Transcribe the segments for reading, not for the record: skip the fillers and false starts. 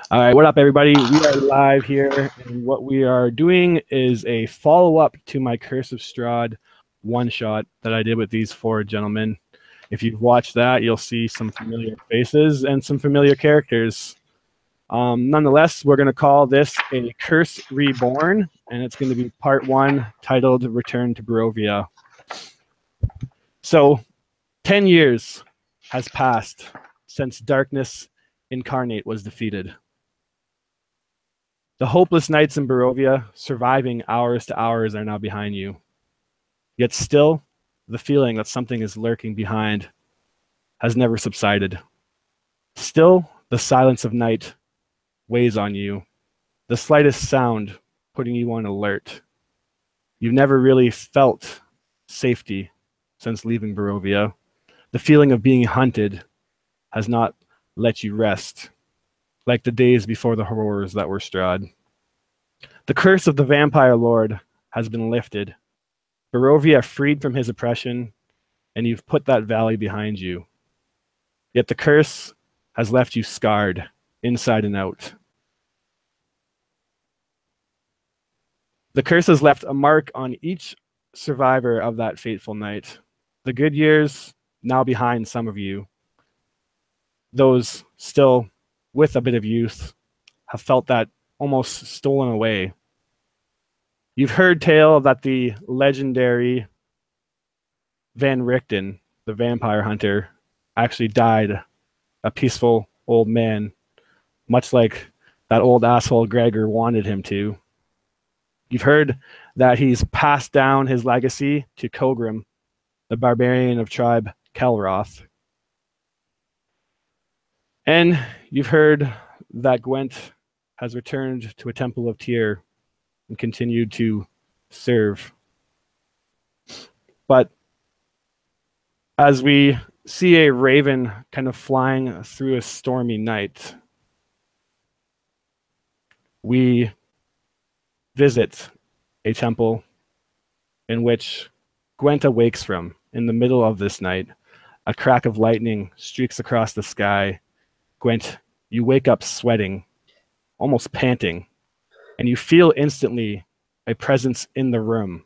All right, what up, everybody? We are live here, and what we are doing is a follow-up to my Curse of Strahd one-shot that I did with these four gentlemen. If you've watched that, you'll see some familiar faces and some familiar characters. Nonetheless, we're going to call this a Curse Reborn, and it's going to be part one, titled Return to Barovia. So, 10 years has passed since Darkness Incarnate was defeated. The hopeless nights in Barovia, surviving hours to hours, are now behind you. Yet still, the feeling that something is lurking behind has never subsided. Still, the silence of night weighs on you, the slightest sound putting you on alert. You've never really felt safety since leaving Barovia. The feeling of being hunted has not let you rest, like the days before the horrors that were Strahd. The curse of the vampire lord has been lifted. Barovia freed from his oppression, and you've put that valley behind you. Yet the curse has left you scarred, inside and out. The curse has left a mark on each survivor of that fateful night. The good years now behind some of you. Those still with a bit of youth have felt that almost stolen away. You've heard tale that the legendary Van Richten, the vampire hunter, actually died a peaceful old man, much like that old asshole Gregor wanted him to. You've heard that he's passed down his legacy to Kogrom, the barbarian of tribe Kelroth. And you've heard that Gwent has returned to a temple of Tyr and continued to serve. But as we see a raven kind of flying through a stormy night, we visit a temple in which Gwent awakes from. In the middle of this night, a crack of lightning streaks across the sky. Gwent, you wake up sweating, almost panting, and you feel instantly a presence in the room.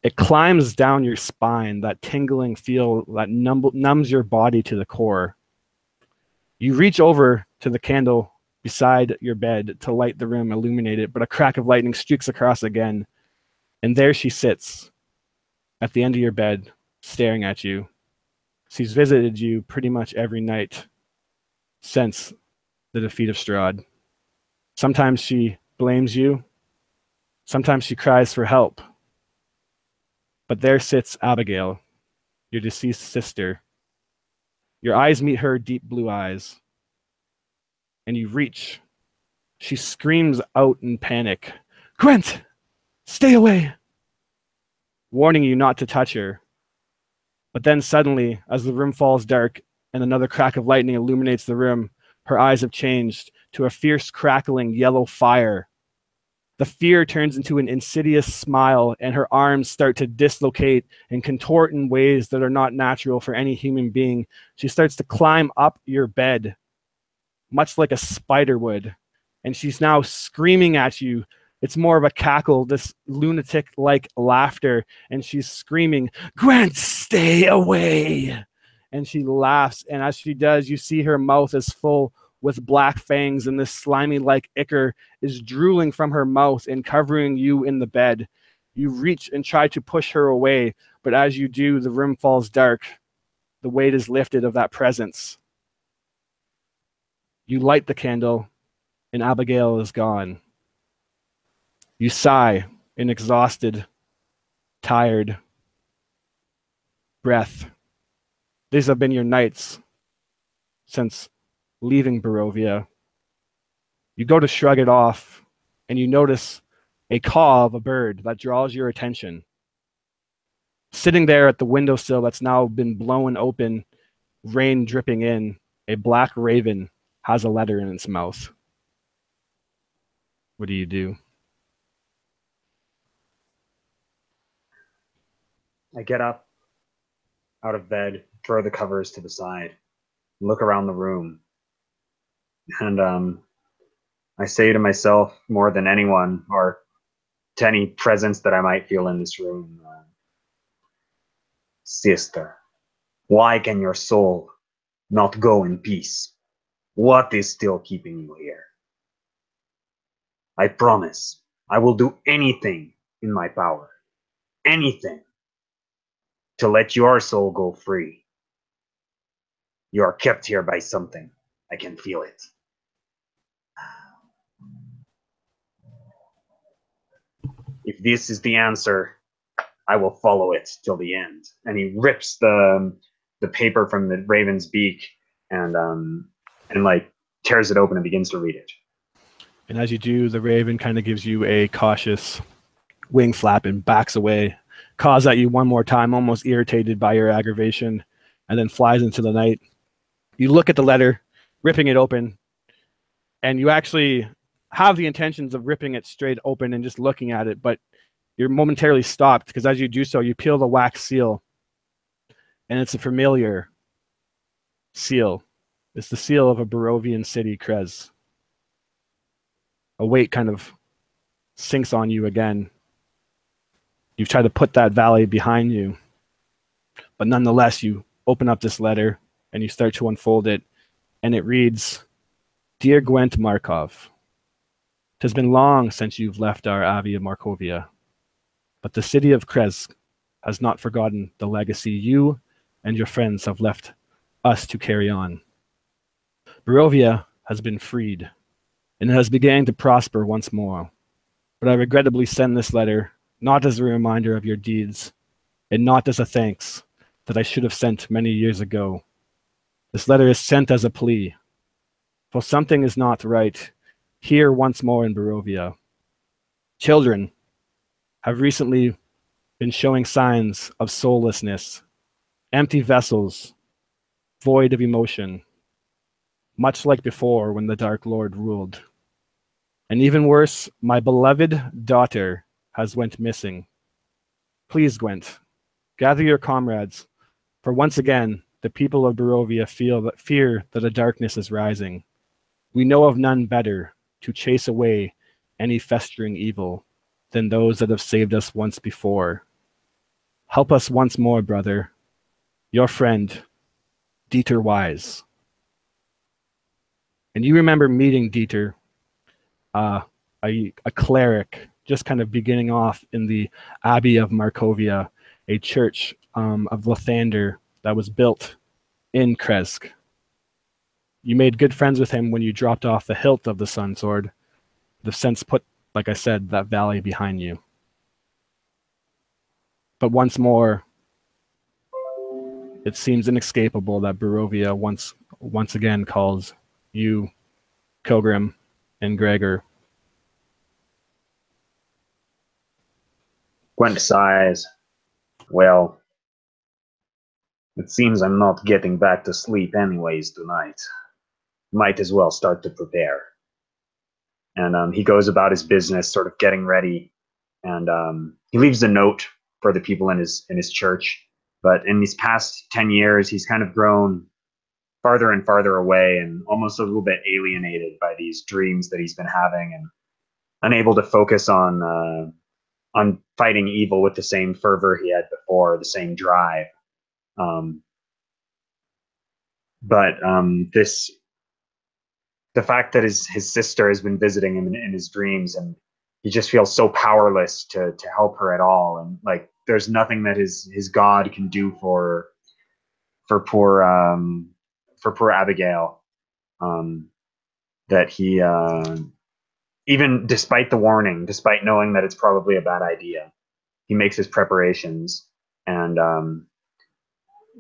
It climbs down your spine, that tingling feel that numbs your body to the core. You reach over to the candle beside your bed to light the room, illuminate it, but a crack of lightning streaks across again, and there she sits at the end of your bed, staring at you. She's visited you pretty much every night since the defeat of Strahd. Sometimes she blames you. Sometimes she cries for help. But there sits Abigail, your deceased sister. Your eyes meet her deep blue eyes, and you reach. She screams out in panic, "Gwent, stay away!" warning you not to touch her. But then suddenly, as the room falls dark and another crack of lightning illuminates the room, her eyes have changed to a fierce, crackling yellow fire. The fear turns into an insidious smile, and her arms start to dislocate and contort in ways that are not natural for any human being. She starts to climb up your bed, much like a spider would, and she's now screaming at you. It's more of a cackle, this lunatic-like laughter, and she's screaming, "Gwent, stay away!" And she laughs, and as she does, you see her mouth is full with black fangs, and this slimy-like ichor is drooling from her mouth and covering you in the bed. You reach and try to push her away, but as you do, the room falls dark. The weight is lifted of that presence. You light the candle, and Abigail is gone. You sigh in exhausted, tired breath. These have been your nights since leaving Barovia. You go to shrug it off, and you notice a caw of a bird that draws your attention. Sitting there at the windowsill that's now been blown open, rain dripping in, a black raven has a letter in its mouth. What do you do? I get up out of bed, throw the covers to the side, look around the room, and I say to myself more than anyone, or to any presence that I might feel in this room, sister, why can your soul not go in peace? What is still keeping you here? I promise I will do anything in my power, anything, to let your soul go free. You are kept here by something. I can feel it. If this is the answer, I will follow it till the end. And he rips the paper from the raven's beak and like tears it open and begins to read it. And as you do, the raven kind of gives you a cautious wing flap and backs away, caws at you one more time, almost irritated by your aggravation, and then flies into the night. You look at the letter, ripping it open, and you actually have the intentions of ripping it straight open and just looking at it, but you're momentarily stopped because as you do so, you peel the wax seal, and it's a familiar seal. It's the seal of a Barovian city, Krez. A weight kind of sinks on you again. You've tried to put that valley behind you, but nonetheless, you open up this letter and you start to unfold it, and it reads, Dear Gwent Markov, 'tis been long since you've left our Avia Markovia, but the city of Krez has not forgotten the legacy you and your friends have left us to carry on. Barovia has been freed, and it has begun to prosper once more. But I regrettably send this letter not as a reminder of your deeds, and not as a thanks that I should have sent many years ago. This letter is sent as a plea, for something is not right here once more in Barovia. Children have recently been showing signs of soullessness, empty vessels, void of emotion, much like before when the Dark Lord ruled. And even worse, my beloved daughter has went missing. Please, Gwent, gather your comrades, for once again, the people of Barovia fear that a darkness is rising. We know of none better to chase away any festering evil than those that have saved us once before. Help us once more, brother. Your friend, Dieter Wise. And you remember meeting Dieter, a cleric, just kind of beginning off in the Abbey of Markovia, a church of Lathander that was built in Kresk. You made good friends with him when you dropped off the hilt of the Sun Sword. They've since put, like I said, that valley behind you. But once more, it seems inescapable that Barovia once again calls you, Kogrom, and Gregor. Gwent sighs. Well, it seems I'm not getting back to sleep anyways tonight. Might as well start to prepare. And he goes about his business, sort of getting ready, and he leaves a note for the people in his church. But in these past 10 years, he's kind of grown farther and farther away, and almost a little bit alienated by these dreams that he's been having, and unable to focus on fighting evil with the same fervor he had before, the same drive. But this the fact that his sister has been visiting him in his dreams, and he just feels so powerless to help her at all, and like there's nothing that his god can do for poor Abigail, that he even despite the warning, despite knowing that it's probably a bad idea, he makes his preparations and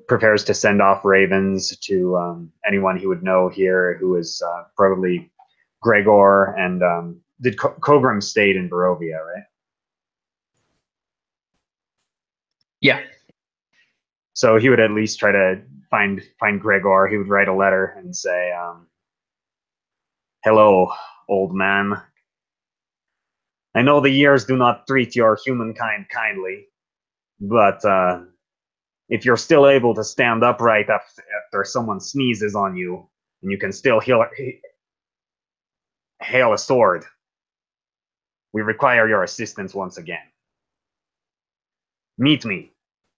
prepares to send off ravens to anyone he would know here, who is probably Gregor, and did Kogrom stayed in Barovia, right? Yeah. So he would at least try to find Gregor. He would write a letter and say, "Hello, old man. I know the years do not treat your humankind kindly, but if you're still able to stand upright after someone sneezes on you, and you can still hail a sword. We require your assistance once again. Meet me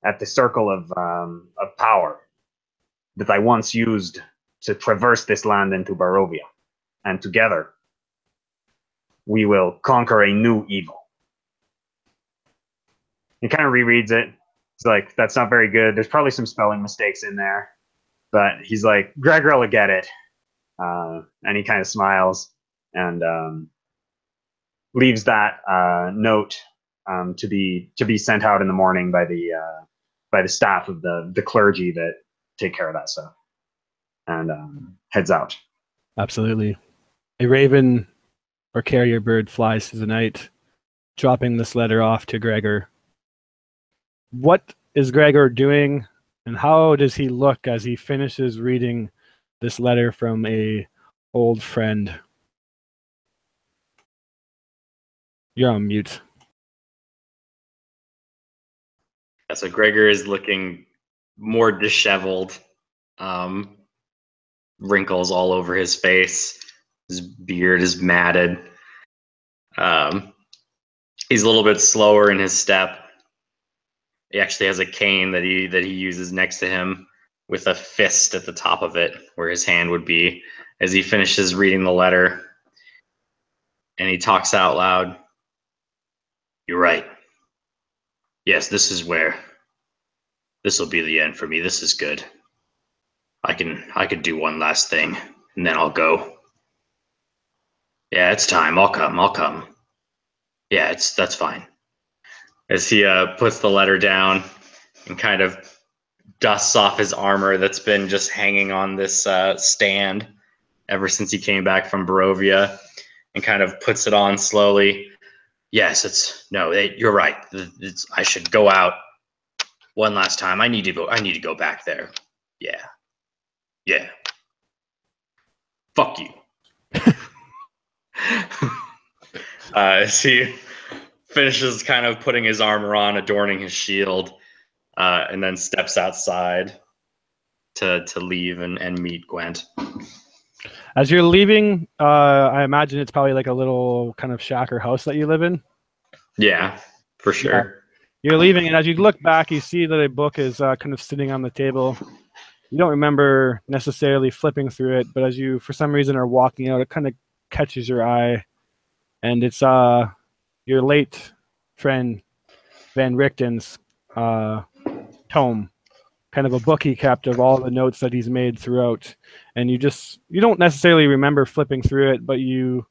at the circle of power that I once used to traverse this land into Barovia. And together, we will conquer a new evil. He kind of rereads it. He's like, that's not very good. There's probably some spelling mistakes in there. But he's like, Gregor will get it. And he kind of smiles and leaves that note to be sent out in the morning by the staff of the clergy that take care of that stuff, and heads out. Absolutely. A raven or carrier bird flies through the night, dropping this letter off to Gregor. What is Gregor doing, and how does he look as he finishes reading this letter from a old friend? You're on mute. Yeah, so Gregor is looking more disheveled, wrinkles all over his face. His beard is matted. He's a little bit slower in his step. He actually has a cane that he uses next to him with a fist at the top of it where his hand would be as he finishes reading the letter. And he talks out loud. You're right. Yes, this is where. This will be the end for me. This is good. I could do one last thing, and then I'll go. Yeah, it's time. I'll come. Yeah, that's fine. As he puts the letter down and kind of dusts off his armor that's been just hanging on this stand ever since he came back from Barovia, and kind of puts it on slowly. Yes, you're right. I should go out one last time. I need to go back there. Yeah. Fuck you. As he finishes kind of putting his armor on, adorning his shield, and then steps outside to leave and meet Gwent. As you're leaving, I imagine it's probably like a little kind of shack or house that you live in. Yeah, for sure. Yeah. You're leaving, and as you look back, you see that a book is kind of sitting on the table. You don't remember necessarily flipping through it, but as you, for some reason, are walking out, it kind of catches your eye. And it's your late friend, Van Richten's tome, kind of a book he kept of all the notes that he's made throughout. And you don't necessarily remember flipping through it, but you,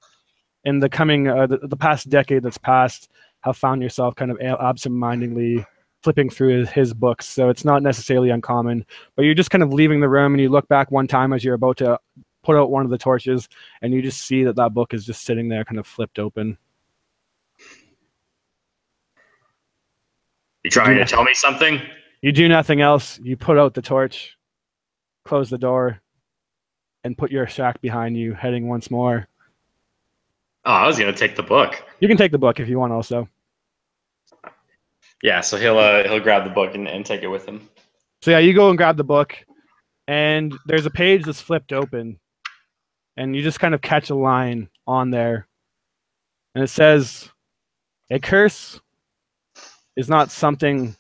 in the coming, the past decade that's passed, have found yourself kind of absentmindedly flipping through his books. So it's not necessarily uncommon, but you're just kind of leaving the room and you look back one time as you're about to put out one of the torches and you just see that book is just sitting there kind of flipped open. You trying to tell me something? You do nothing else. You put out the torch, close the door, and put your shack behind you, heading once more. Oh, I was going to take the book. You can take the book if you want also. Yeah, so he'll grab the book and take it with him. So yeah, you go and grab the book, and there's a page that's flipped open, and you just kind of catch a line on there, and it says, "A curse is not something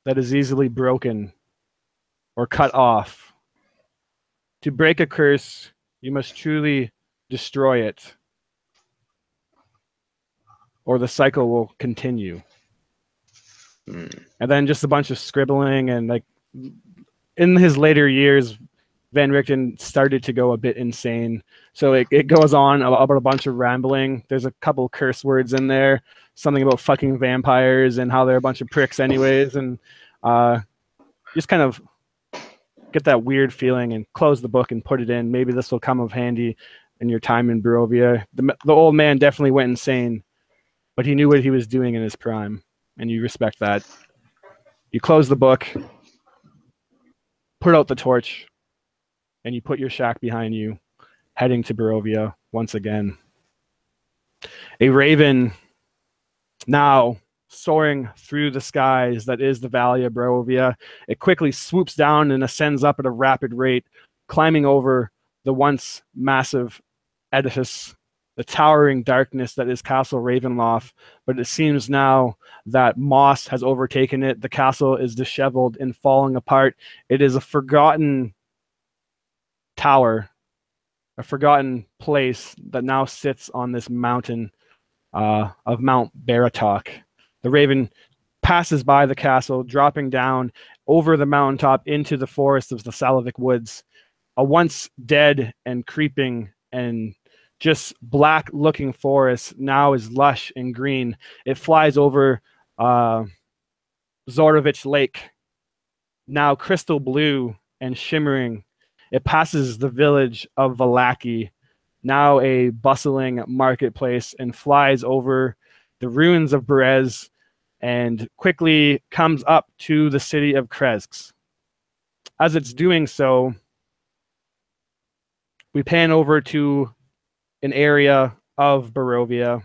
that is easily broken or cut off. To break a curse, you must truly destroy it, or the cycle will continue." And then just a bunch of scribbling, and like in his later years, Van Richten started to go a bit insane. So it goes on about a bunch of rambling. There's a couple curse words in there, something about fucking vampires and how they're a bunch of pricks anyways, and just kind of get that weird feeling and close the book and put it in. Maybe this will come of handy in your time in Barovia. The old man definitely went insane, but he knew what he was doing in his prime, and you respect that. You close the book, put out the torch, and you put your shack behind you, heading to Barovia once again. A raven now soaring through the skies that is the Valley of Barovia. It quickly swoops down and ascends up at a rapid rate, climbing over the once massive edifice the towering darkness that is Castle Ravenloft, but it seems now that moss has overtaken it. The castle is disheveled and falling apart. It is a forgotten tower, a forgotten place that now sits on this mountain of Mount Baratok. The raven passes by the castle, dropping down over the mountaintop into the forest of the Salavic woods. A once dead and creeping and just black looking forest now is lush and green. It flies over Zarovich Lake, now crystal blue and shimmering. It passes the village of Valaki, now a bustling marketplace, and flies over the ruins of Berez and quickly comes up to the city of Kresk. As it's doing so, we pan over to an area of Barovia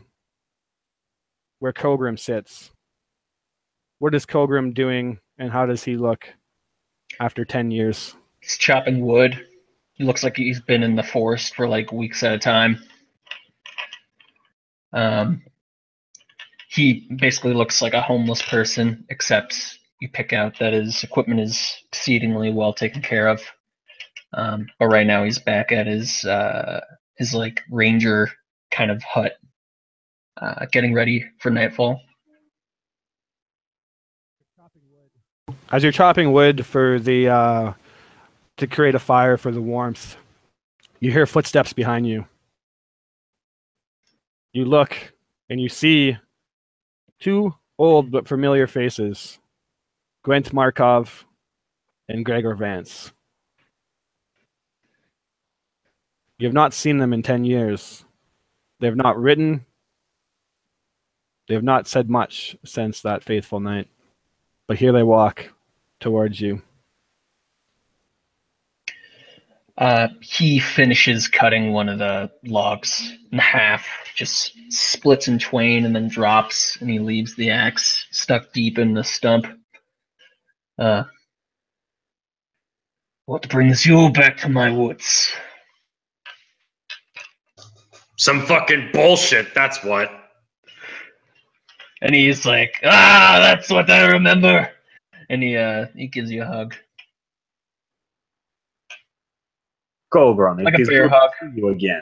where Kogrom sits. What is Kogrom doing, and how does he look after 10 years? He's chopping wood. He looks like he's been in the forest for like weeks at a time. He basically looks like a homeless person, except you pick out that his equipment is exceedingly well taken care of. But right now he's back at his like ranger kind of hut, getting ready for nightfall. As you're chopping wood for the to create a fire for the warmth, you hear footsteps behind you. You look and you see two old but familiar faces, Gwent Markov and Gregor Vance. You have not seen them in 10 years. They have not written. They have not said much since that fateful night. But here they walk towards you. He finishes cutting one of the logs in half, just splits in twain and then drops, and he leaves the axe stuck deep in the stump. What brings you back to my woods? Some fucking bullshit, that's what. And he's like, that's what I remember. And he gives you a hug. Kogrom, Like it a is bear good hug. to see you again.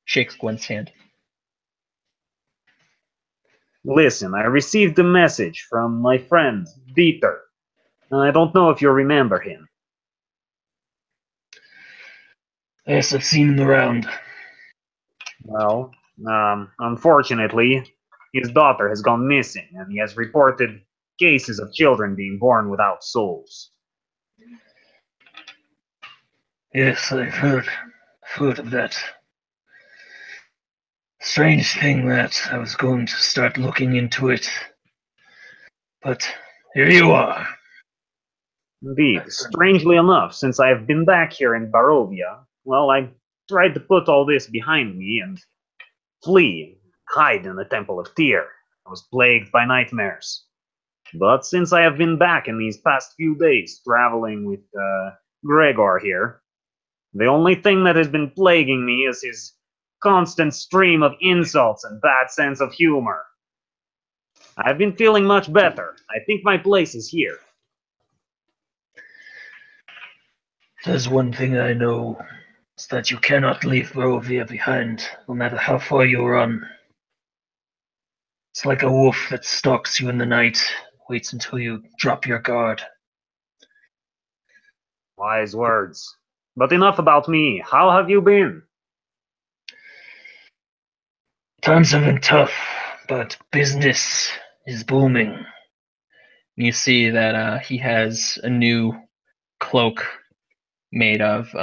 Shakes Gwent's hand. Listen, I received a message from my friend, Dieter. I don't know if you remember him. Yes, I've seen him around. Well, unfortunately, his daughter has gone missing, and he has reported cases of children being born without souls. Yes, I've heard of that. Strange thing that I was going to start looking into it. But here you are. Indeed, strangely enough, since I have been back here in Barovia, well, I tried to put all this behind me and flee, hide in the Temple of Tyr. I was plagued by nightmares. But since I have been back in these past few days, traveling with Gregor here, the only thing that has been plaguing me is his constant stream of insults and bad sense of humor. I've been feeling much better. I think my place is here. There's one thing I know. It's that you cannot leave Barovia behind, no matter how far you run. It's like a wolf that stalks you in the night, waits until you drop your guard. Wise words. But enough about me. How have you been? Times have been tough, but business is booming. You see that he has a new cloak made of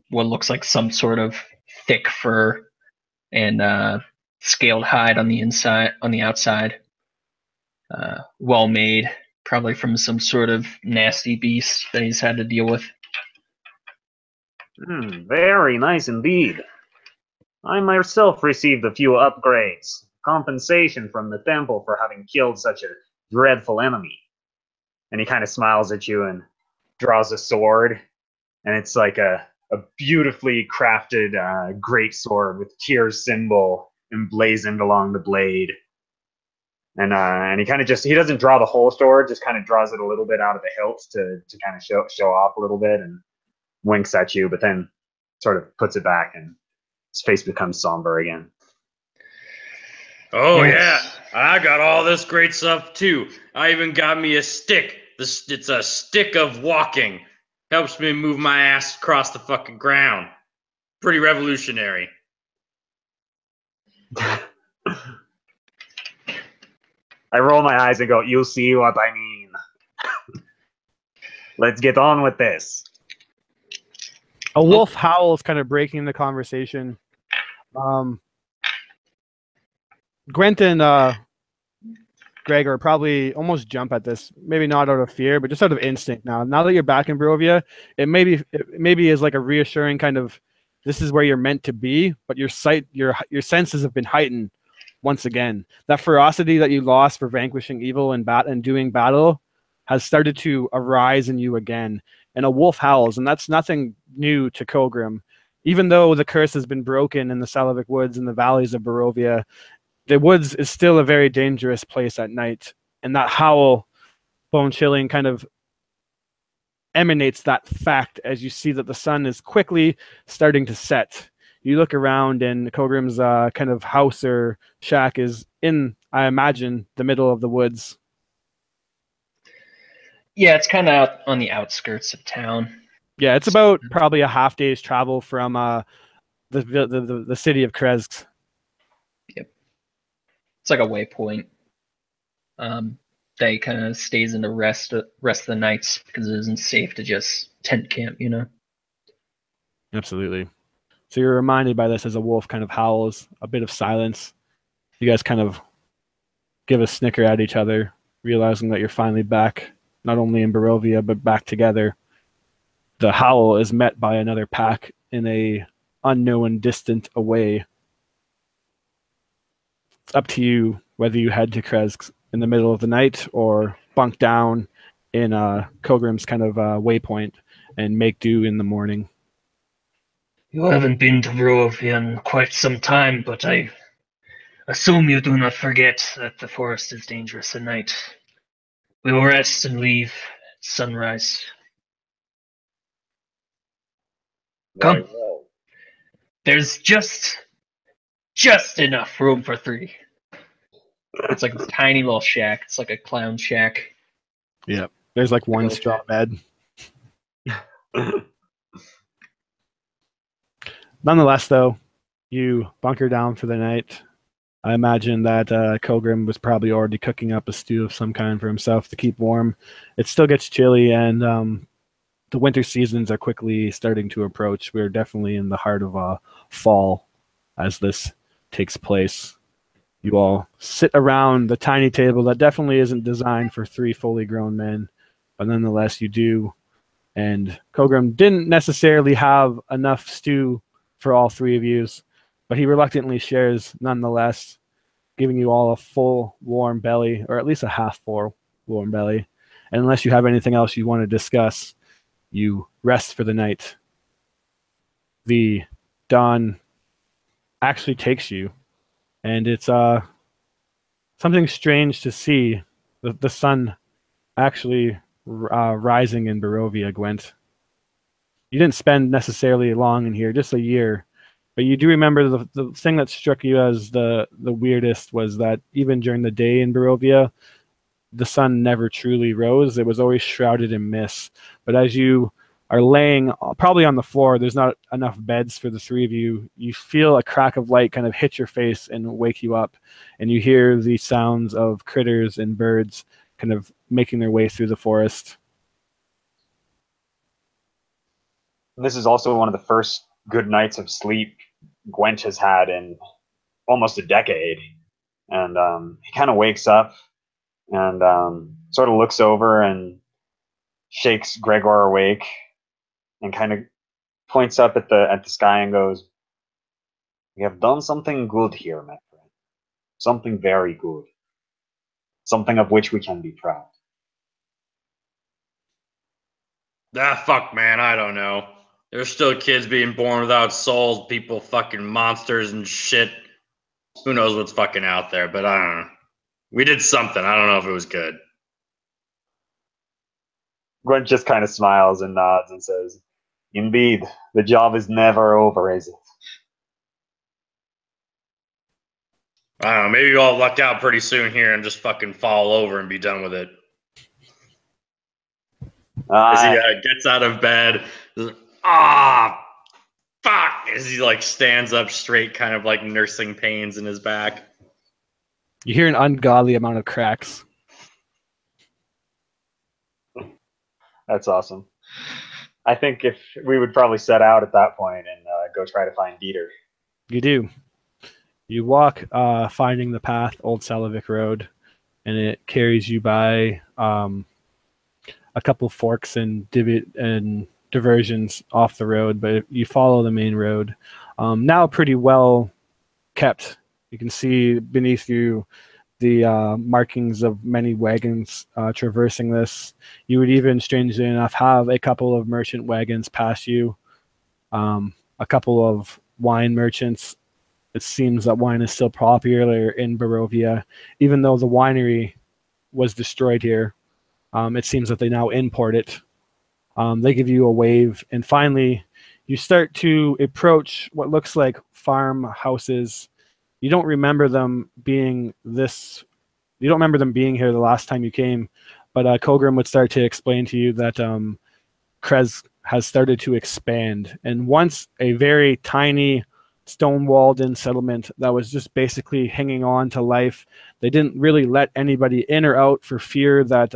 what looks like some sort of thick fur and scaled hide on the inside, on the outside. Well made, probably from some sort of nasty beast that he's had to deal with. Very nice indeed. I myself received a few upgrades, compensation from the temple for having killed such a dreadful enemy. And he kind of smiles at you and draws a sword, and it's like a a beautifully crafted great sword with Tyr's symbol emblazoned along the blade. And he kind of he doesn't draw the whole sword, just kind of draws it a little bit out of the hilt to kind of show off a little bit, and winks at you, but then sort of puts it back, and his face becomes somber again. Oh yeah, I got all this great stuff too. I even got me a stick. It's a stick of walking. Helps me move my ass across the fucking ground. Pretty revolutionary. I roll my eyes and go, "You'll see what I mean." Let's get on with this. A wolf howl is kind of breaking the conversation. Gwent and Gregor probably almost jump at this, maybe not out of fear, but just out of instinct now. Now that you're back in Barovia, it maybe is like a reassuring kind of, this is where you're meant to be, but your senses have been heightened once again. That ferocity that you lost for vanquishing evil and doing battle has started to arise in you again. And a wolf howls, and that's nothing new to Kogrom. Even though the curse has been broken in the Salavic woods and the valleys of Barovia, the woods is still a very dangerous place at night. And that howl, bone-chilling, kind of emanates that fact as you see that the sun is quickly starting to set. You look around, and Kogrom's kind of house or shack is in, I imagine, the middle of the woods. Yeah, it's kind of out on the outskirts of town. Yeah, it's about probably a half day's travel from the city of Kresk. Yep. It's like a waypoint. That kind of stays in the rest of the nights because it isn't safe to just tent camp, you know? Absolutely. So you're reminded by this as a wolf kind of howls, a bit of silence. You guys kind of give a snicker at each other, realizing that you're finally back, not only in Barovia, but back together. The howl is met by another pack in a unknown, distant away. It's up to you whether you head to Kresk in the middle of the night or bunk down in Kogrom's kind of waypoint and make do in the morning. You haven't been to Barovia in quite some time, but I assume you do not forget that the forest is dangerous at night. We will rest and leave at sunrise. Come. Well. There's just enough room for 3. It's like this tiny little shack. It's like a clown shack. Yeah, there's like one straw bed. Nonetheless, though, you bunker down for the night. I imagine that Kogrom was probably already cooking up a stew of some kind for himself to keep warm. It still gets chilly, and the winter seasons are quickly starting to approach. We're definitely in the heart of fall as this takes place. You all sit around the tiny table that definitely isn't designed for 3 fully grown men, but nonetheless you do. And Kogrom didn't necessarily have enough stew for all 3 of you, but he reluctantly shares nonetheless, giving you all a full warm belly, or at least a half full warm belly. And unless you have anything else you want to discuss, you rest for the night. The dawn actually takes you, and it's something strange to see the sun actually rising in Barovia, Gwent. You didn't spend necessarily long in here, just a year, but you do remember the thing that struck you as the weirdest was that even during the day in Barovia, the sun never truly rose. It was always shrouded in mist. But as you are laying probably on the floor, there's not enough beds for the 3 of you. You feel a crack of light kind of hit your face and wake you up, and you hear the sounds of critters and birds kind of making their way through the forest. This is also one of the first good nights of sleep Gwent has had in almost a decade. And he kind of wakes up and sort of looks over and shakes Gregor awake and kind of points up at the sky and goes, "We have done something good here, my friend. Something very good. Something of which we can be proud." Ah, fuck, man, I don't know. There's still kids being born without souls, people fucking monsters and shit. Who knows what's fucking out there, but I don't know. We did something. I don't know if it was good. Gwent just kind of smiles and nods and says, "Indeed, the job is never over, is it?" I don't know. Maybe I'll luck out pretty soon here and just fucking fall over and be done with it. As he gets out of bed, fuck! As he like stands up straight, kind of like nursing pains in his back. You hear an ungodly amount of cracks. That's awesome. I think if we would probably set out at that point and go try to find Dieter. You do. You walk, finding the path, Old Salavic Road, and it carries you by a couple forks and diversions off the road, but you follow the main road. Now pretty well kept. You can see beneath you the markings of many wagons traversing this. You would even, strangely enough, have a couple of merchant wagons pass you, a couple of wine merchants. It seems that wine is still popular in Barovia, even though the winery was destroyed here. It seems that they now import it. They give you a wave, and finally, you start to approach what looks like farmhouses. You don't remember them being this. You don't remember them being here the last time you came, but Kogrom would start to explain to you that Krez has started to expand, and once a very tiny stone-walled-in settlement that was just basically hanging on to life. They didn't really let anybody in or out for fear that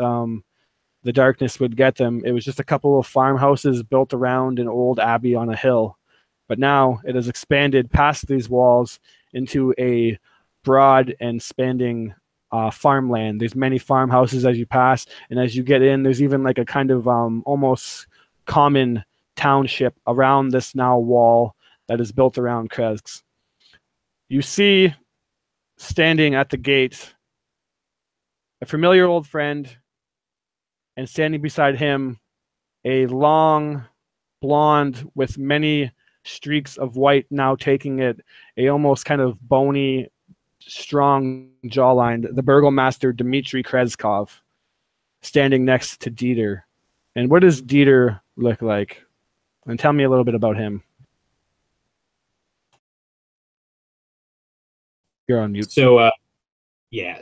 the darkness would get them. It was just a couple of farmhouses built around an old abbey on a hill. But now it has expanded past these walls into a broad and spanning farmland. There's many farmhouses as you pass, and as you get in, there's even like a kind of almost common township around this now wall that is built around Krez. You see, standing at the gate, a familiar old friend, and standing beside him, a long blonde with many streaks of white now taking it, a almost kind of bony, strong jawline, the burgomaster Dmitry Krezkov, standing next to Dieter. And what does Dieter look like? And tell me a little bit about him. You're on mute. So,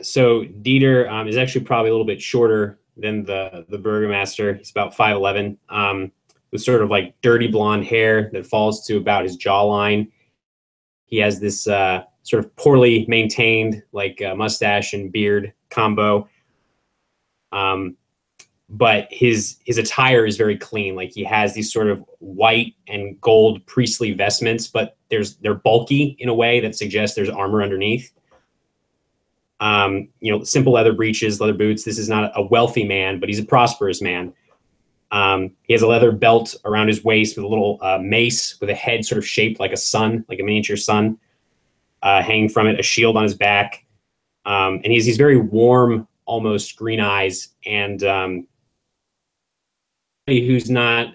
so Dieter is actually probably a little bit shorter than the burgomaster. He's about 5'11", with sort of like dirty blonde hair that falls to about his jawline. He has this sort of poorly maintained like mustache and beard combo. But his attire is very clean. Like he has these sort of white and gold priestly vestments, but they're bulky in a way that suggests there's armor underneath. Simple leather breeches, leather boots. This is not a wealthy man, but he's a prosperous man. He has a leather belt around his waist with a little mace with a head sort of shaped like a sun, like a miniature sun, hanging from it, a shield on his back. And he's very warm, almost green eyes, and who's not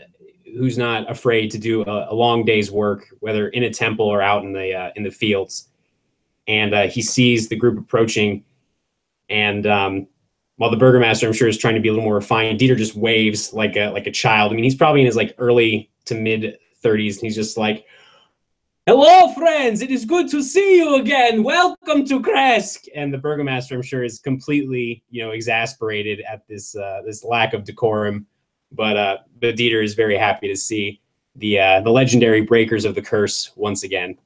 afraid to do a long day's work, whether in a temple or out in the fields. And he sees the group approaching, and while the burgomaster, I'm sure, is trying to be a little more refined, Dieter just waves like a child. I mean, he's probably in his like early to mid 30s, and he's just like, "Hello, friends! It is good to see you again. Welcome to Kresk." And the burgomaster, I'm sure, is completely exasperated at this lack of decorum. But Dieter is very happy to see the legendary breakers of the curse once again.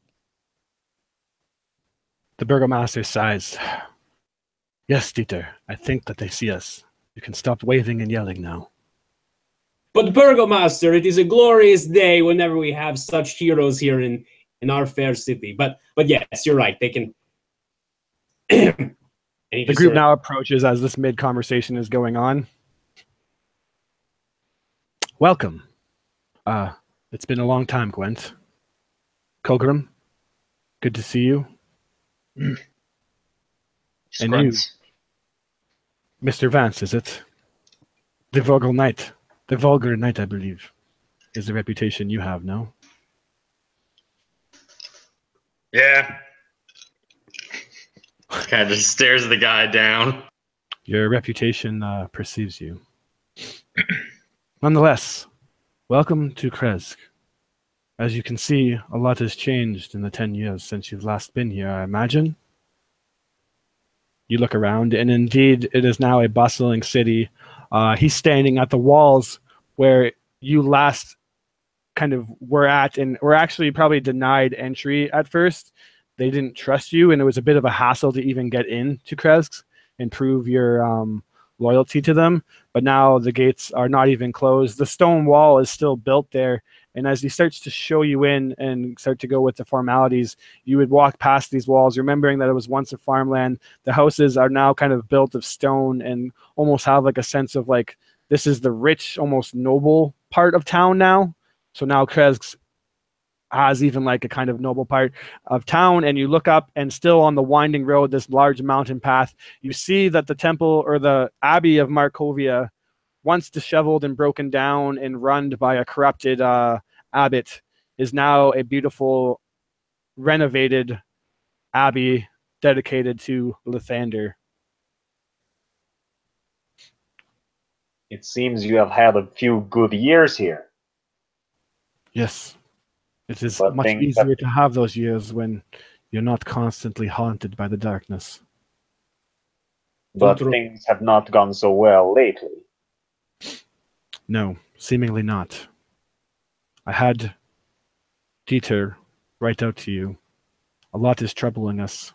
The burgomaster sighs. Yes, Dieter, I think that they see us. You can stop waving and yelling now. But burgomaster, it is a glorious day whenever we have such heroes here in our fair city. But yes, you're right. They can. The group now approaches as this mid-conversation is going on. Welcome. It's been a long time, Gwent. Kogrom, good to see you. And you, Mr. Vance, is it? The vulgar knight, I believe. is the reputation you have, no? Yeah. Kind of just stares the guy down. Your reputation perceives you. Nonetheless, welcome to Kresk. As you can see, a lot has changed in the 10 years since you've last been here, I imagine. You look around, and indeed, it is now a bustling city. He's standing at the walls where you last kind of were at, and were actually probably denied entry at first. They didn't trust you, and it was a bit of a hassle to even get into Kresk and prove your loyalty to them. But now the gates are not even closed. The stone wall is still built there, and as he starts to show you in and start to go with the formalities, you would walk past these walls, remembering that it was once a farmland. The houses are now kind of built of stone and almost have like a sense of like, this is the rich, almost noble part of town now. So now Kresk has even like a kind of noble part of town, and you look up, and still on the winding road, this large mountain path, you see that the temple, or the Abbey of Markovia, once disheveled and broken down and run by a corrupted abbot, is now a beautiful, renovated abbey dedicated to Lathander. It seems you have had a few good years here. Yes, it is But much things easier to have those years when you're not constantly haunted by the darkness. But things have not gone so well lately. No, seemingly not. I had Dieter write out to you. A lot is troubling us.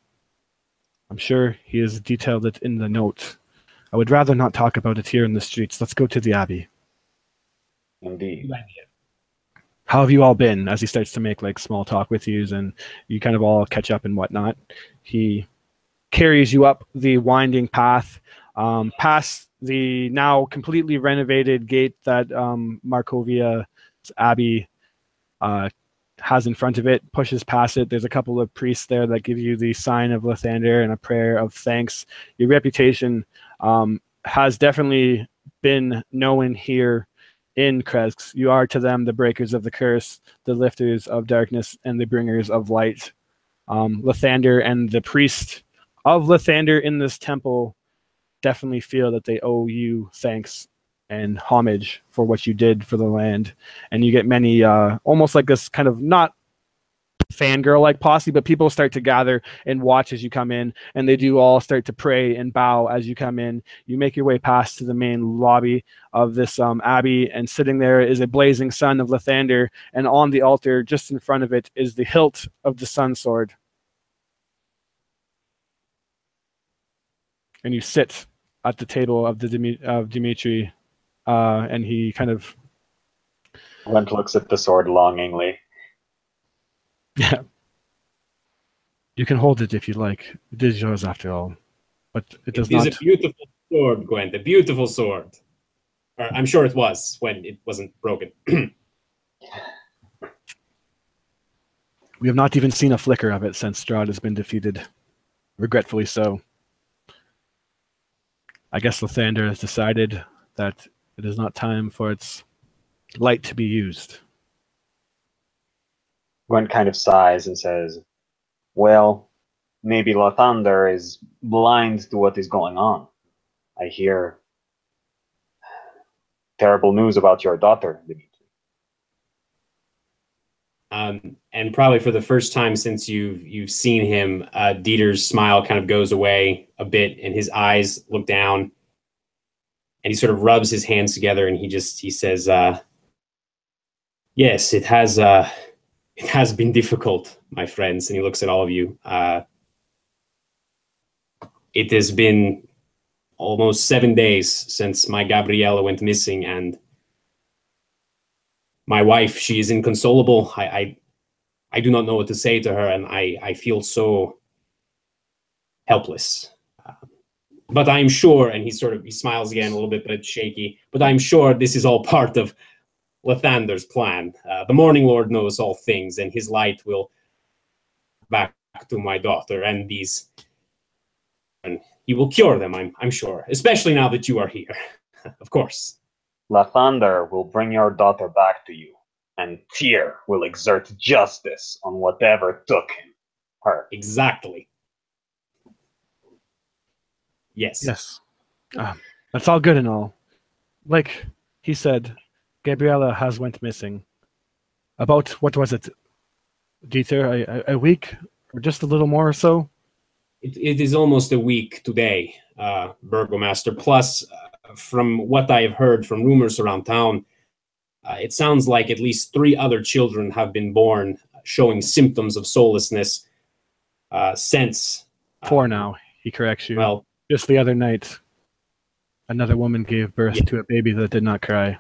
I'm sure he has detailed it in the note. I would rather not talk about it here in the streets. Let's go to the Abbey. Indeed. How have you all been? As he starts to make like small talk with you, and you kind of all catch up and whatnot. He carries you up the winding path, past the now completely renovated gate that Markovia's Abbey has in front of it, pushes past it. There's a couple of priests there that give you the sign of Lathander and a prayer of thanks. Your reputation has definitely been known here in Kresk. You are to them the breakers of the curse, the lifters of darkness, and the bringers of light. Lathander and the priest of Lathander in this temple definitely feel that they owe you thanks and homage for what you did for the land. And you get many, almost like this kind of not fangirl like posse, but people start to gather and watch as you come in, and they do all start to pray and bow as you come in. You make your way past to the main lobby of this abbey, and sitting there is a blazing sun of Lathander, and on the altar just in front of it is the hilt of the sun sword. And you sit at the table of Dimitri, and he kind of... Gwent looks at the sword longingly. Yeah. You can hold it if you like. It is yours after all. But it does not... It is a beautiful sword, Gwent. A beautiful sword. Or, I'm sure it was when it wasn't broken. We have not even seen a flicker of it since Strahd has been defeated. Regretfully so. I guess Lathander has decided that it is not time for its light to be used. Gwent kind of sighs and says, well, maybe Lathander is blind to what is going on. I hear terrible news about your daughter, Dimitri. And probably for the first time since you've seen him, Dieter's smile kind of goes away a bit, and his eyes look down, and he sort of rubs his hands together, and he says, "Yes, it has been difficult, my friends." And he looks at all of you. It has been almost 7 days since my Gabriella went missing, and my wife, she is inconsolable. I do not know what to say to her, and I feel so helpless. But I'm sure, and he smiles again a little bit, but it's shaky, but I'm sure this is all part of Lathander's plan. The Morning Lord knows all things, and his light will back to my daughter and these, and he will cure them, I'm sure, especially now that you are here. Of course. Lathander will bring your daughter back to you. and Tyr will exert justice on whatever took her. Exactly. Yes. Yes. That's all good and all. Like he said, Gabriella has went missing. About, what was it, Dieter, a week? Or just a little more or so? It is almost a week today, Burgomaster. Plus, from what I have heard from rumors around town, it sounds like at least 3 other children have been born showing symptoms of soullessness since. 4 now, he corrects you. Well, just the other night, another woman gave birth to a baby that did not cry.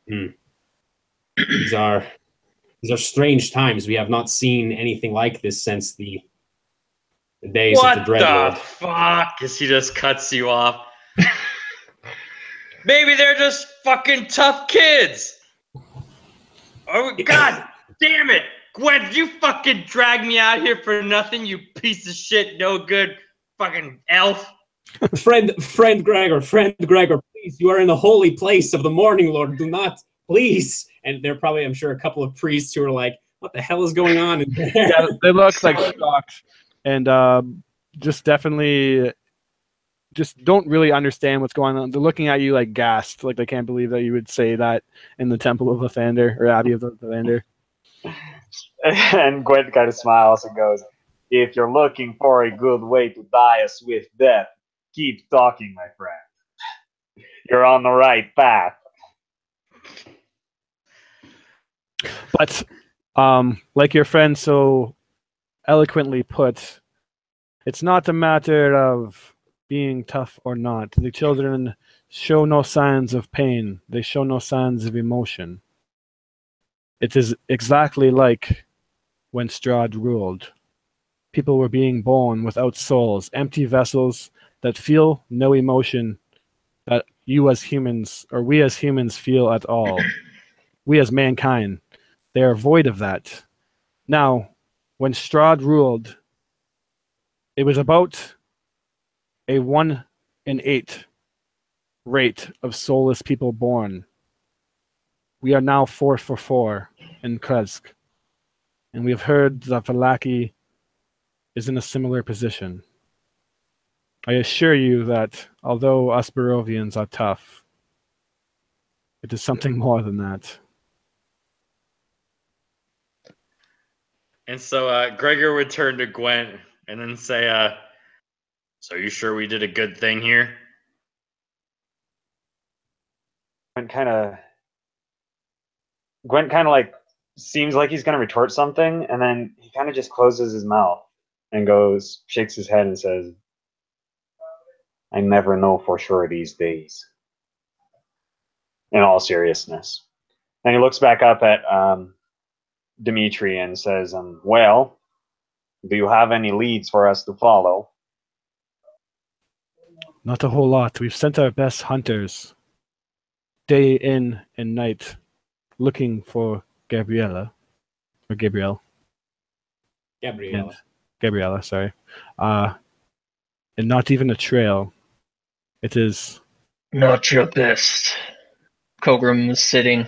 These are strange times. We have not seen anything like this since the days What of the Dreadlord. the fuck? As he just cuts you off. Maybe they're just fucking tough kids. Oh, God damn it. Gwent, you fucking dragged me out here for nothing, you piece of shit, no good fucking elf. Friend Gregor, please, you are in the holy place of the Morning Lord. Do not, please. And there are probably, I'm sure, a couple of priests who are like, what the hell is going on in there? Yeah, they look like shocked and just definitely just don't really understand what's going on. They're looking at you like gasped, like they can't believe that you would say that in the Temple of Lathander or Abbey of Lathander. And Gwent kind of smiles and goes, if you're looking for a good way to die a swift death, keep talking, my friend. You're on the right path. But like your friend so eloquently put, it's not a matter of being tough or not. The children show no signs of pain. They show no signs of emotion. It is exactly like when Strahd ruled. People were being born without souls, empty vessels that feel no emotion that you as humans, or we as humans, feel at all. We as mankind, they are void of that. Now, when Strahd ruled, it was about a 1 in 8 rate of soulless people born. We are now 4 for 4 in Kresk, and we have heard that Vallaki is in a similar position. I assure you that although us Barovians are tough, it is something more than that. And so Gregor would turn to Gwent and then say, so are you sure we did a good thing here? Gwent kind of like seems like he's going to retort something, and then he kind of just closes his mouth and goes, shakes his head and says, I never know for sure these days. In all seriousness. And he looks back up at Dimitri and says, well, do you have any leads for us to follow? Not a whole lot. We've sent our best hunters day in and night looking for Gabriella. Or Gabrielle. Gabriella, sorry. And not even a trail. It is... Not your best. Kogrom is sitting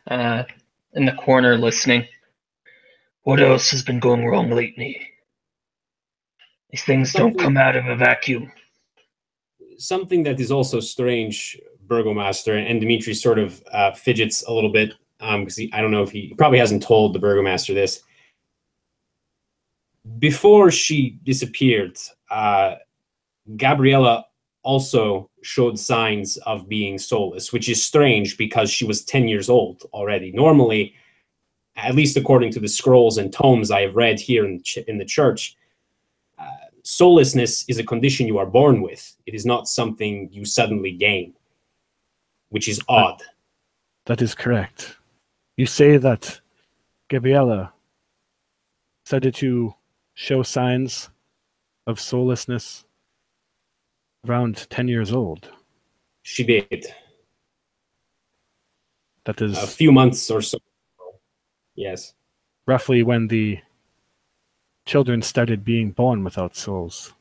in the corner listening. What else has been going wrong lately? These things don't come out of a vacuum. Something that is also strange, Burgomaster, and Dimitri sort of fidgets a little bit because I don't know if he probably hasn't told the Burgomaster this. Before she disappeared, Gabriella also showed signs of being soulless, which is strange because she was 10 years old already. Normally, at least according to the scrolls and tomes I have read here in the church, soullessness is a condition you are born with. It is not something you suddenly gain, which is odd. That is correct. You say that Gabriella started to show signs of soullessness around 10 years old. She did. That is a few months or so. Yes. Roughly when the children started being born without souls.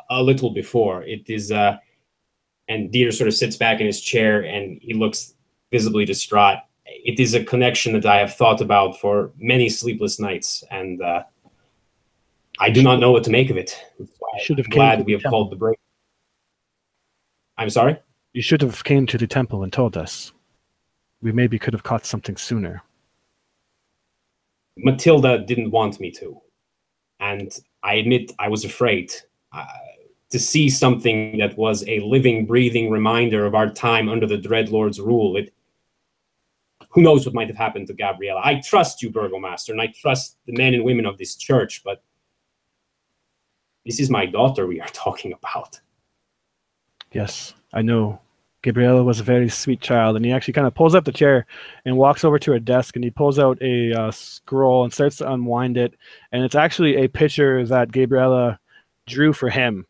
A little before. It is, and Dieter sort of sits back in his chair and he looks visibly distraught. It is a connection that I have thought about for many sleepless nights, and I do not know what to make of it. You should have I'm came glad to we the have called the break. I'm sorry? You should have came to the temple and told us. We maybe could have caught something sooner. Matilda didn't want me to. And I admit I was afraid. To see something that was a living, breathing reminder of our time under the Dreadlord's rule, who knows what might have happened to Gabriella. I trust you, Burgomaster, and I trust the men and women of this church, but this is my daughter we are talking about. Yes, I know. Gabriella was a very sweet child, and he actually kind of pulls up the chair and walks over to her desk, and he pulls out a scroll and starts to unwind it, and it's actually a picture that Gabriella drew for him,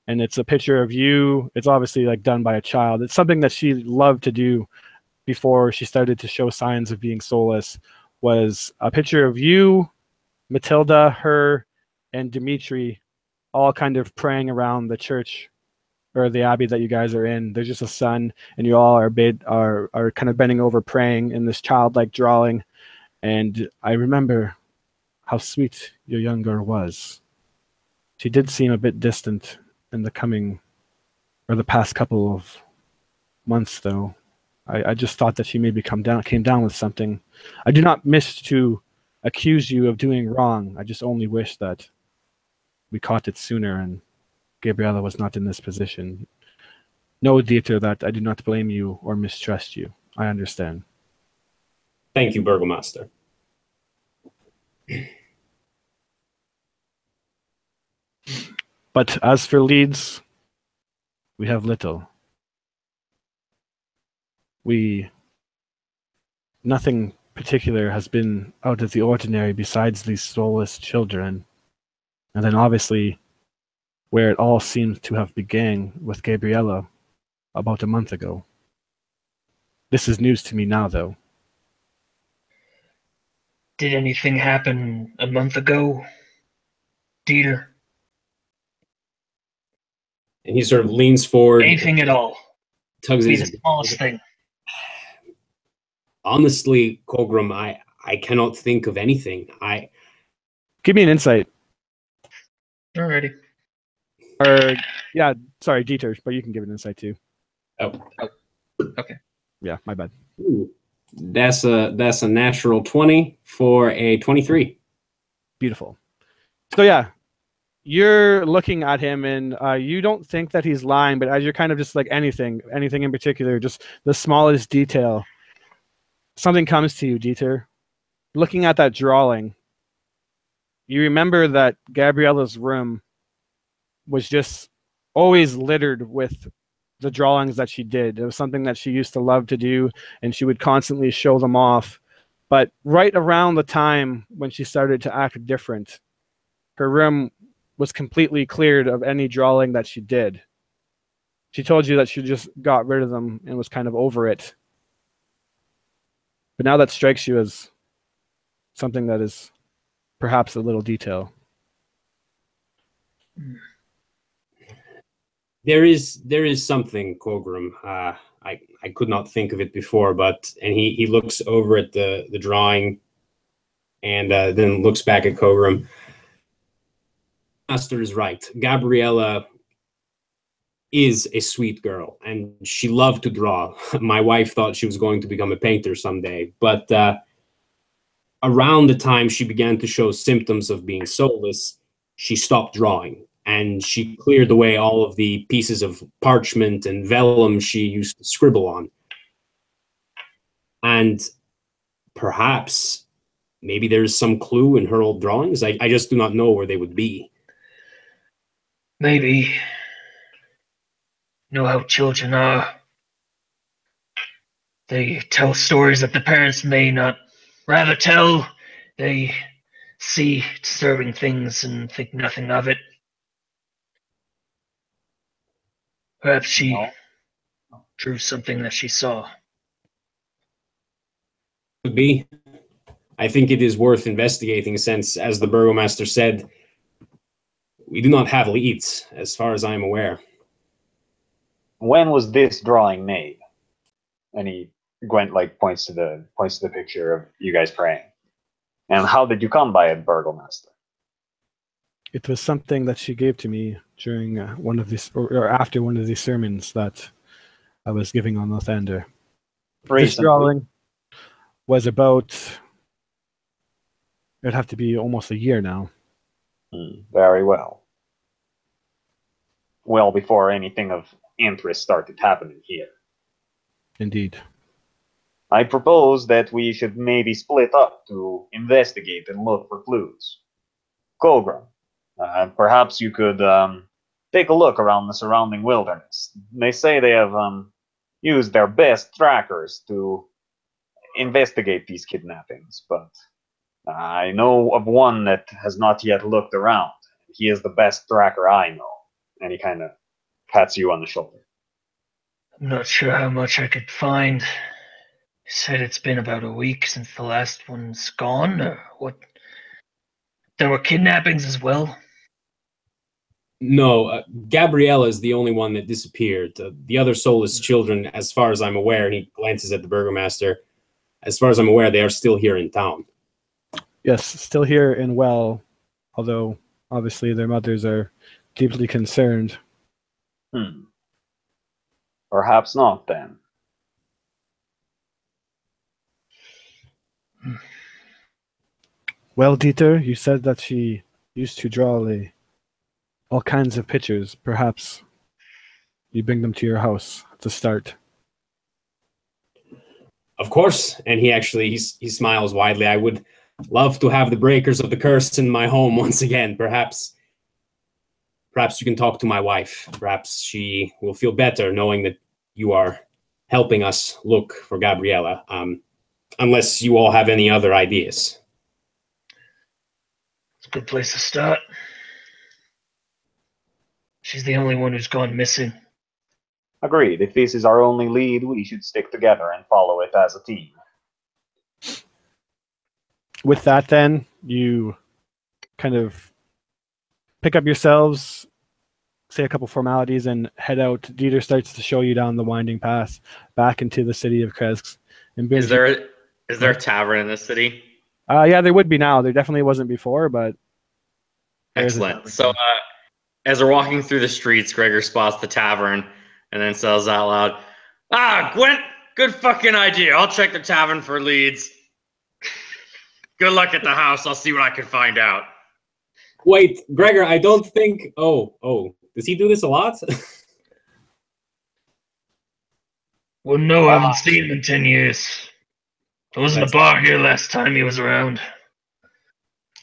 and it's a picture of you. It's obviously like done by a child. It's something that she loved to do before she started to show signs of being soulless, was a picture of you, Matilda, her, and Dimitri all kind of praying around the church or the abbey that you guys are in. There's just a sun, and you all are kind of bending over praying in this childlike drawing. And I remember how sweet your young girl was. She did seem a bit distant in the past couple of months, though. I just thought that she maybe came down with something. I do not wish to accuse you of doing wrong. I just only wish that we caught it sooner and Gabriella was not in this position. Know, Dieter, that I do not blame you or mistrust you. I understand. Thank you, Burgomaster. But as for Leeds, we have little. Nothing particular has been out of the ordinary besides these soulless children. And then obviously, where it all seems to have began with Gabriella about a month ago. This is news to me now, though. Did anything happen a month ago, Dieter? And he sort of leans forward. Anything at all? Tugs Be his... the smallest thing. Honestly, Kogrom, I cannot think of anything. Give me an insight. Alrighty. Or, yeah, sorry, Dieter, but you can give an insight too. Oh. Okay. Yeah, my bad. Ooh, that's a natural 20 for a 23. Beautiful. So yeah, you're looking at him and you don't think that he's lying, but as you're kind of just like anything in particular, just the smallest detail, something comes to you, Dieter. Looking at that drawing, you remember that Gabriella's room was just always littered with the drawings that she did. It was something that she used to love to do, and she would constantly show them off. But right around the time when she started to act different, her room was completely cleared of any drawing that she did. She told you that she just got rid of them and was kind of over it. But now that strikes you as something that is perhaps a little detail. There is something, Kogrom. I could not think of it before, and he looks over at the drawing and then looks back at Kogrom. Master is right. Gabriella is a sweet girl, and she loved to draw. My wife thought she was going to become a painter someday, but around the time she began to show symptoms of being soulless, she stopped drawing, and she cleared away all of the pieces of parchment and vellum she used to scribble on. And perhaps, maybe there's some clue in her old drawings. I just do not know where they would be. Maybe. You know how children are. They tell stories that the parents may not rather tell. They see disturbing things and think nothing of it. Perhaps she drew something that she saw. Could be. I think it is worth investigating since, as the Burgomaster said, we do not have leads, as far as I am aware. When was this drawing made? And he Gwent like points to the picture of you guys praying. And how did you come by it, Burgomaster? It was something that she gave to me during one of these, or after one of these sermons that I was giving on Lathander. This drawing was about, it'd have to be almost a year now. Very well. Well before anything of interest started happening here. Indeed. I propose that we should maybe split up to investigate and look for clues. Kogrom, perhaps you could take a look around the surrounding wilderness. They say they have used their best trackers to investigate these kidnappings, but I know of one that has not yet looked around. He is the best tracker I know. And he kind of pats you on the shoulder. I'm not sure how much I could find. You said it's been about a week since the last one's gone, or what? There were kidnappings as well? No, Gabriella is the only one that disappeared. The other soulless children, as far as I'm aware, and he glances at the Burgomaster, as far as I'm aware, they are still here in town. Yes, still here and well, although obviously their mothers are deeply concerned. Perhaps not, then. Well, Dieter, you said that she used to draw all kinds of pictures. Perhaps you bring them to your house to start. Of course, and he smiles widely. I would love to have the breakers of the curse in my home once again. Perhaps you can talk to my wife. Perhaps she will feel better knowing that you are helping us look for Gabriella. Unless you all have any other ideas. It's a good place to start. She's the only one who's gone missing. Agreed. If this is our only lead, we should stick together and follow it as a team. With that, then, you kind of pick up yourselves, say a couple formalities, and head out. Dieter starts to show you down the winding path back into the city of Kresk. Is there a tavern in this city? Yeah, there would be now. There definitely wasn't before, but... Excellent. So, as we're walking through the streets, Gregor spots the tavern and then says out loud, Gwent, good fucking idea. I'll check the tavern for leads. Good luck at the house. I'll see what I can find out. Wait, Gregor, I don't think... Oh. Does he do this a lot? Well, no, I haven't seen him in 10 years. There wasn't a bar here last time he was around.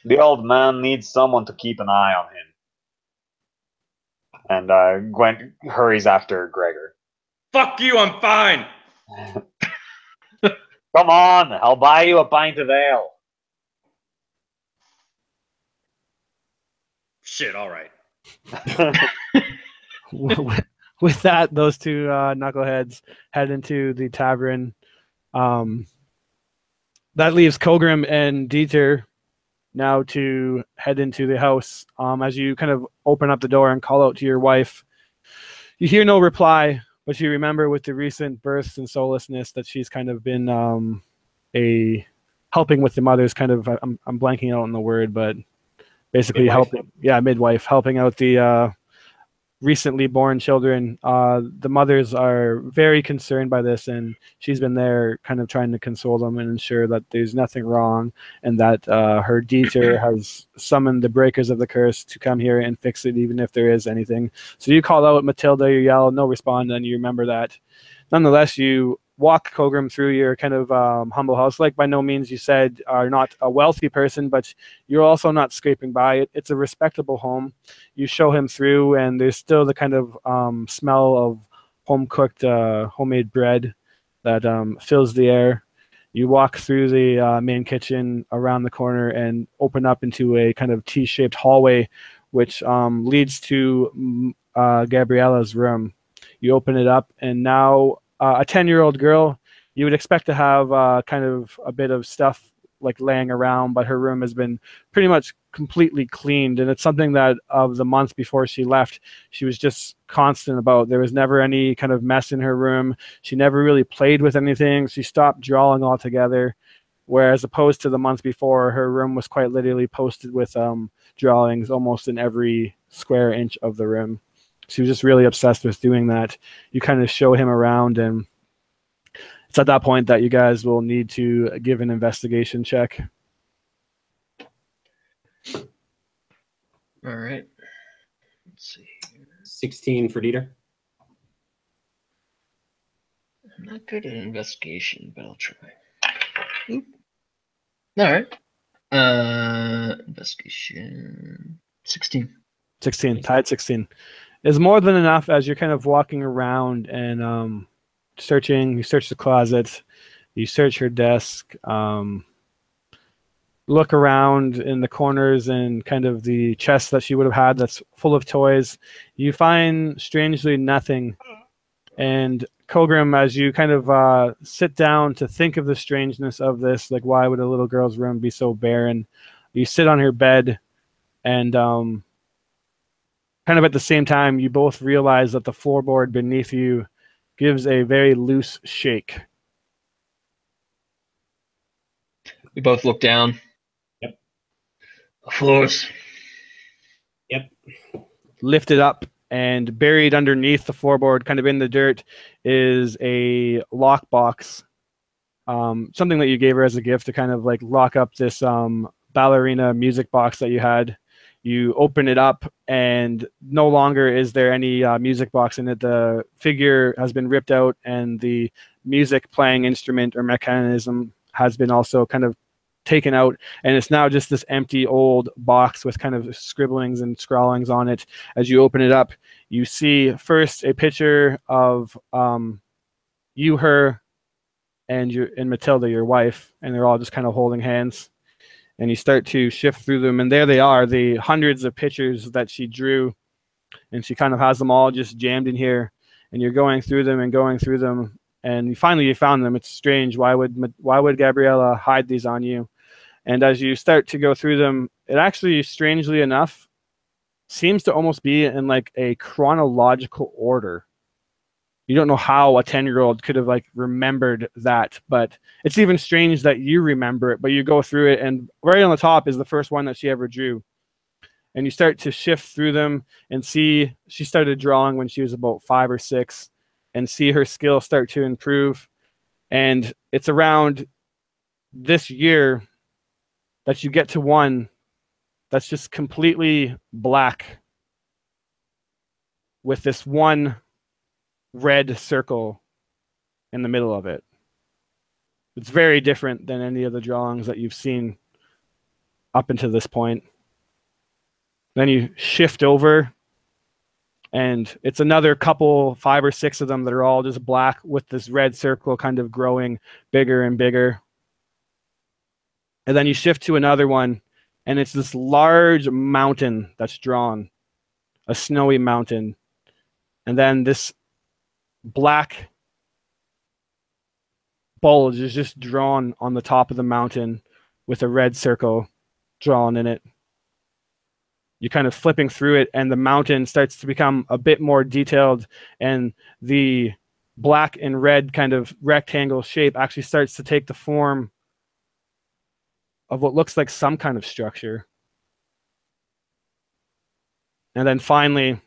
The old man needs someone to keep an eye on him. And Gwent hurries after Gregor. Fuck you, I'm fine. Come on, I'll buy you a pint of ale. Shit, all right. With that, those two knuckleheads head into the tavern. That leaves Kogrom and Dieter now to head into the house. As you kind of open up the door and call out to your wife, you hear no reply, but you remember with the recent births and soullessness that she's kind of been helping with the mothers. Kind of, I'm blanking out on the word, but basically midwife, helping out the recently born children. The mothers are very concerned by this, and she's been there kind of trying to console them and ensure that there's nothing wrong, and that her Dieter has summoned the breakers of the curse to come here and fix it, even if there is anything. So you call out Matilda, you yell, no respond, and you remember that. Nonetheless, you walk Kogrom through your kind of humble house. Like, by no means, you said, are not a wealthy person, but you're also not scraping by it. It's a respectable home. You show him through, and there's still the kind of smell of home-cooked, homemade bread that fills the air. You walk through the main kitchen around the corner and open up into a kind of T-shaped hallway, which leads to Gabriella's room. You open it up, and now a 10-year-old girl, you would expect to have kind of a bit of stuff like laying around, but her room has been pretty much completely cleaned. And it's something that of the month before she left, she was just constant about. There was never any kind of mess in her room. She never really played with anything. She stopped drawing altogether. Whereas opposed to the month before, her room was quite literally posted with drawings almost in every square inch of the room. She was just really obsessed with doing that. You kind of show him around, and it's at that point that you guys will need to give an investigation check. All right. Let's see. 16 for Dieter. I'm not good at investigation, but I'll try. Oop. All right. Investigation 16. 16, tied 16. Is more than enough as you're kind of walking around and searching. You search the closet, you search her desk, look around in the corners and kind of the chest that she would have had that's full of toys. You find strangely nothing. And Kogrom, as you kind of sit down to think of the strangeness of this, like why would a little girl's room be so barren? You sit on her bed and kind of at the same time, you both realize that the floorboard beneath you gives a very loose shake. We both look down. Yep. The floors. Yep. Lifted up and buried underneath the floorboard, kind of in the dirt, is a lockbox. Something that you gave her as a gift to kind of like lock up this ballerina music box that you had. You open it up, and no longer is there any music box in it. The figure has been ripped out, and the music playing instrument or mechanism has been also kind of taken out, and it's now just this empty old box with kind of scribblings and scrawlings on it. As you open it up, you see first a picture of you, her, and Matilda, your wife, and they're all just kind of holding hands. And you start to shift through them, and there they are, the hundreds of pictures that she drew, and she kind of has them all just jammed in here. And you're going through them, and finally you found them. It's strange. Why would Gabriella hide these on you? And as you start to go through them, it actually, strangely enough, seems to almost be in like a chronological order. You don't know how a 10-year-old could have like remembered that, but it's even strange that you remember it. But you go through it, and right on the top is the first one that she ever drew. And you start to shift through them and see she started drawing when she was about 5 or 6, and see her skill start to improve. And it's around this year that you get to one that's just completely black with this one red circle in the middle of it. It's very different than any of the drawings that you've seen up until this point. Then you shift over, and it's another couple, 5 or 6 of them that are all just black with this red circle kind of growing bigger and bigger. And then you shift to another one, and it's this large mountain that's drawn, a snowy mountain. And then this black bulge is just drawn on the top of the mountain with a red circle drawn in it. You're kind of flipping through it, and the mountain starts to become a bit more detailed, and the black and red kind of rectangle shape actually starts to take the form of what looks like some kind of structure. And then finally,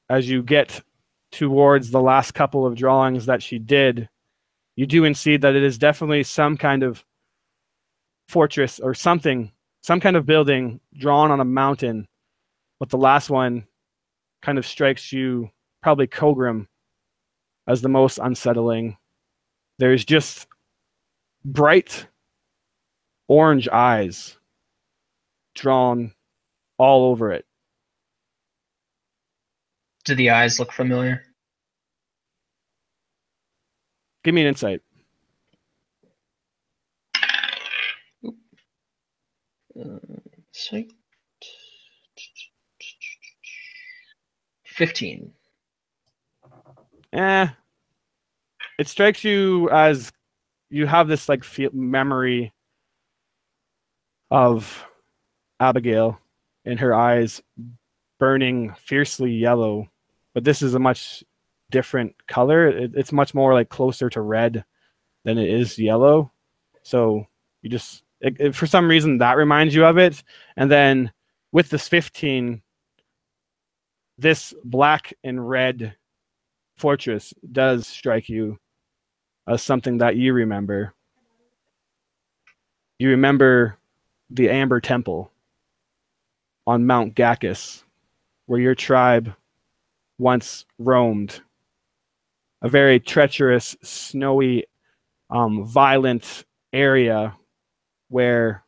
as you get towards the last couple of drawings that she did, you do see that it is definitely some kind of fortress or something, some kind of building drawn on a mountain. But the last one kind of strikes you, probably Kogrom, as the most unsettling. There's just bright orange eyes drawn all over it. Do the eyes look familiar? Give me an insight. Insight. 15. It strikes you as you have this like memory of Abigail, and her eyes burning fiercely yellow. But this is a much different color. It's much more like closer to red than it is yellow. So you just, for some reason, that reminds you of it. And then with this 15, this black and red fortress does strike you as something that you remember. You remember the Amber Temple on Mount Gacchus, where your tribe once roamed. A very treacherous, snowy, violent area where,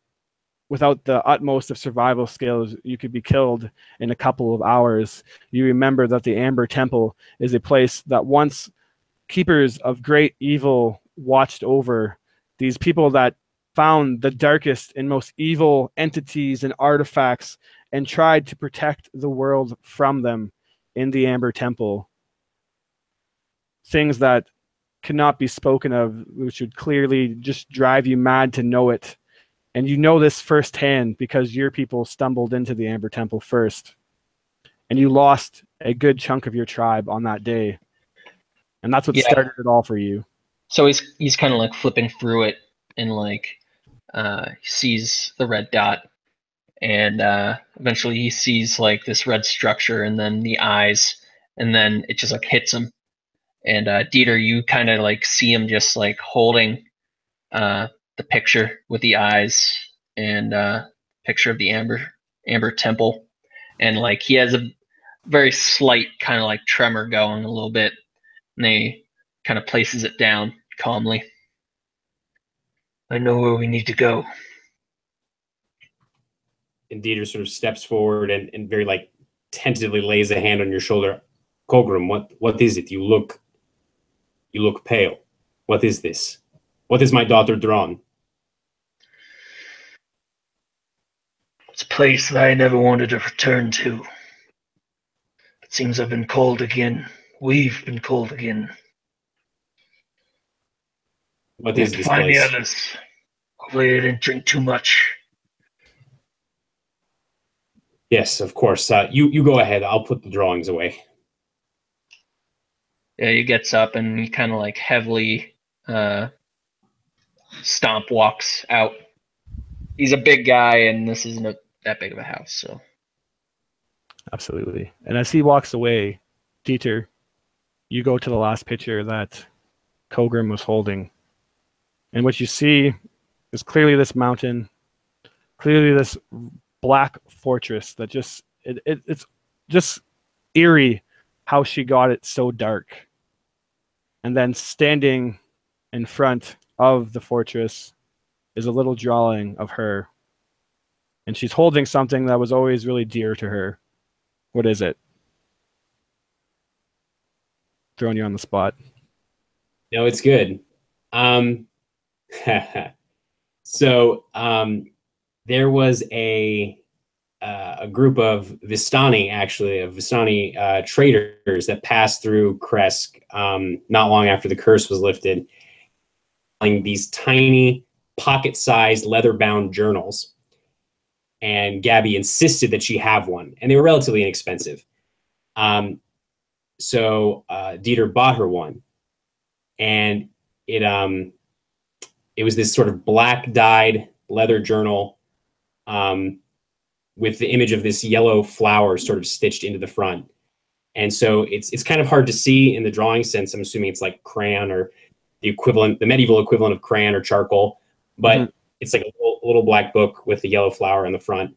without the utmost of survival skills, you could be killed in a couple of hours. You remember that the Amber Temple is a place that once keepers of great evil watched over. These people that found the darkest and most evil entities and artifacts and tried to protect the world from them in the Amber Temple. Things that cannot be spoken of, which would clearly just drive you mad to know it. And you know this firsthand because your people stumbled into the Amber Temple first. And you lost a good chunk of your tribe on that day. And that's what started it all for you. So he's kind of like flipping through it and like sees the red dot. And eventually he sees like this red structure and then the eyes. And then it just like hits him. And Dieter, you kind of like see him just like holding the picture with the eyes and picture of the Amber Temple, and like he has a very slight kind of like tremor going a little bit, and he kind of places it down calmly. I know where we need to go. And Dieter sort of steps forward and very like tentatively lays a hand on your shoulder. Kogrom, what is it? You look pale. What is this? What is my daughter drawn? It's a place that I never wanted to return to. It seems I've been called again. We've been called again. What is this Find place? the others. Hopefully I didn't drink too much. Yes, of course. You go ahead. I'll put the drawings away. Yeah, he gets up and he kind of like heavily stomp walks out. He's a big guy, and this isn't that big of a house, so. Absolutely. And as he walks away, Dieter, you go to the last picture that Kogrom was holding. And what you see is clearly this mountain, clearly this black fortress that just, it's just eerie how she got it so dark. And then standing in front of the fortress is a little drawing of her. And she's holding something that was always really dear to her. What is it? Throwing you on the spot. No, it's good. So there was a group of Vistani traders that passed through Kresk not long after the curse was lifted, these tiny pocket-sized leather-bound journals. And Gabby insisted that she have one, and they were relatively inexpensive. So Dieter bought her one, and it was this sort of black dyed leather journal with the image of this yellow flower sort of stitched into the front. And so it's kind of hard to see in the drawing sense. I'm assuming it's like crayon or the medieval equivalent of crayon or charcoal, but it's like a little black book with the yellow flower on the front.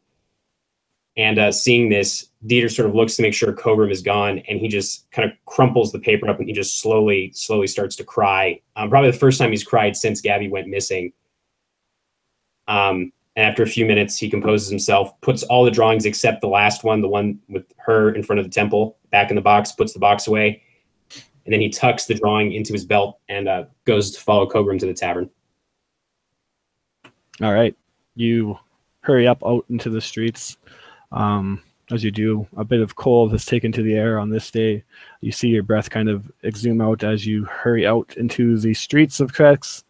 And seeing this, Dieter sort of looks to make sure Kogrom is gone, and he just kind of crumples the paper up and he just slowly starts to cry. Probably the first time he's cried since Gabby went missing. And after a few minutes, he composes himself, puts all the drawings except the last one, the one with her in front of the temple, back in the box, puts the box away. And then he tucks the drawing into his belt and goes to follow Kogrom to the tavern. All right. You hurry up out into the streets. As you do, a bit of cold has taken to the air on this day. You see your breath kind of exhume out as you hurry out into the streets of Kresk.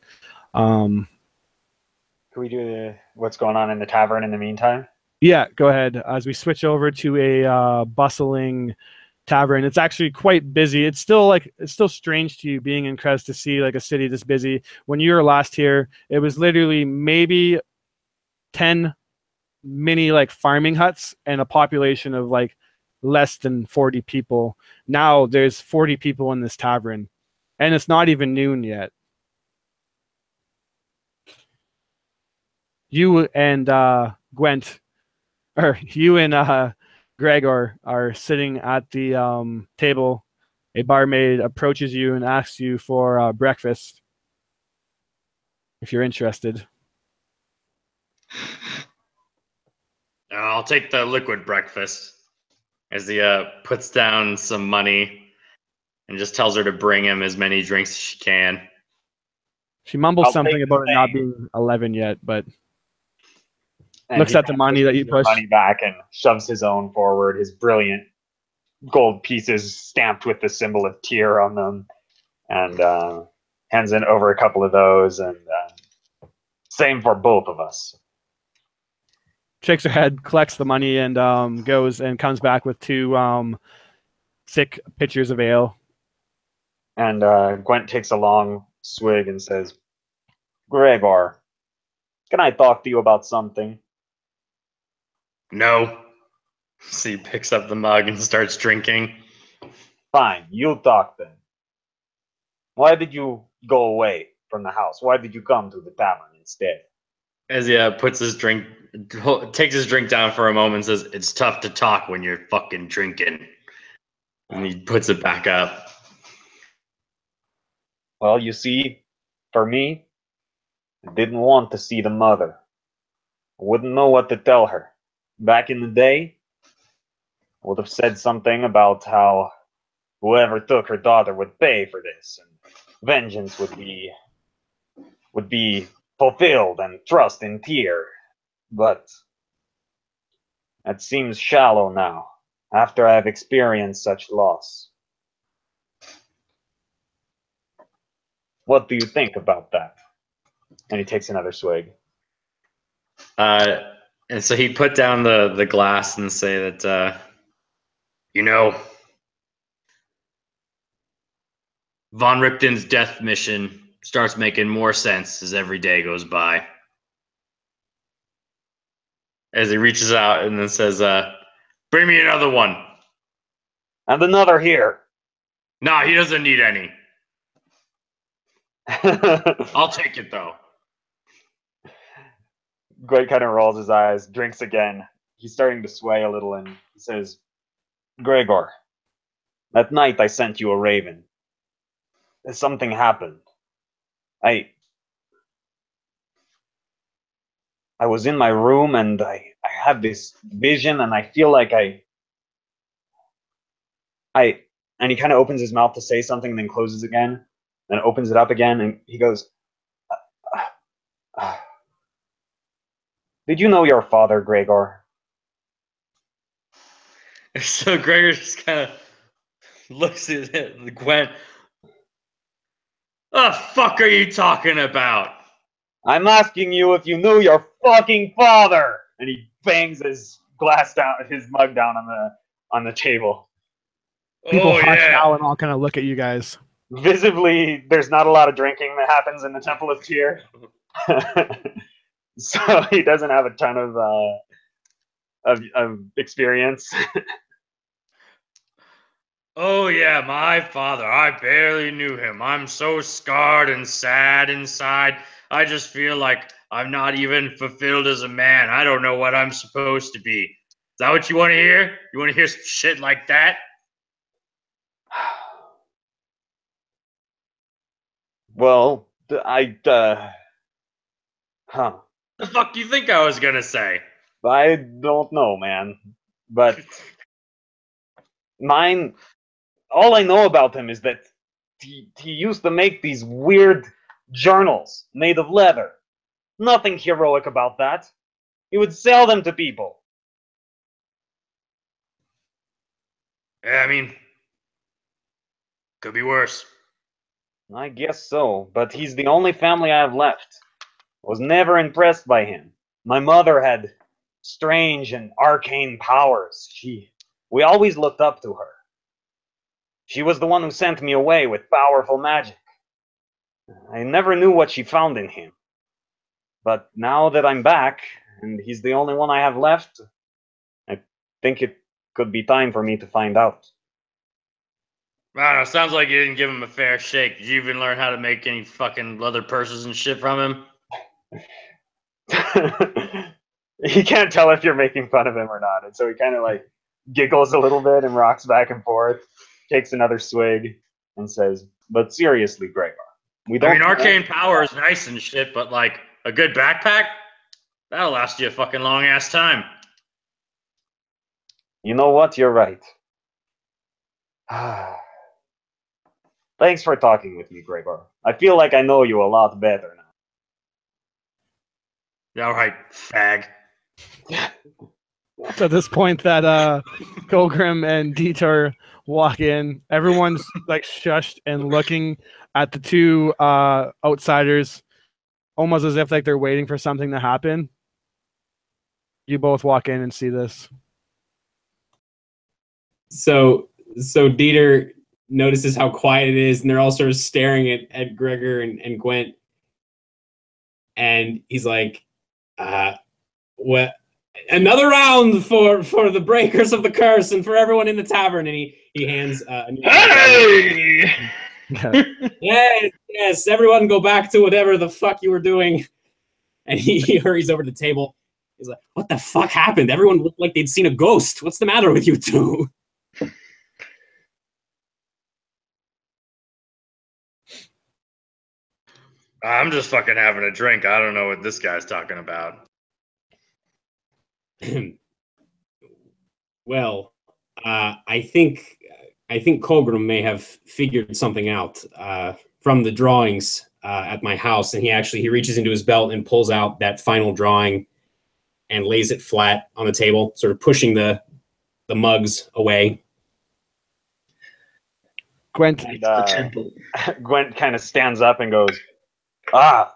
Can we do what's going on in the tavern in the meantime? Yeah, go ahead. As we switch over to a bustling tavern, it's actually quite busy. It's still strange to you being in Krez to see like a city this busy. When you were last here, it was literally maybe 10 mini like farming huts and a population of like less than 40 people. Now there's 40 people in this tavern, and it's not even noon yet. You and Gwent, or you and Gregor are sitting at the table. A barmaid approaches you and asks you for breakfast if you're interested. I'll take the liquid breakfast. As he puts down some money and just tells her to bring him as many drinks as she can. She mumbles I'll something take about the it not same. being 11 yet, but And looks he at the money that you pushes the push. money back and shoves his own forward, his brilliant gold pieces stamped with the symbol of Tyr on them, and hands in over a couple of those, and same for both of us. Shakes her head, collects the money, and goes and comes back with two thick pitchers of ale. And Gwent takes a long swig and says, Gregor, can I talk to you about something? No. So he picks up the mug and starts drinking. Fine, you talk then. Why did you go away from the house? Why did you come to the tavern instead? As he puts his drink, takes his drink down for a moment and says, "It's tough to talk when you're fucking drinking." And he puts it back up. Well, you see, for me, I didn't want to see the mother. I wouldn't know what to tell her. Back in the day, I would have said something about how whoever took her daughter would pay for this, and vengeance would be fulfilled, and trust in Tyr. But that seems shallow now, after I have experienced such loss. What do you think about that? And he takes another swig. And so he put down the glass and say that, you know, Von Ripton's death mission starts making more sense as every day goes by. As he reaches out and then says, bring me another one. And another here. Nah, he doesn't need any. I'll take it, though. Greg kind of rolls his eyes, drinks again. He's starting to sway a little, and he says, Gregor, that night I sent you a raven. Something happened. I was in my room, and I had this vision, and I feel like and he kind of opens his mouth to say something and then closes again, then opens it up again, and he goes, did you know your father, Gregor? So Gregor just kind of looks at Gwent. The fuck are you talking about? I'm asking you if you knew your fucking father! And he bangs his glass down, his mug down on the table. People Oh, hush yeah. now and all kind of look at you guys. Visibly, there's not a lot of drinking that happens in the Temple of Tyr. So he doesn't have a ton of experience. Oh, yeah, my father. I barely knew him. I'm so scarred and sad inside. I just feel like I'm not even fulfilled as a man. I don't know what I'm supposed to be. Is that what you want to hear? You want to hear some shit like that? Well, The fuck you think I was gonna say? I don't know, man. But all I know about him is that he used to make these weird journals made of leather. Nothing heroic about that. He would sell them to people. Yeah, I mean, could be worse. I guess so, but he's the only family I have left. was never impressed by him. My mother had strange and arcane powers. We always looked up to her. She was the one who sent me away with powerful magic. I never knew what she found in him. But now that I'm back, and he's the only one I have left, I think it could be time for me to find out. I don't know, sounds like you didn't give him a fair shake. Did you even learn how to make any fucking leather purses and shit from him? He can't tell if you're making fun of him or not, and so he kind of like giggles a little bit and rocks back and forth, takes another swig, and says, "But seriously, Gregor, we don't." I mean, arcane power is nice and shit, but like a good backpack, that'll last you a fucking long ass time. You know what? You're right. Thanks for talking with me, Gregor. I feel like I know you a lot better now. All right, fag. So at this point that Kogrom and Dieter walk in, everyone's like shushed and looking at the two outsiders, almost as if like they're waiting for something to happen. You both walk in and see this. So Dieter notices how quiet it is, and they're all sort of staring at Gregor and Gwent. And he's like, what? Another round for the breakers of the curse and for everyone in the tavern. And he hands Hey! yes, everyone go back to whatever the fuck you were doing. And he hurries over to the table. He's like, what the fuck happened? Everyone looked like they'd seen a ghost. What's the matter with you two? I'm just fucking having a drink. I don't know what this guy's talking about. Well, I think Kogrom may have figured something out from the drawings at my house, and he reaches into his belt and pulls out that final drawing and lays it flat on the table, sort of pushing the mugs away. Gwent, The temple. Gwent kind of stands up and goes, aha!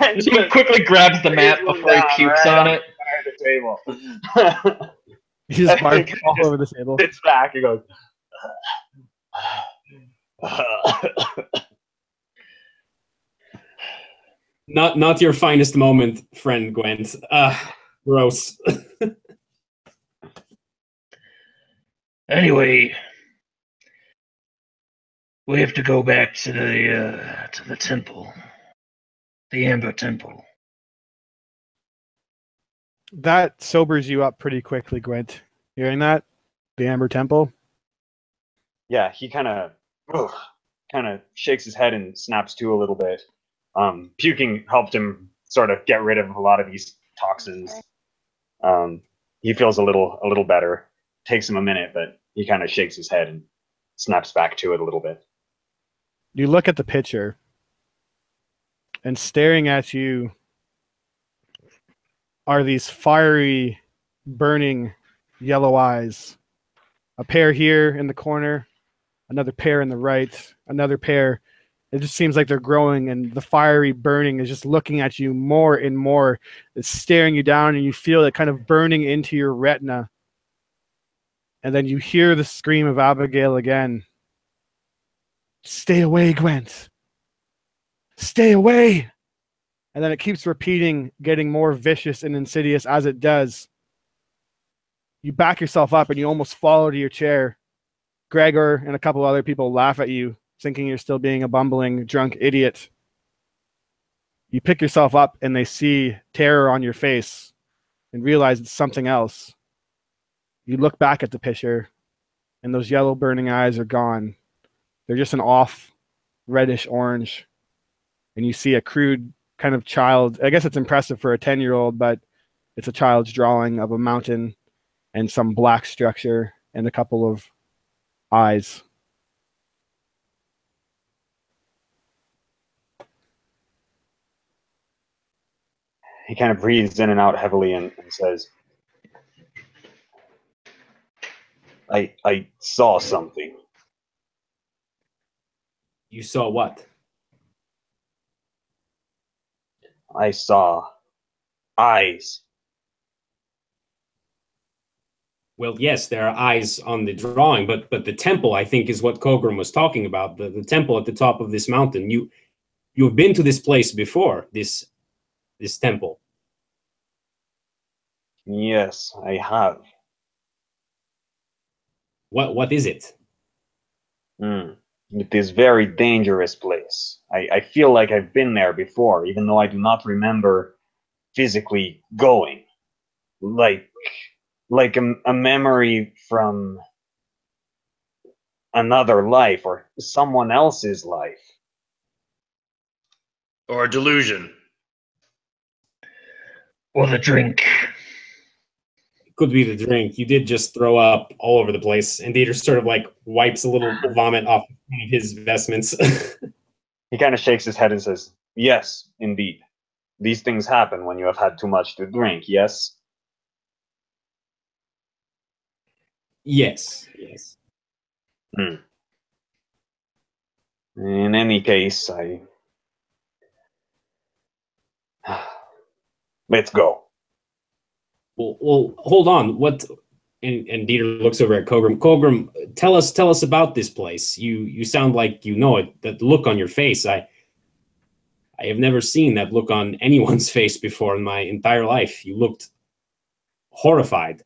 And He quickly grabs the map before he pukes on it. The table. he just barks all over the table. Sits back and goes. Not your finest moment, friend Gwent. Gross. Anyway, we have to go back to the temple, the Amber Temple. That sobers you up pretty quickly, Gwent. Hearing that? The Amber Temple? Yeah, he kind of shakes his head and snaps to a little bit. Puking helped him sort of get rid of a lot of these toxins. He feels a little better. Takes him a minute, but he kind of shakes his head and snaps back to it a little bit. You look at the picture, and staring at you are these fiery, burning yellow eyes. A pair here in the corner, another pair in the right, another pair. It just seems like they're growing, and the fiery burning is just looking at you more and more. It's staring you down, and you feel it kind of burning into your retina. And then you hear the scream of Abigail again. Stay away, Gwent. Stay away. And then it keeps repeating, getting more vicious and insidious as it does. You back yourself up and you almost fall to your chair. Gregor and a couple other people laugh at you, thinking you're still being a bumbling, drunk idiot. You pick yourself up and they see terror on your face and realize it's something else. You look back at the picture and those yellow burning eyes are gone. They're just an off reddish orange. And you see a crude kind of child. I guess it's impressive for a 10-year-old, but it's a child's drawing of a mountain and some black structure and a couple of eyes. He kind of breathes in and out heavily and says, I saw something. You saw what? I saw eyes. Well, yes, there are eyes on the drawing, but the temple, I think, is what Kogrom was talking about. The temple at the top of this mountain. You've been to this place before. This temple. Yes, I have. What is it? It is very dangerous place. I feel like I've been there before, even though I do not remember physically going. Like a memory from another life or someone else's life. Or a delusion. Or the drink. Could be the drink. You did just throw up all over the place, and Dieter sort of like wipes a little vomit off his vestments. He kind of shakes his head and says, "Yes, indeed. These things happen when you have had too much to drink, yes?" Yes. In any case, let's go. Well, hold on. What? And Dieter looks over at Kogrom. Kogrom, tell us about this place. You sound like you know it. That look on your face, I have never seen that look on anyone's face before in my entire life. You looked horrified.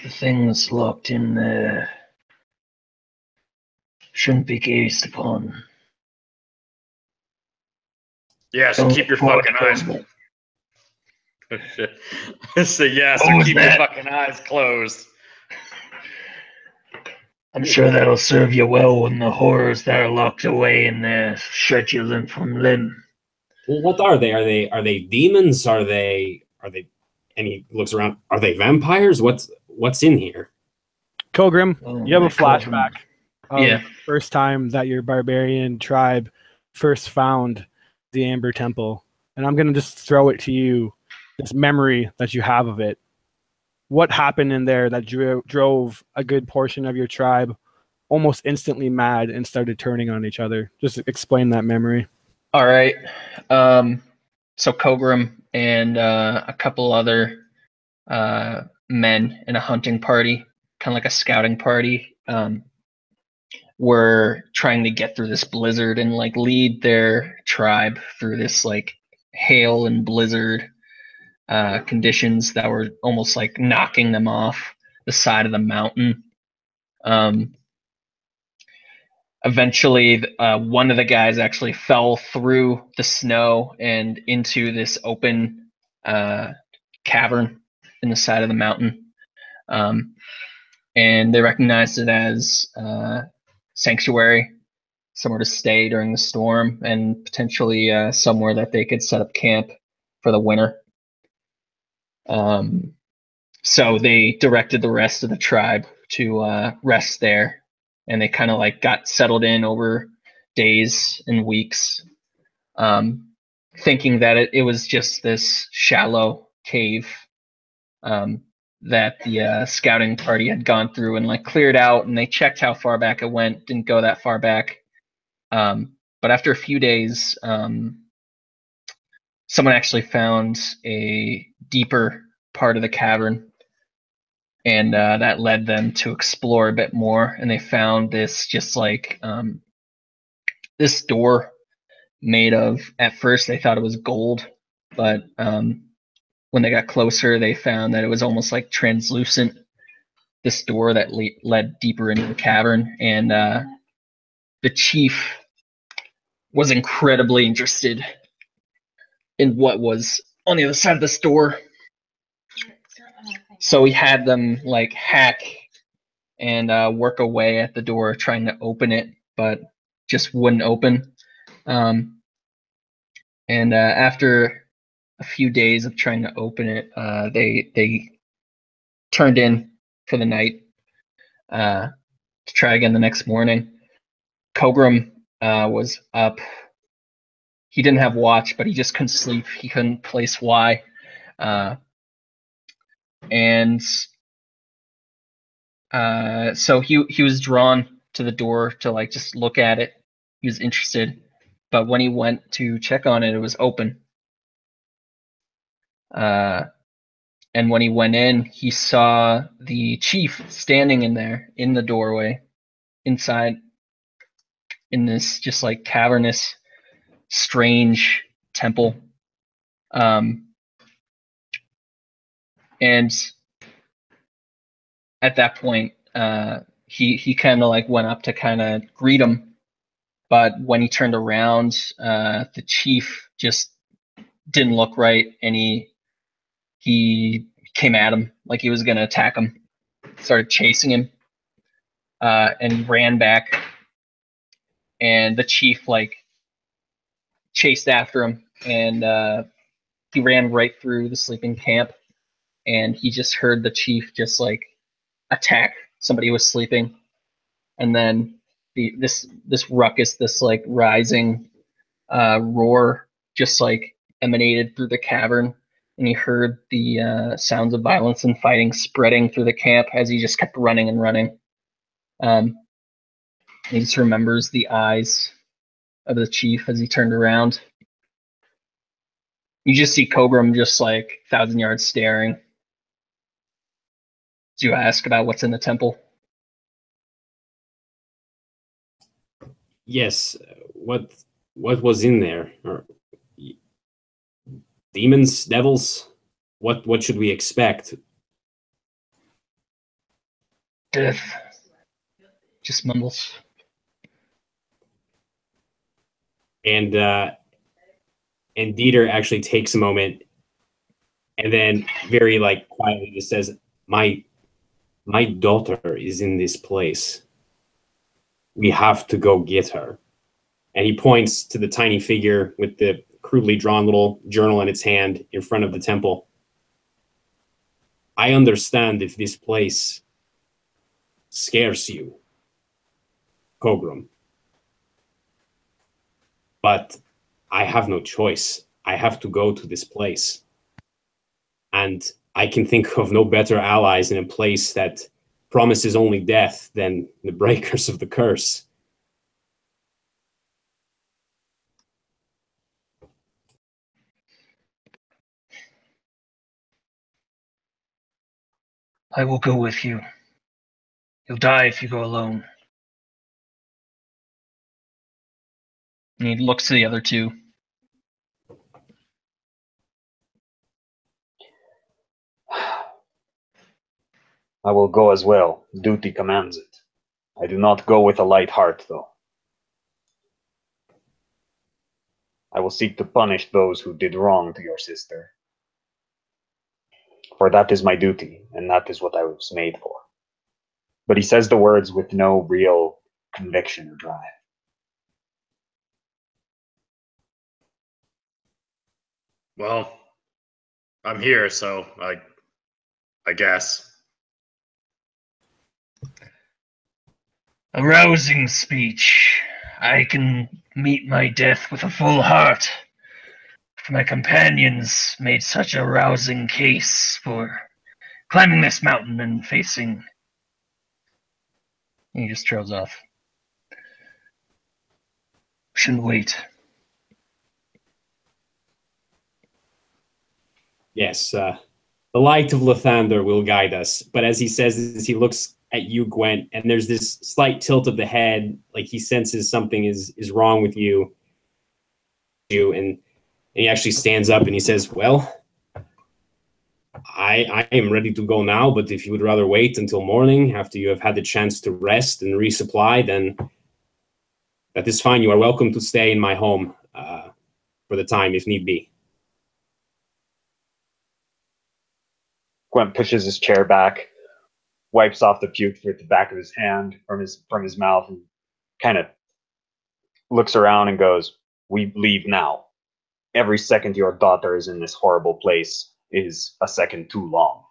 The things locked in there shouldn't be gazed upon. Yeah, so keep your fucking eyes. So yeah, so keep your fucking eyes closed. I'm sure that'll serve you well when the horrors that are locked away in there shred you limb from limb. Well, what are they? Are they demons? Are they? And he looks around. Are they vampires? What's in here? Kogrom, you have a Kogrom. flashback of the first time that your barbarian tribe first found the Amber Temple. And I'm going to just throw it to you, this memory that you have of it. What happened in there that drove a good portion of your tribe almost instantly mad and started turning on each other? Just explain that memory. All right. So Kogrom and a couple other men in a hunting party, kind of like a scouting party, were trying to get through this blizzard and like lead their tribe through this like hail and blizzard conditions that were almost like knocking them off the side of the mountain. Eventually, one of the guys actually fell through the snow and into this open cavern in the side of the mountain. And they recognized it as sanctuary, somewhere to stay during the storm, and potentially somewhere that they could set up camp for the winter. So they directed the rest of the tribe to rest there, and they kind of like got settled in over days and weeks, thinking that it was just this shallow cave that the scouting party had gone through and like cleared out, and they checked how far back it went. Didn't go that far back, but after a few days, someone actually found a deeper part of the cavern, and that led them to explore a bit more. And they found this just like this door made of, at first they thought it was gold, but when they got closer, they found that it was almost like translucent, this door that led deeper into the cavern. And the chief was incredibly interested in what was on the other side of this door. So he had them like hack and work away at the door trying to open it, but just wouldn't open. And after a few days of trying to open it, they turned in for the night to try again the next morning. Kogrom was up. He didn't have watch, but he just couldn't sleep. He couldn't place why. And so he was drawn to the door to like just look at it. He was interested, but when he went to check on it, it was open. And when he went in, he saw the chief standing in there in the doorway, inside, in this just like cavernous, strange temple. And at that point, he kind of like went up to kind of greet him, but when he turned around, the chief just didn't look right, and he came at him like he was gonna attack him. Started chasing him, and he ran back, and the chief like chased after him, and he ran right through the sleeping camp, and he just heard the chief just like attack somebody who was sleeping, and then this ruckus, this like rising roar just like emanated through the cavern, and he heard the sounds of violence and fighting spreading through the camp as he just kept running and running. He just remembers the eyes of the chief as he turned around. You just see Kogrom just like 1,000 yards staring. Do you ask about what's in the temple? Yes. What was in there? Or demons, devils? What should we expect? Death. Just mumbles. And Dieter actually takes a moment and then very like quietly just says, My daughter is in this place. We have to go get her. And he points to the tiny figure with the crudely drawn little journal in its hand in front of the temple. I understand if this place scares you, Kogrom. But I have no choice. I have to go to this place. And I can think of no better allies in a place that promises only death than the breakers of the curse. I will go with you. You'll die if you go alone. And he looks to the other two. I will go as well. Duty commands it. I do not go with a light heart, though. I will seek to punish those who did wrong to your sister. For that is my duty, and that is what I was made for. But he says the words with no real conviction or drive. Well, I'm here, so I guess. A rousing speech. I can meet my death with a full heart. For my companions made such a rousing case for climbing this mountain and facing. And he just trails off. Shouldn't wait. Yes, the light of Lathander will guide us. But as he says this, he looks at you, Gwent, and there's this slight tilt of the head, like he senses something is wrong with you. And he actually stands up and he says, well, I am ready to go now, but if you would rather wait until morning after you have had the chance to rest and resupply, then that is fine. You are welcome to stay in my home for the time if need be. Gwent pushes his chair back, wipes off the puke with the back of his hand from his mouth, and kind of looks around and goes, "We leave now. Every second your daughter is in this horrible place is a second too long."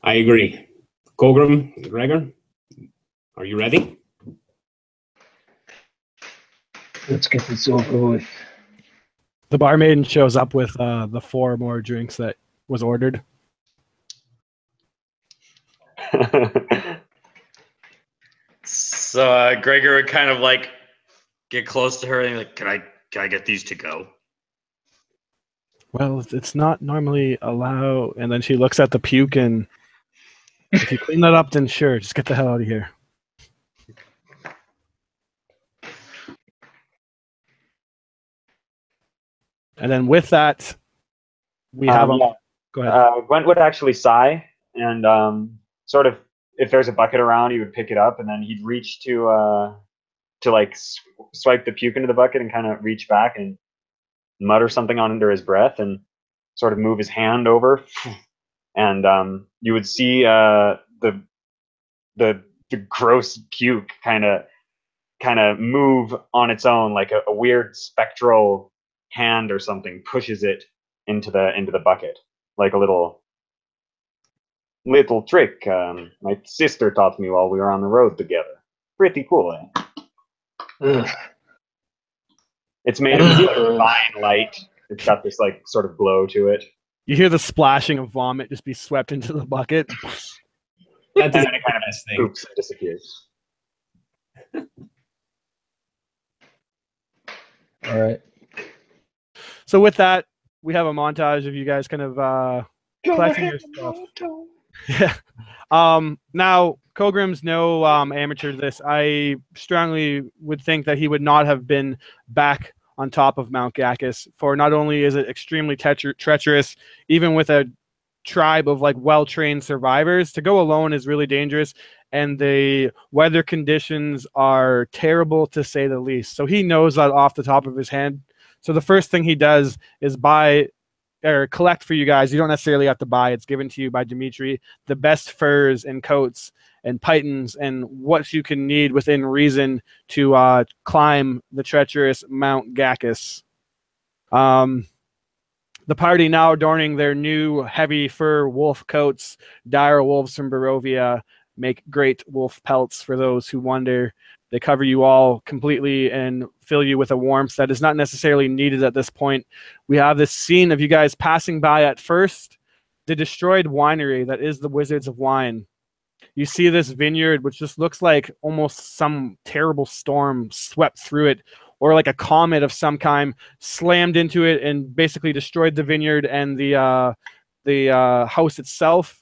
I agree. Kogrom, Gregor, are you ready? Let's get this over with. The barmaid shows up with the 4 more drinks that was ordered. So Gregor would kind of like get close to her and like, can I get these to go? Well, it's not normally allowed. And then she looks at the puke, and if you clean that up, then sure, just get the hell out of here. And then with that, we have a... Yeah. Go ahead. Gwent would actually sigh and sort of, if there's a bucket around, he would pick it up and then he'd reach to like swipe the puke into the bucket and kind of reach back and mutter something under his breath and sort of move his hand over, and you would see the gross puke kind of move on its own, like a weird spectral hand or something pushes it into the bucket, like a little trick my sister taught me while we were on the road together. Pretty cool, eh? Ugh. It's made of this like fine light. It's got this like sort of glow to it. You hear the splashing of vomit just be swept into the bucket. That And doesn't then it kind of thing. poops and disappears. All right. So with that, we have a montage of you guys kind of collecting your stuff. Yeah. Now, Kogrom's no amateur to this. I strongly would think that he would not have been back on top of Mount Gacchus, for not only is it extremely treacherous, even with a tribe of like well-trained survivors, to go alone is really dangerous, and the weather conditions are terrible to say the least. So he knows that off the top of his head. So the first thing he does is buy or collect for you guys. You don't necessarily have to buy. It's given to you by Dimitri. The best furs and coats and pythons and what you can need within reason to climb the treacherous Mount Gacchus. The party now adorning their new heavy fur wolf coats. Dire wolves from Barovia make great wolf pelts for those who wonder. They cover you all completely and fill you with a warmth that is not necessarily needed at this point. We have this scene of you guys passing by at first the destroyed winery that is the Wizards of Wine. You see this vineyard, which just looks like almost some terrible storm swept through it, or like a comet of some kind slammed into it and basically destroyed the vineyard and the house itself.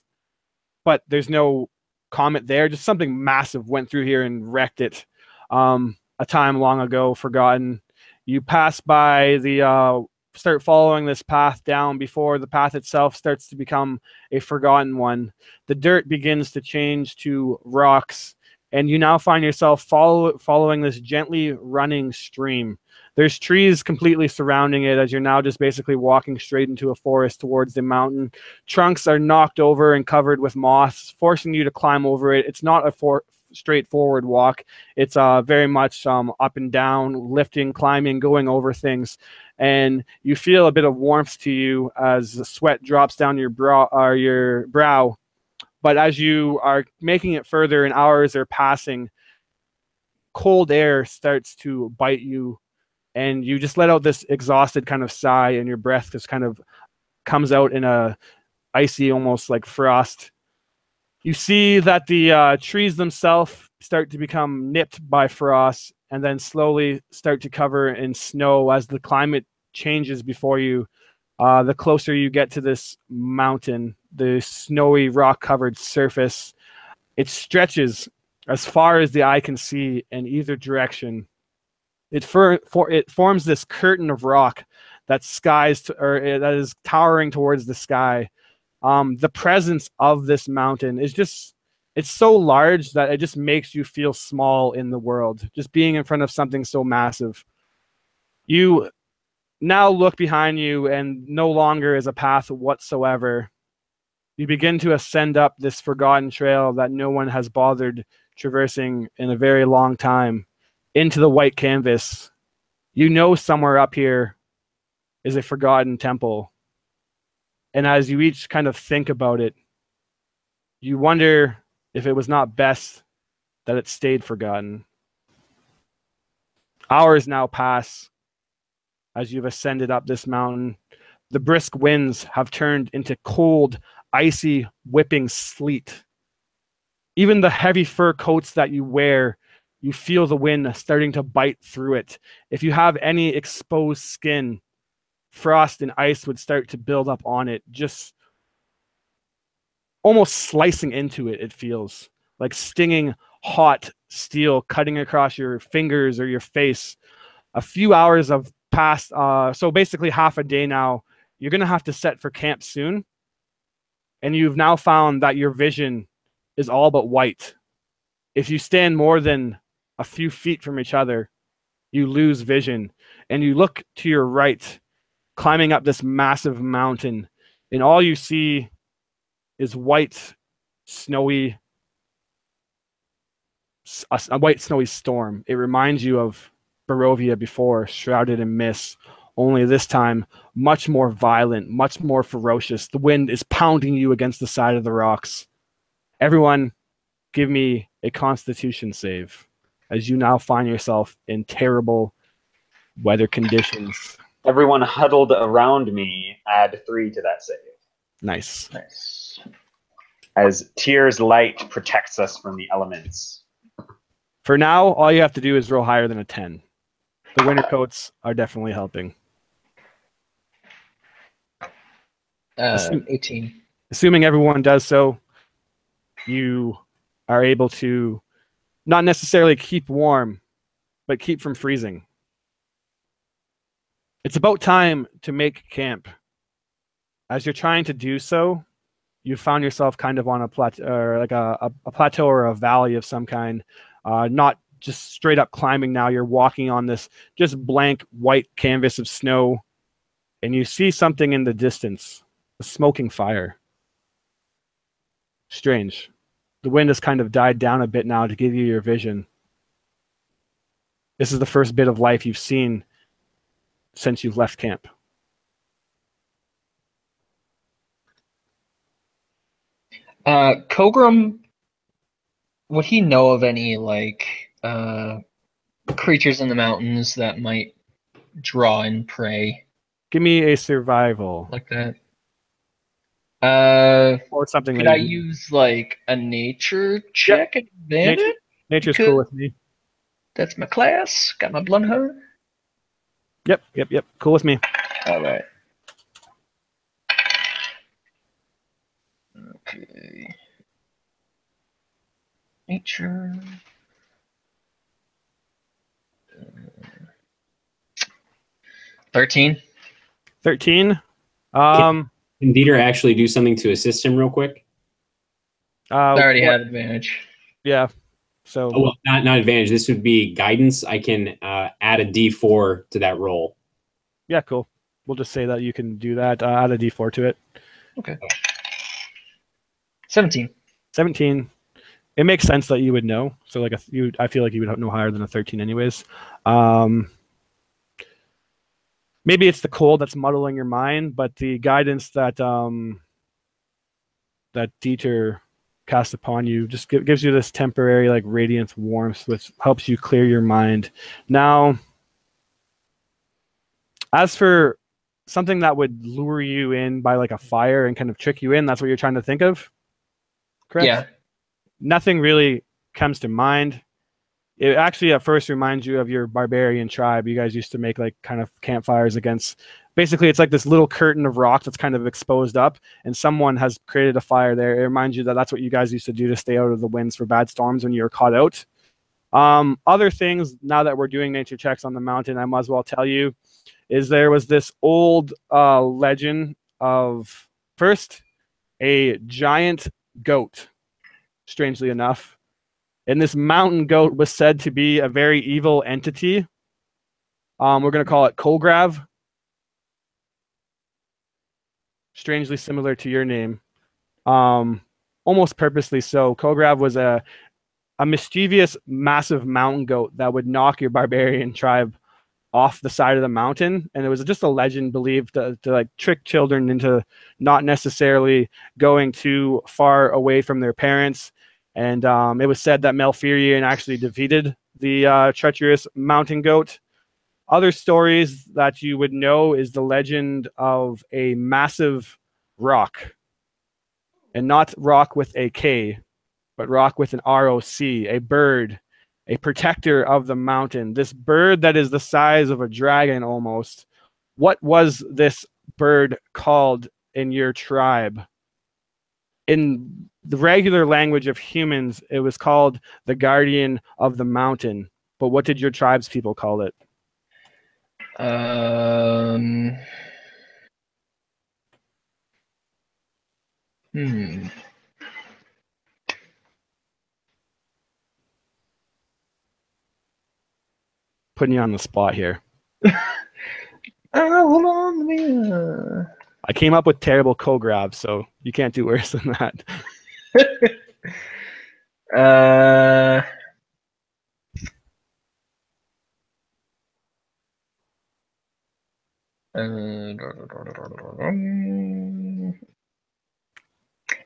But there's no comet there. Just something massive went through here and wrecked it. A time long ago, forgotten. You pass by the start following this path down before the path itself starts to become a forgotten one. The dirt begins to change to rocks, and you now find yourself following this gently running stream. There's trees completely surrounding it as you're now just basically walking straight into a forest towards the mountain. Trunks are knocked over and covered with moss, forcing you to climb over it. It's not a straightforward walk. It's very much up and down, lifting, climbing, going over things. And you feel a bit of warmth to you as the sweat drops down your brow. But as you are making it further and hours are passing, cold air starts to bite you, and you just let out this exhausted kind of sigh, and your breath just kind of comes out in a icy, almost like frost. You see that the trees themselves start to become nipped by frost and then slowly start to cover in snow as the climate changes before you. The closer you get to this mountain, the snowy rock-covered surface, it stretches as far as the eye can see in either direction. It forms this curtain of rock that that is towering towards the sky. The presence of this mountain is it's so large that it just makes you feel small in the world, just being in front of something so massive. You now look behind you, and no longer is a path whatsoever. You begin to ascend up this forgotten trail that no one has bothered traversing in a very long time, into the white canvas. You know somewhere up here is a forgotten temple. And as you each kind of think about it, you wonder if it was not best that it stayed forgotten. Hours now pass as you've ascended up this mountain. The brisk winds have turned into cold, icy, whipping sleet. Even the heavy fur coats that you wear, you feel the wind starting to bite through it. If you have any exposed skin, frost and ice would start to build up on it, just almost slicing into it. It feels like stinging hot steel cutting across your fingers or your face. A few hours have passed, so basically half a day now. You're going to have to set for camp soon. And you've now found that your vision is all but white. If you stand more than a few feet from each other, you lose vision. And you look to your right, climbing up this massive mountain, and all you see is white, snowy, a white, snowy storm. It reminds you of Barovia before, shrouded in mist, only this time much more violent, much more ferocious. The wind is pounding you against the side of the rocks. Everyone, give me a Constitution save, as you now find yourself in terrible weather conditions. Everyone huddled around me, add 3 to that save. Nice. Nice. As Tyr's light protects us from the elements. For now, all you have to do is roll higher than a 10. The winter coats are definitely helping. 18. Assuming everyone does so, you are able to not necessarily keep warm, but keep from freezing. It's about time to make camp. As you're trying to do so, you found yourself kind of on a plateau, or like a plateau or a valley of some kind, not just straight up climbing now. You're walking on this just blank white canvas of snow, and you see something in the distance, a smoking fire. Strange. The wind has kind of died down a bit now to give you your vision. This is the first bit of life you've seen since you've left camp. Kogrom, would he know of any creatures in the mountains that might draw in prey Give me a survival. like that? Or something. Could that I you- use like a nature check advantage? Nature's could- cool with me. That's my class. Got my bloodhound. Yep. Cool with me. All right. Okay. Nature. 13. 13. Can Dieter actually do something to assist him real quick? I already had advantage. Yeah. So Oh, well, not advantage. This would be guidance. I can add a D4 to that roll. yeah, cool. We'll just say that you can do that. Add a D4 to it. Okay. 17. 17. It makes sense that you would know. So like I feel like you would know higher than a 13 anyways. Maybe it's the cold that's muddling your mind, but the guidance that that Dieter casts upon you just gives you this temporary like radiant warmth, which helps you clear your mind. Now, as for something that would lure you in by like a fire and kind of trick you in, that's what you're trying to think of, correct? Yeah. Nothing really comes to mind. It actually at first reminds you of your barbarian tribe. You guys used to make like kind of campfires against, basically it's like this little curtain of rock that's kind of exposed up, and someone has created a fire there. It reminds you that that's what you guys used to do to stay out of the winds for bad storms when you were caught out. Other things, now that we're doing nature checks on the mountain, I might as well tell you, is there was this old legend of, first, a giant goat, strangely enough. And this mountain goat was said to be a very evil entity. We're going to call it Kogrom. Strangely similar to your name. Almost purposely so. Kogrom was a mischievous, massive mountain goat that would knock your barbarian tribe off the side of the mountain. And it was just a legend believed to like trick children into not necessarily going too far away from their parents. And it was said that Malfurion actually defeated the treacherous mountain goat. Other stories that you would know is the legend of a massive rock. And not rock with a K, but rock with an ROC, a bird, a protector of the mountain. This bird that is the size of a dragon almost. What was this bird called in your tribe? In the regular language of humans, it was called the guardian of the mountain. But what did your tribe's people call it? Putting you on the spot here. Hold on, let me. I came up with terrible co-grabs, so you can't do worse than that.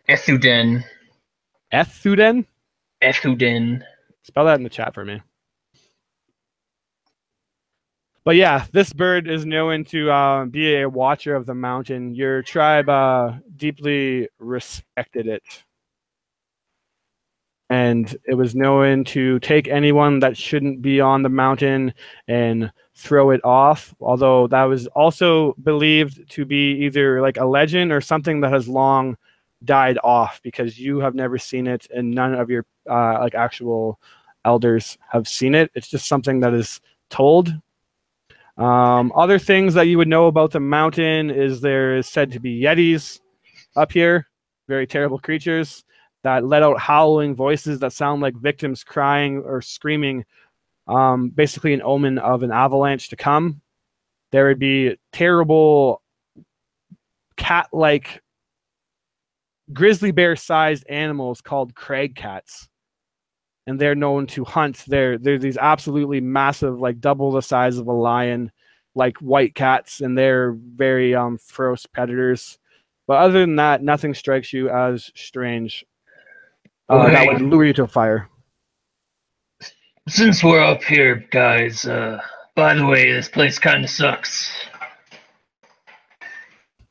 Ethuden. Ethuden? Ethuden. Spell that in the chat for me. But yeah, this bird is known to be a watcher of the mountain. Your tribe deeply respected it. And it was known to take anyone that shouldn't be on the mountain and throw it off. Although that was also believed to be either like a legend or something that has long died off, because you have never seen it and none of your like actual elders have seen it. It's just something that is told. Other things that you would know about the mountain is there is said to be yetis up here, very terrible creatures that let out howling voices that sound like victims crying or screaming, basically an omen of an avalanche to come. There would be terrible cat-like grizzly bear-sized animals called crag cats. And they're known to hunt. They're these absolutely massive, like double the size of a lion, like white cats, and they're very ferocious predators. But other than that, nothing strikes you as strange that would lure you to a fire. Since we're up here, guys, by the way, this place kind of sucks.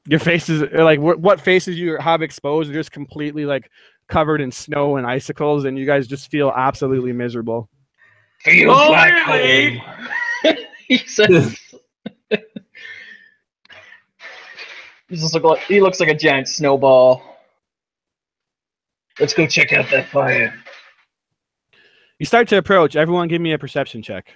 Your faces, like what faces you have exposed are just completely like covered in snow and icicles, and you guys just feel absolutely miserable. Feels like home. He says. He looks like a giant snowball. Let's go check out that fire. You start to approach. Everyone give me a perception check.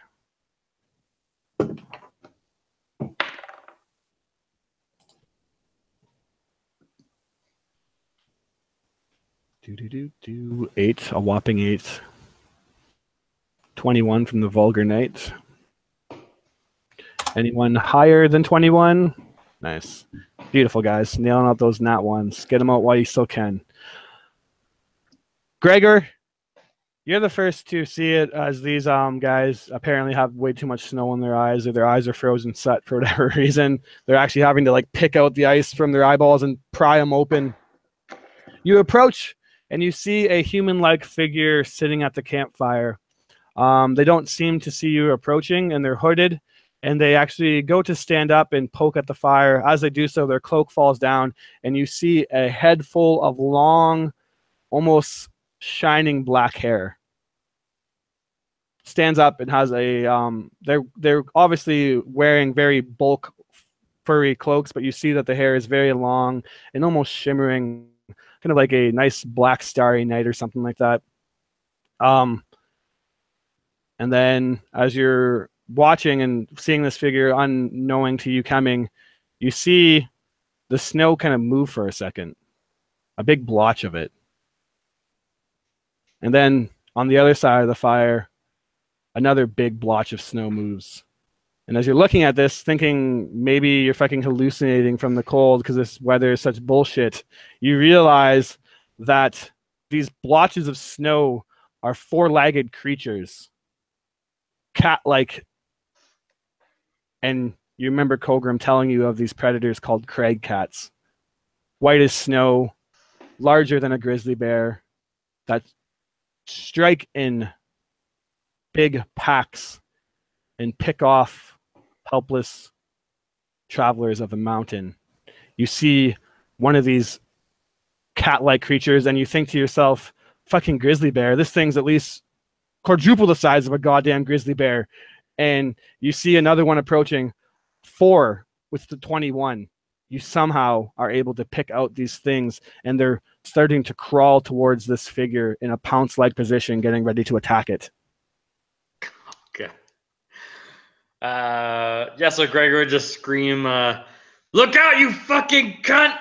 Do 8, a whopping 8. 21 from the Vulgar Knight. Anyone higher than 21? Nice. Beautiful, guys. Nailing out those nat ones. Get them out while you still can. Gregor, you're the first to see it, as these guys apparently have way too much snow in their eyes, or their eyes are frozen shut for whatever reason. They're actually having to like pick out the ice from their eyeballs and pry them open. You approach and you see a human-like figure sitting at the campfire. They don't seem to see you approaching, and they're hooded, and they actually go to stand up and poke at the fire. As they do so, their cloak falls down, and you see a head full of long, almost shining black hair. Stands up and has a they're obviously wearing very bulk furry cloaks, but you see that the hair is very long and almost shimmering, kind of like a nice black starry night or something like that. And then as you're watching and seeing this figure unknowing to you coming, you see the snow kind of move for a second, a big blotch of it. And then on the other side of the fire, another big blotch of snow moves. And as you're looking at this, thinking maybe you're fucking hallucinating from the cold because this weather is such bullshit, you realize that these blotches of snow are four-legged creatures, cat-like. And you remember Kogrom telling you of these predators called crag cats. White as snow, larger than a grizzly bear, that strike in big packs and pick off helpless travelers of the mountain. You see one of these cat-like creatures and you think to yourself, fucking grizzly bear. This thing's at least quadruple the size of a goddamn grizzly bear. And you see another one approaching, 4 with the 21. You somehow are able to pick out these things, and they're starting to crawl towards this figure in a pounce-like position, getting ready to attack it. Okay. Yeah, so Gregor would just scream, "Look out, you fucking cunt!"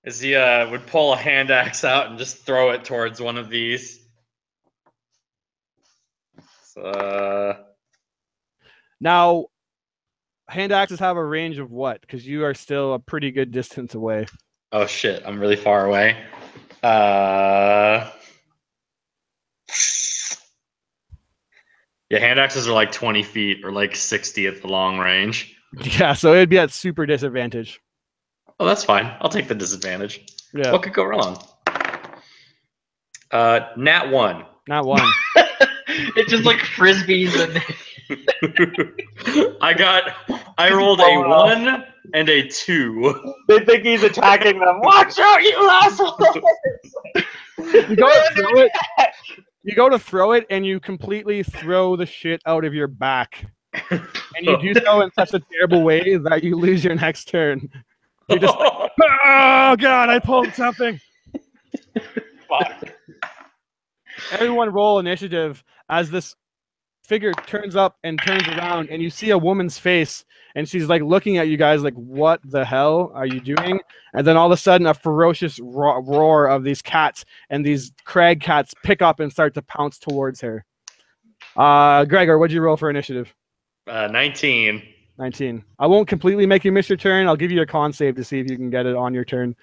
As he would pull a hand axe out and just throw it towards one of these. So, Now, hand axes have a range of what? Because you are still a pretty good distance away. oh shit, I'm really far away. Yeah, hand axes are like 20 feet or like 60 at the long range. Yeah, so it'd be at super disadvantage. Oh, that's fine. I'll take the disadvantage. Yeah. What could go wrong? Nat 1. Not one. It's just like frisbees and I rolled a 1 and a 2. They think he's attacking them. Watch out, you assholes! You go to throw it. You go to throw it, and you completely throw the shit out of your back. And you do so in such a terrible way that you lose your next turn. You're just like, oh god, I pulled something. Fuck. Everyone roll initiative as this figure turns up and turns around, and you see a woman's face, and she's like looking at you guys like, what the hell are you doing? And then all of a sudden a ferocious roar of these cats, and these crag cats pick up and start to pounce towards her. Gregor, what'd you roll for initiative? 19. 19. I won't completely make you miss your turn. I'll give you a con save to see if you can get it on your turn.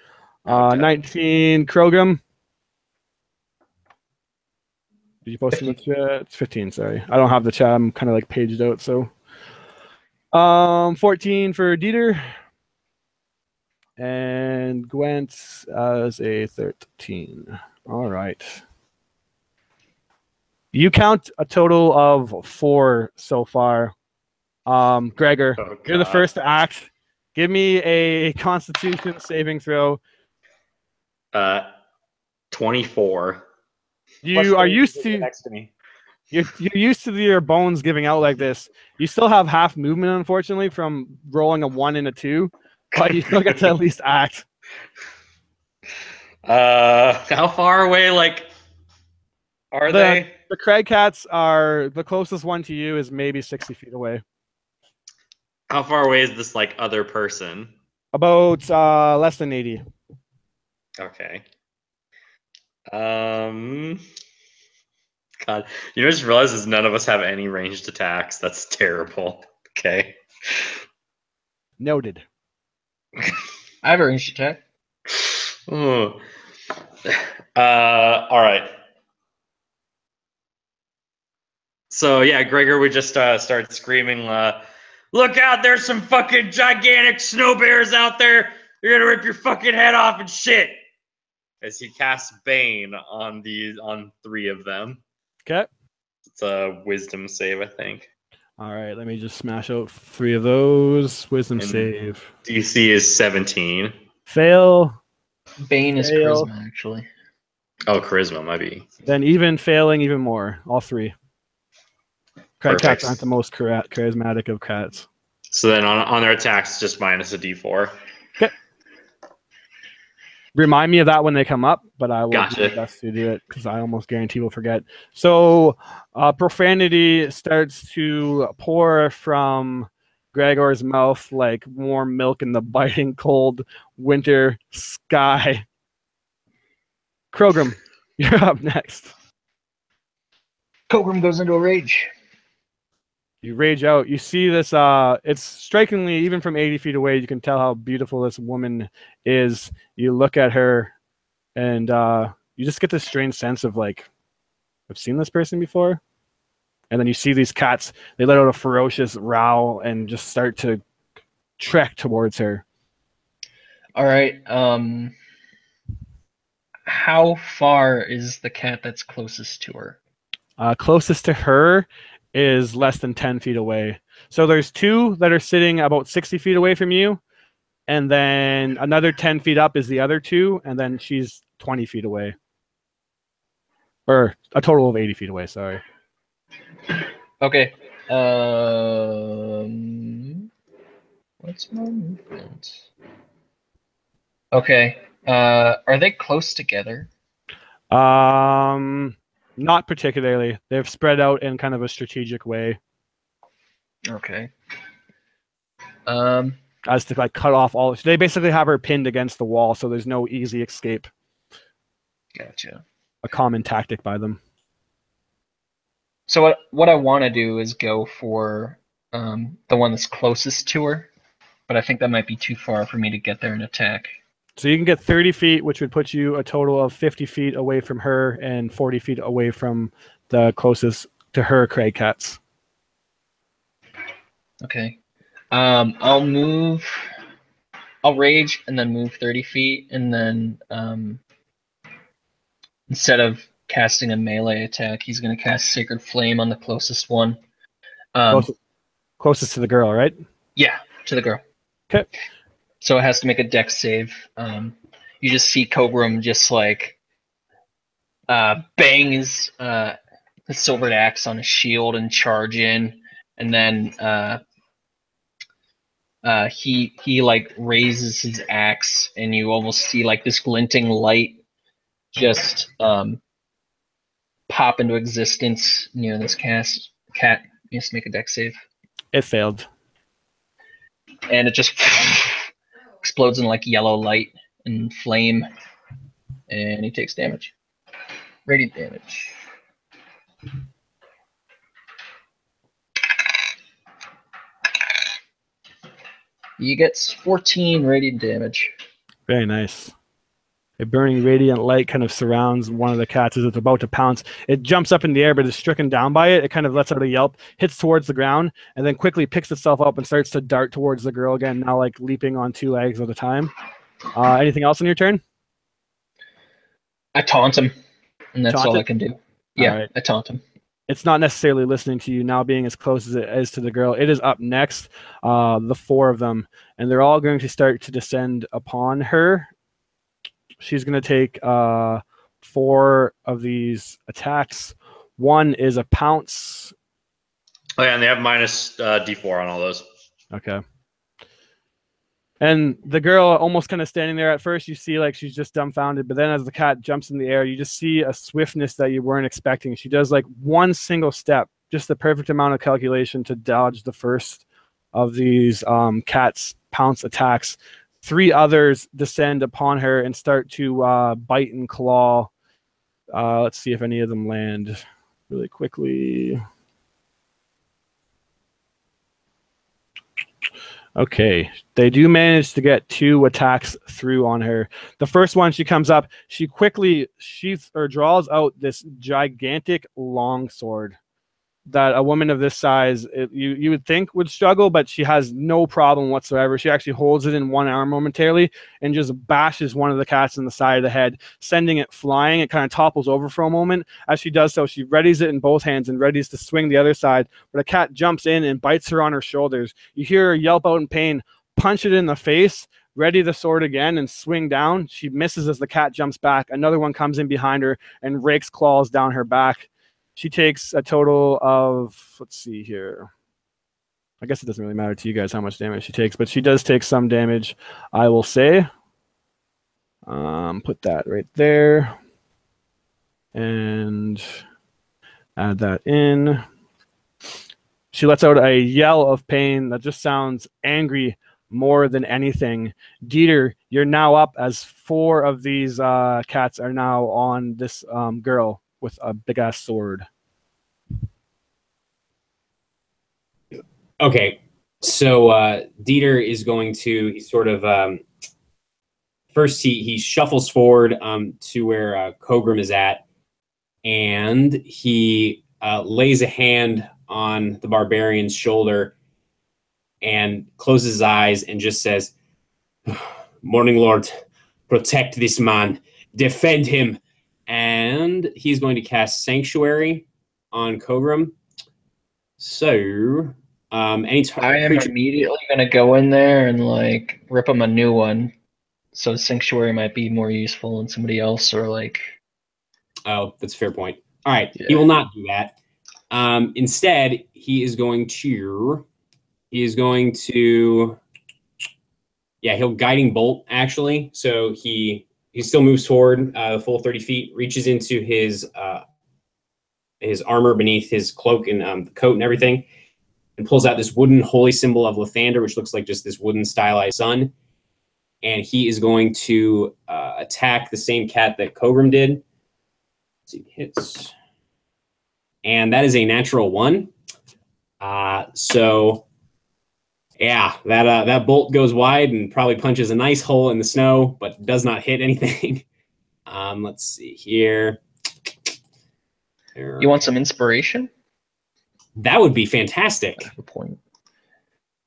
Okay. 19. Kogrom. Did you post it in the chat? It's 15, sorry. I don't have the chat. I'm kind of like paged out, so. 14 for Dieter. And Gwent as a 13. All right. You count a total of 4 so far. Gregor, you're the first to act. Give me a Constitution saving throw. 24. You are used to next to me. you're used to your bones giving out like this. You still have half movement, unfortunately, from rolling a 1 and a 2, but you still get to at least act. How far away, like, are they? The crag cats are the closest one to you is maybe 60 feet away. How far away is this, like, other person? About less than 80. Okay. God, you know, I just realized is none of us have any ranged attacks. That's terrible. Okay. Noted. I have a ranged attack. Ooh. All right. So yeah, Gregor would just start screaming, "Look out! There's some fucking gigantic snow bears out there. They're gonna rip your fucking head off and shit." As he casts Bane on 3 of them. Okay. It's a Wisdom save, I think. All right, let me just smash out 3 of those. Wisdom And save. DC is 17. Fail. Bane is Fail. charisma, actually. Oh, charisma might be. Then even failing even more. All 3. Crag Perfect. cats aren't the most charismatic of cats. So then on their attacks, just minus a D4. Okay. Remind me of that when they come up, but I will do Gotcha. my best to do it because I almost guarantee we'll forget. So profanity starts to pour from Gregor's mouth like warm milk in the biting cold winter sky. Kogrom, you're up next. Kogrom goes into a rage. You rage out. You see this. It's strikingly, even from 80 feet away, you can tell how beautiful this woman is. You look at her, and you just get this strange sense of like, I've seen this person before. And then you see these cats. They let out a ferocious growl and just start to trek towards her. All right. How far is the cat that's closest to her? Closest to her is less than 10 feet away. So there's 2 that are sitting about 60 feet away from you, and then another 10 feet up is the other 2, and then she's 20 feet away. Or a total of 80 feet away, sorry. Okay. What's my movement? Okay. Are they close together? Not particularly. They've spread out in kind of a strategic way. Okay. As to like cut off all. So they basically have her pinned against the wall, so there's no easy escape. Gotcha. A common tactic by them. So what I want to do is go for the one that's closest to her, but I think that might be too far for me to get there and attack. So you can get 30 feet, which would put you a total of 50 feet away from her and 40 feet away from the closest to her Craig cats. Okay. I'll rage and then move 30 feet, and then instead of casting a melee attack, he's going to cast Sacred Flame on the closest one. Closest to the girl, right? Yeah, to the girl. Okay. So it has to make a dex save. You just see Kogrom just like bang his silvered axe on his shield and charge in, and then he like raises his axe, and you almost see like this glinting light just pop into existence near this cat. Needs to make a dex save. It failed. And it just explodes in like yellow light and flame, and he takes damage. Radiant damage. He gets 14 radiant damage. Very nice. A burning radiant light kind of surrounds one of the cats as it's about to pounce. It jumps up in the air, but is stricken down by it. It kind of lets out a yelp, hits towards the ground, and then quickly picks itself up and starts to dart towards the girl again, now like leaping on 2 legs at a time. Anything else on your turn? I taunt him, and that's all I can do. Yeah, right. I taunt him. It's not necessarily listening to you now, being as close as it is to the girl. It is up next, the 4 of them, and they're all going to start to descend upon her. She's going to take 4 of these attacks. One is a pounce. Oh yeah, and they have minus D4 on all those. Okay. And the girl almost kind of standing there at first, you see like she's just dumbfounded, but then as the cat jumps in the air, you just see a swiftness that you weren't expecting. She does like one single step, just the perfect amount of calculation to dodge the first of these cat's pounce attacks. 3 others descend upon her and start to bite and claw. Let's see if any of them land really quickly. Okay, they do manage to get 2 attacks through on her. The first one, she comes up, she quickly sheaths or draws out this gigantic longsword that a woman of this size, you would think would struggle, but she has no problem whatsoever. She actually holds it in one arm momentarily and just bashes one of the cats in the side of the head, sending it flying. It kind of topples over for a moment. As she does so, she readies it in both hands and readies to swing the other side, but a cat jumps in and bites her on her shoulders. You hear her yelp out in pain, punch it in the face, ready the sword again and swing down. She misses as the cat jumps back. Another one comes in behind her and rakes claws down her back. She takes a total of, let's see here. I guess it doesn't really matter to you guys how much damage she takes, but she does take some damage, I will say. Put that right there. And add that in. She lets out a yell of pain that just sounds angry more than anything. Dieter, you're now up as 4 of these cats are now on this girl with a big ass sword. Okay, so Dieter is going to, he sort of, first he shuffles forward to where Kogrom is at, and he lays a hand on the barbarian's shoulder and closes his eyes and just says, "Morning Lord, protect this man, defend him." And he's going to cast Sanctuary on Kogrom. So, I am immediately going to go in there and like rip him a new one. So Sanctuary might be more useful than somebody else, or like. Oh, that's a fair point. All right, Yeah. he will not do that. Instead, he is going to. Yeah, he'll guiding bolt actually. So he still moves forward the full 30 feet, reaches into his armor beneath his cloak and the coat and everything, and pulls out this wooden holy symbol of Lathander, which looks like just this wooden stylized sun. And he is going to attack the same cat that Kogrom did. Let's see, hits. And that is a natural 1. So yeah, that bolt goes wide and probably punches a nice hole in the snow, but does not hit anything. Let's see here. You want some inspiration? That would be fantastic. I have a point.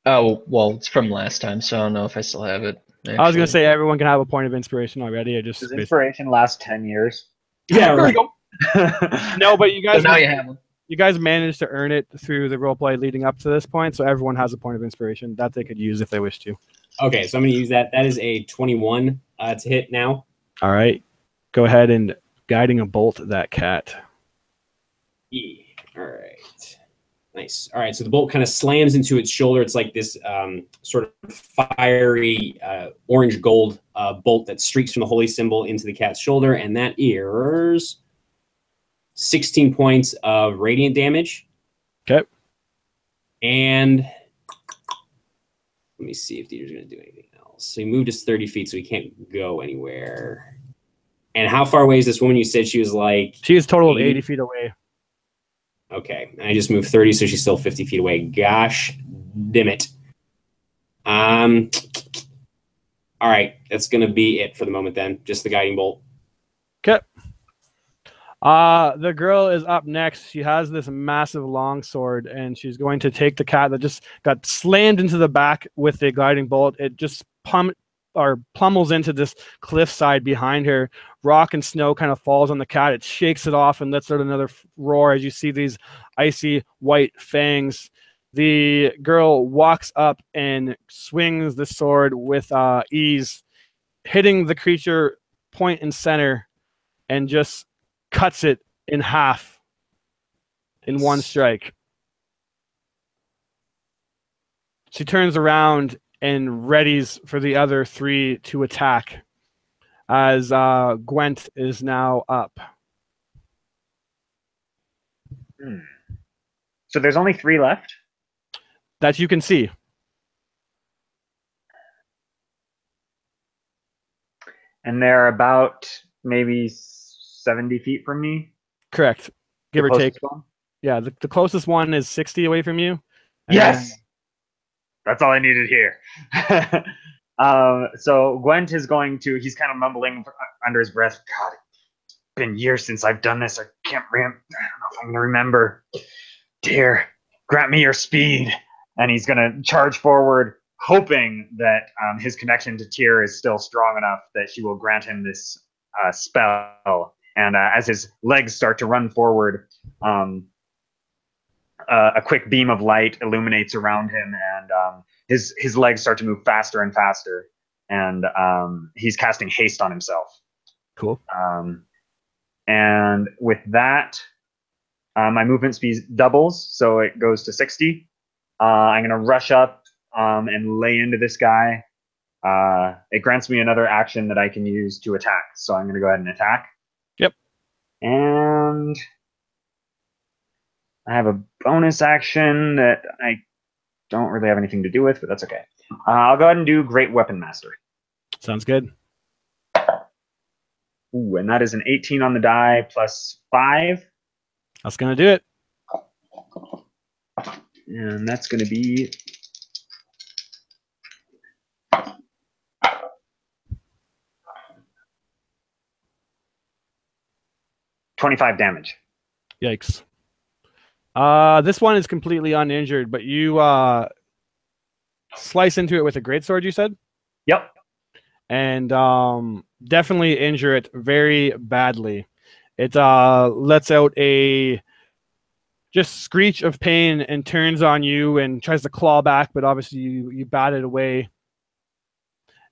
Oh, well, it's from last time, so I don't know if I still have it. Actually. I was going to say everyone can have a point of inspiration already. I just Does inspiration last 10 years? Yeah, there we go. No, but you So guys now you have one. you guys managed to earn it through the roleplay leading up to this point, so everyone has a point of inspiration that they could use if they wish to. Okay, so I'm going to use that. That is a 21 to hit now. All right. Go ahead and guiding a bolt that cat. All right. Nice. All right, so the bolt kind of slams into its shoulder. It's like this sort of fiery orange gold bolt that streaks from the holy symbol into the cat's shoulder, and that is 16 points of radiant damage. Okay. And let me see if Dieter's going to do anything else. So he moved us 30 feet, so he can't go anywhere. And how far away is this woman? You said she was like... She is total of 80 feet away. Okay, and I just moved 30, so she's still 50 feet away. Gosh, damn it. All right, that's going to be it for the moment then. Just the guiding bolt. Okay. The girl is up next. She has this massive longsword, and she's going to take the cat that just got slammed into the back with the guiding bolt. It just plummels into this cliffside behind her. Rock and snow kind of falls on the cat. It shakes it off and lets out another roar as you see these icy white fangs. The girl walks up and swings the sword with ease, hitting the creature point and center, and just cuts it in half in one strike. She turns around and readies for the other 3 to attack as Gwent is now up. So there's only 3 left? That you can see. And they're about maybe 70 feet from me? Correct. Give or take. One? Yeah, the closest one is 60 away from you. Yes! That's all I needed here. So Gwent is going to, he's kind of mumbling under his breath, God, it's been years since I've done this. I don't know if I'm going to remember. Dear, grant me your speed. And he's going to charge forward, hoping that his connection to Tyr is still strong enough that she will grant him this spell. And as his legs start to run forward, a quick beam of light illuminates around him, and his legs start to move faster and faster, and he's casting haste on himself. Cool. And with that, my movement speed doubles, so it goes to 60. I'm going to rush up and lay into this guy. It grants me another action that I can use to attack, so I'm going to go ahead and attack. Yep. And I have a bonus action that I don't really have anything to do with, but that's okay. I'll go ahead and do Great Weapon Master. Sounds good. Ooh, and that is an 18 on the die plus 5. That's going to do it. And that's going to be... $25 damage. Yikes. This one is completely uninjured, but you slice into it with a greatsword, you said? Yep. And definitely injure it very badly. It lets out a just screech of pain and turns on you and tries to claw back, but obviously you bat it away.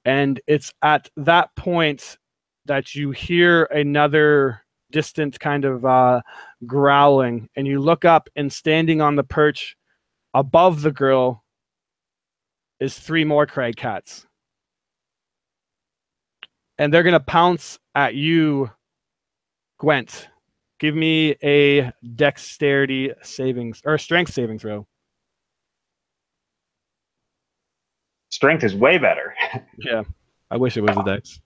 And it's at that point that you hear another distant kind of growling, and you look up, and standing on the perch above the girl is 3 more crag cats. And they're going to pounce at you, Gwent. Give me a dexterity savings or strength saving throw. Strength is way better. Yeah, I wish it was a dex.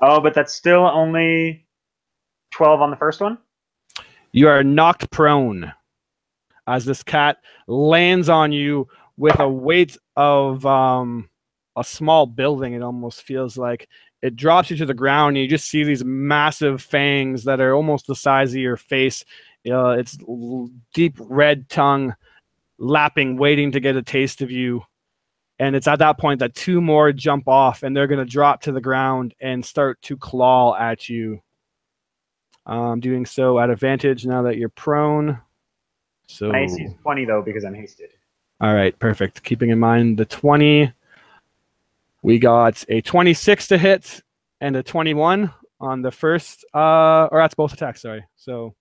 Oh, but that's still only 12 on the first one? You are knocked prone as this cat lands on you with a weight of a small building. It almost feels like it drops you to the ground, and you just see these massive fangs that are almost the size of your face. Its deep red tongue lapping, waiting to get a taste of you. And it's at that point that 2 more jump off, and they're going to drop to the ground and start to claw at you. Doing so at advantage now that you're prone. So My AC is 20, though, because I'm hasted. All right, perfect. Keeping in mind the 20, we got a 26 to hit and a 21 on the first, or that's both attacks, sorry. So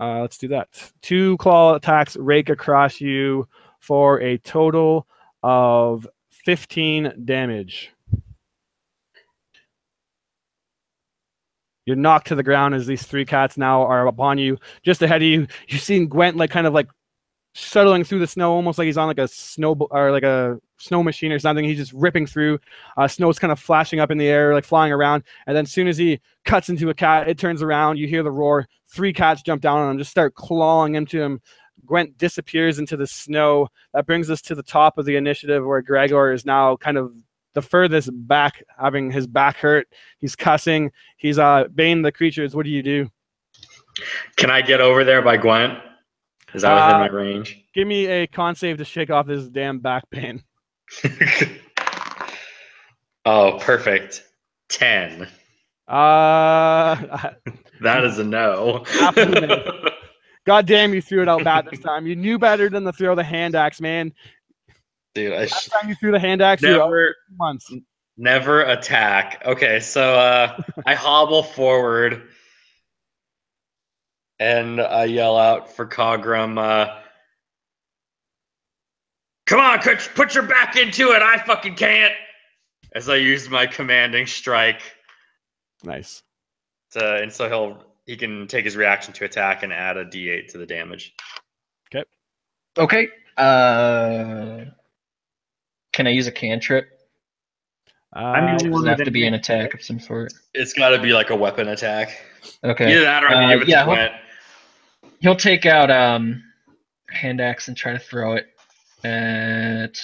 let's do that. 2 claw attacks rake across you for a total of 15 damage. You're knocked to the ground as these 3 cats now are upon you. Just ahead of you, you've seen Gwent kind of shuttling through the snow, almost like he's on a snow or like a snow machine or something. He's just ripping through. Snow's kind of flashing up in the air, flying around. And then as soon as he cuts into a cat, it turns around. You hear the roar. 3 cats jump down on him, just start clawing into him. Gwent disappears into the snow. That brings us to the top of the initiative, where Gregor is now kind of the furthest back, having his back hurt. He's cussing. He's baying the creatures. What do you do? Can I get over there by Gwent? Is that within my range? Give me a con save to shake off this damn back pain. Oh, perfect. 10. That is a no. God damn, you threw it out bad this time. You knew better than to throw the hand axe, man. Dude, last time you threw the hand axe, never attack. Okay, so I hobble forward and I yell out for Kogrom, come on, put your back into it. I fucking can't. As I use my commanding strike. Nice. And so he can take his reaction to attack and add a D8 to the damage. Okay. Okay. Can I use a cantrip? Does it have to be an attack of some sort? It's got to be like a weapon attack. Okay. Either that or I can give it to Gwent. He'll take out hand axe and try to throw it at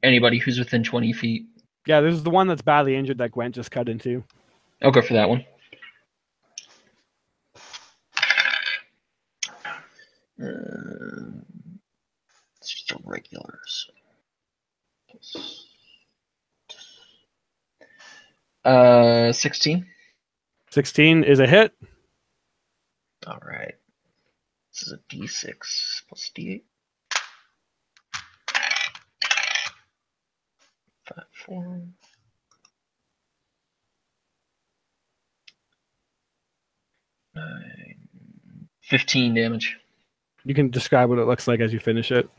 anybody who's within 20 feet. Yeah, this is the one that's badly injured that Gwent just cut into. I'll go for that one. It's just a regular. 16. 16 is a hit. All right. This is a D6 plus D8. 5, 4. 9, 15 damage. You can describe what it looks like as you finish it.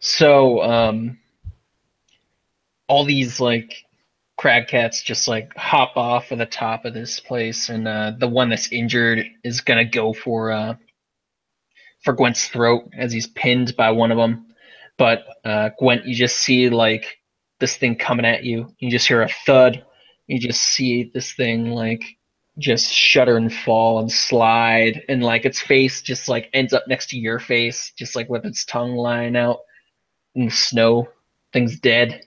So, all these crag cats just hop off of the top of this place, and the one that's injured is gonna go for Gwent's throat as he's pinned by one of them. But Gwent, you just see this thing coming at you. You just hear a thud. You just see this thing just shudder and fall and slide, and its face just ends up next to your face, just with its tongue lying out in the snow. Thing's dead.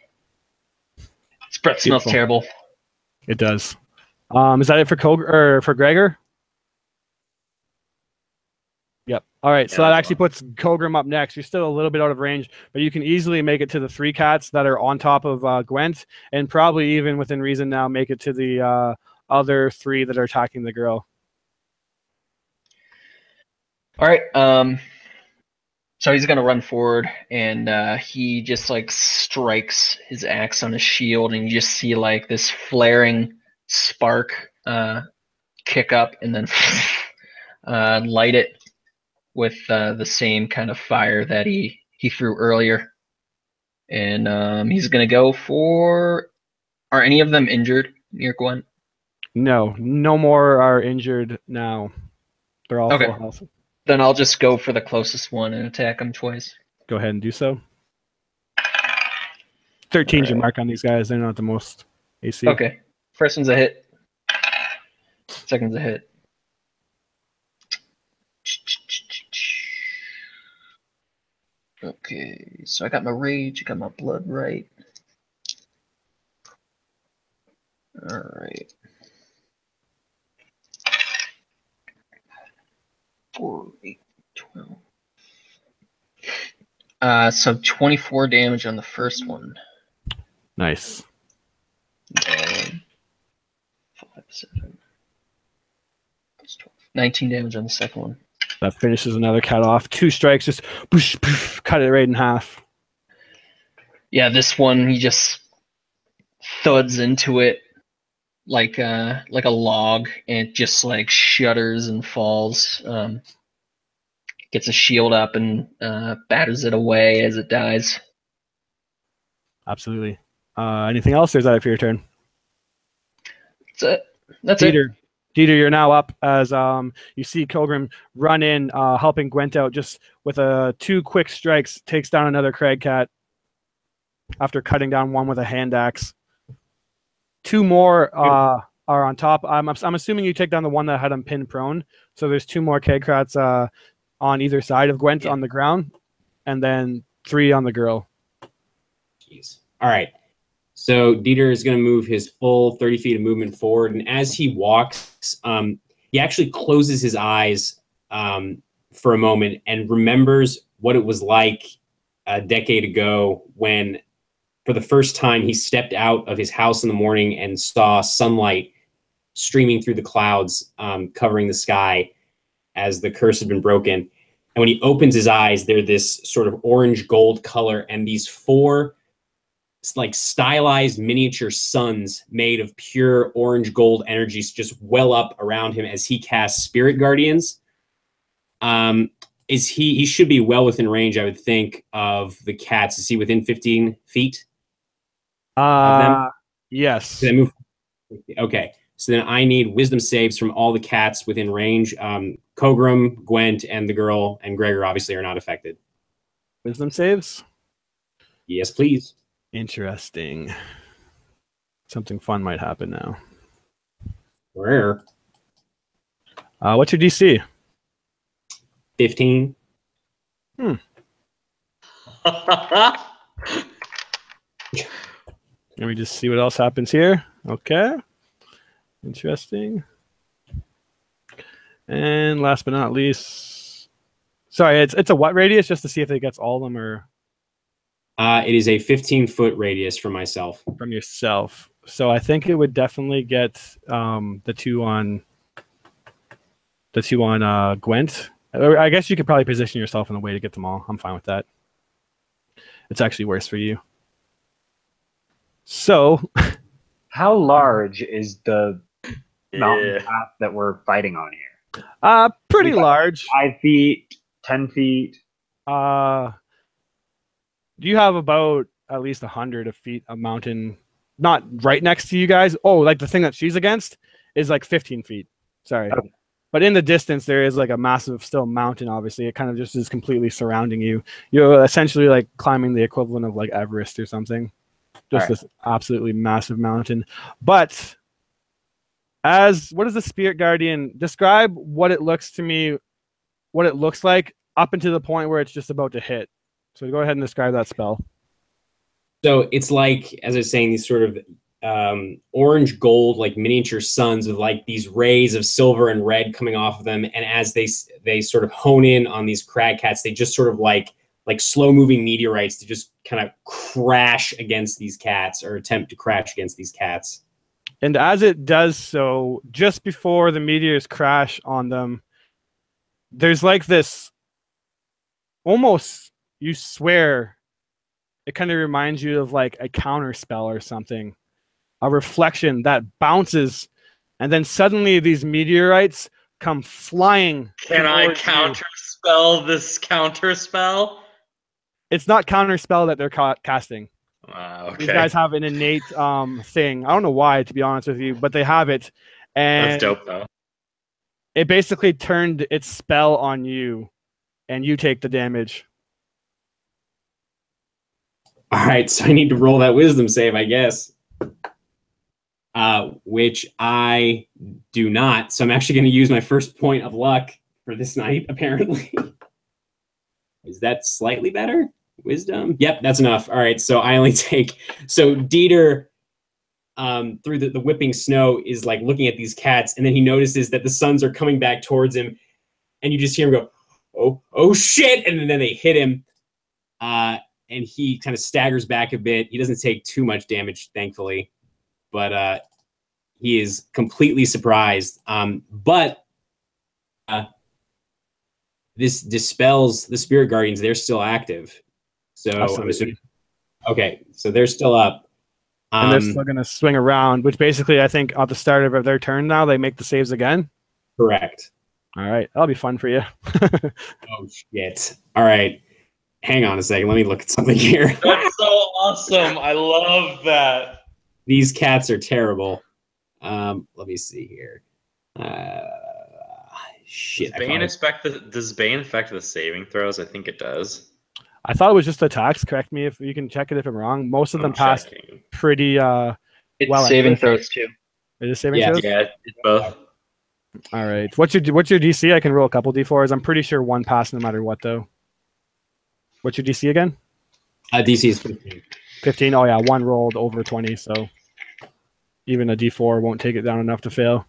Its breath smells terrible. It does. Is that it for for Gregor? Yep. All right. So that actually puts Kogrom up next. You're still a little bit out of range, but you can easily make it to the 3 cats that are on top of Gwent, and probably even within reason now make it to the other 3 that are attacking the girl. All right. So he's gonna run forward, and he just strikes his axe on his shield, and you just see this flaring spark kick up and then light it with the same kind of fire that he threw earlier. And he's gonna go for. Are any of them injured near Gwent? No, no more are injured now. They're all Okay. full health. Then I'll just go for the closest one and attack him twice. Go ahead and do so. 13's your mark on these guys. They're not the most AC. Okay. First one's a hit. Second's a hit. Okay, so I got my rage, I got my blood right. Alright. 4, 8, 12. So 24 damage on the first one. Nice. And 5, 7, plus 12. 19 damage on the second one. That finishes another cat off. 2 strikes, just poosh, poosh, cut it right in half. Yeah, this one he just thuds into it like a log, and it just like shudders and falls. Gets a shield up and batters it away as it dies. Absolutely. Anything else, or is that it for your turn? That's it. That's Dieter. it. Dieter, you're now up as you see Kogrom run in, helping Gwent out just with 2 quick strikes, takes down another Crag Cat after cutting down one with a hand axe. 2 more are on top. I'm assuming you take down the one that had him pinned prone. So there's 2 more Crag Cats on either side of Gwent on the ground, and then 3 on the girl. Jeez. All right. So Dieter is going to move his full 30 feet of movement forward, and as he walks, he actually closes his eyes for a moment and remembers what it was like a decade ago when, for the first time, he stepped out of his house in the morning and saw sunlight streaming through the clouds, covering the sky as the curse had been broken. And when he opens his eyes, they're this sort of orange gold color, and these 4 like stylized miniature suns made of pure orange gold energies just well up around him as he casts Spirit Guardians. He should be well within range, I would think, of the cats. Is he within 15 feet of them? Yes. Did I move? Okay. So then I need wisdom saves from all the cats within range. Kogrom, Gwent, and the girl and Gregor obviously are not affected. Wisdom saves? Yes, please. Interesting. Something fun might happen now. Rare. What's your DC? 15. Let me just see what else happens here. Okay. Interesting. And last but not least, sorry, it's a what radius, just to see if it gets all of them, or It is a 15-foot radius from myself. from yourself. So I think it would definitely get the two on Gwent. I guess you could probably position yourself in a way to get them all. I'm fine with that. It's actually worse for you. So, how large is the mountain path that we're fighting on here? Pretty large. 5 feet, 10 feet. You have about at least 100 feet of mountain, not right next to you guys. Oh, like the thing that she's against is like 15 feet. Sorry. Okay. But in the distance, there is like a massive still mountain, obviously. It kind of just is completely surrounding you. You're essentially like climbing the equivalent of like Everest or something. Just this absolutely massive mountain. But what does the Spirit Guardian describe what it looks to me, what it looks like up until the point where it's just about to hit? So go ahead and describe that spell. So it's like, as I was saying, these sort of orange gold, like miniature suns with like these rays of silver and red coming off of them. And as they sort of hone in on these crag cats, they just sort of like slow moving meteorites to just kind of crash against these cats, or attempt to crash against these cats. And as it does so, just before the meteors crash on them, there's like this almost, you swear, it kind of reminds you of like a counter spell or something. A reflection that bounces and then suddenly these meteorites come flying. Can I towards you. counterspell this counterspell? It's not counterspell that they're casting. Okay. These guys have an innate thing. I don't know why, to be honest with you, but they have it. And That's dope, though. it basically turned its spell on you, and you take the damage. All right, so I need to roll that wisdom save, I guess. Which I do not. So I'm actually going to use my first point of luck for this night, apparently. Is that slightly better? Wisdom? Yep, that's enough. All right, so I only take... So Dieter, through the whipping snow, is like looking at these cats, and then he notices that the suns are coming back towards him, and you just hear him go, oh shit! And then they hit him, and he kind of staggers back a bit. He doesn't take too much damage, thankfully, but he is completely surprised. But this dispels the spirit guardians. They're still active. So I'm assuming, okay, so they're still up. And they're still going to swing around, which basically I think at the start of their turn now, they make the saves again. Correct. All right, that'll be fun for you. Oh, shit. All right. Hang on a second. Let me look at something here. That's so awesome. I love that. These cats are terrible. Let me see here. Shit. Does Bane affect the saving throws? I think it does. I thought it was just attacks. Correct me if you can check it if I'm wrong. Most of them passed pretty It's well. saving throws too. It is saving throws? Yeah, it's both. All right. What's your DC? I can roll a couple D4s. I'm pretty sure one pass no matter what, though. What's your DC again? DC is 15. 15? Oh, yeah. One rolled over 20, so even a D4 won't take it down enough to fail.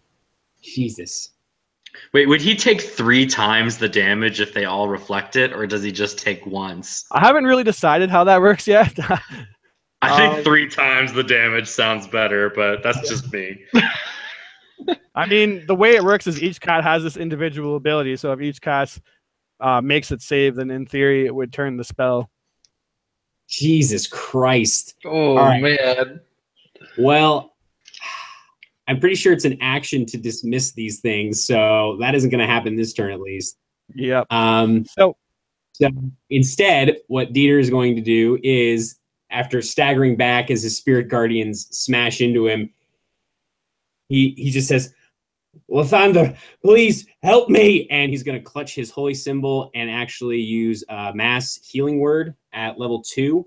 Jesus. Wait, would he take 3 times the damage if they all reflect it, or does he just take once? I haven't really decided how that works yet. I think 3 times the damage sounds better, but that's just me. I mean, the way it works is each cat has this individual ability, so if each cat makes it save, then in theory it would turn the spell. Jesus Christ. Oh, right. Man. Well, I'm pretty sure it's an action to dismiss these things, so that isn't going to happen this turn at least. Yep. So instead, what Dieter is going to do is, after staggering back as his spirit guardians smash into him, he just says, Lathander, please help me. And he's going to clutch his holy symbol and actually use mass healing word at level 2,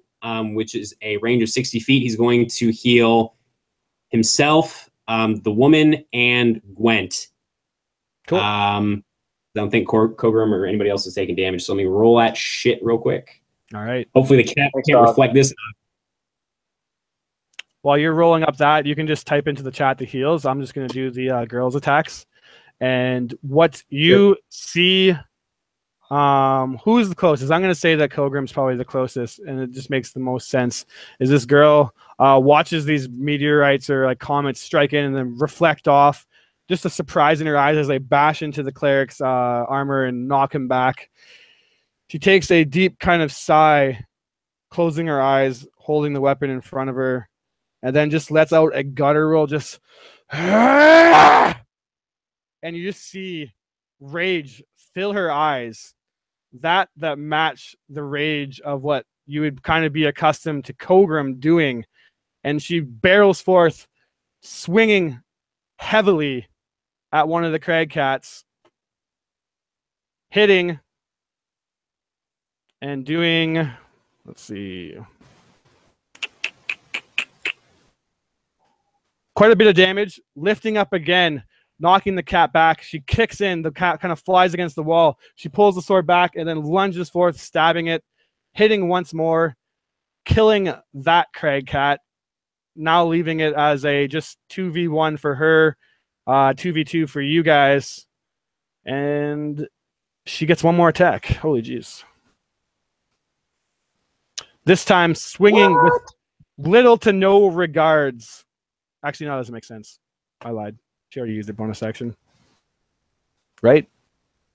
which is a range of 60 feet. He's going to heal himself, the woman, and Gwent. Cool. I don't think Kogrom or anybody else is taking damage, so let me roll that shit real quick. All right. Hopefully the cat can't reflect this. While you're rolling up that, you can just type into the chat the heals. I'm just going to do the girls' attacks. And what you see, who's the closest? I'm going to say that Kogrom's probably the closest, and it just makes the most sense. Is this girl watches these meteorites or like comets strike in and then reflect off. Just a surprise in her eyes as they bash into the cleric's armor and knock him back. She takes a deep kind of sigh, closing her eyes, holding the weapon in front of her, and then just lets out a guttural just, and you just see rage fill her eyes that match the rage of what you would kind of be accustomed to Kogrom doing. And she barrels forth, swinging heavily at one of the crag cats, hitting and doing, let's see, quite a bit of damage, lifting up again, knocking the cat back. She kicks in. The cat kind of flies against the wall. She pulls the sword back and then lunges forth, stabbing it, hitting once more, killing that crag cat, now leaving it as a just 2v1 for her, 2v2 for you guys. And she gets one more attack. Holy jeez. This time swinging with little to no regards. Actually, no, that doesn't make sense. I lied. She already used a bonus action. Right?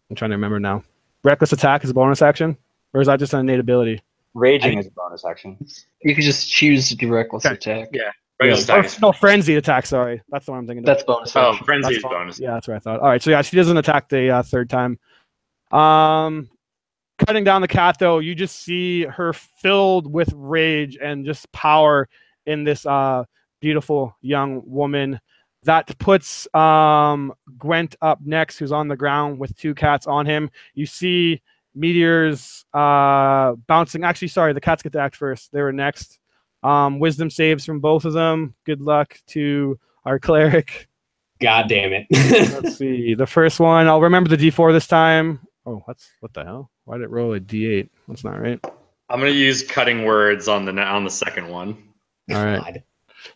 I'm trying to remember now. Reckless attack is a bonus action? Or is that just an innate ability? Raging is a bonus action. You could just choose to do reckless attack. Yeah. Frenzied Or, attack is no, frenzied attack. Sorry, that's the one I'm thinking of. That's bonus. Oh, action. frenzy That's is bonus. Yeah, that's what I thought. All right, so yeah, she doesn't attack the third time. Cutting down the cat, though, you just see her filled with rage and just power in this beautiful young woman. That puts Gwent up next, who's on the ground with 2 cats on him. You see meteors bouncing. Actually, sorry, the cats get to act first. They were next. Wisdom saves from both of them. Good luck to our cleric. God damn it. Let's see. The first one, I'll remember the D4 this time. Oh, what the hell? Why did it roll a D8? That's not right. I'm gonna use cutting words on the second one. All right. God.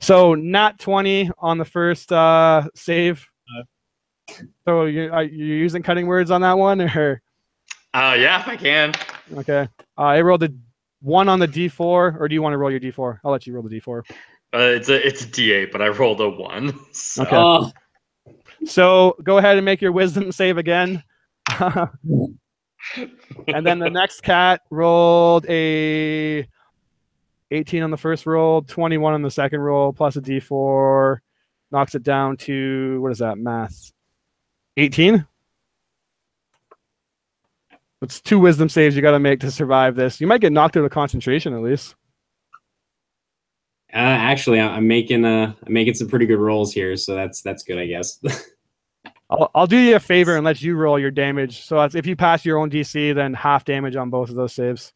So nat 20 on the first save. So you're using cutting words on that one, or? Yeah, if I can. Okay. I rolled a 1 on the D4, or do you want to roll your D4? I'll let you roll the D4. It's a D8, but I rolled a 1. So. Okay. Oh, So go ahead and make your wisdom save again. And then the next cat rolled a 18 on the first roll, 21 on the second roll, plus a D4, knocks it down to, what is that, math? 18? It's 2 wisdom saves you got to make to survive this. You might get knocked out of concentration at least. actually, I'm making some pretty good rolls here, so that's good, I guess. I'll do you a favor and let you roll your damage. So if you pass your own DC, then half damage on both of those saves.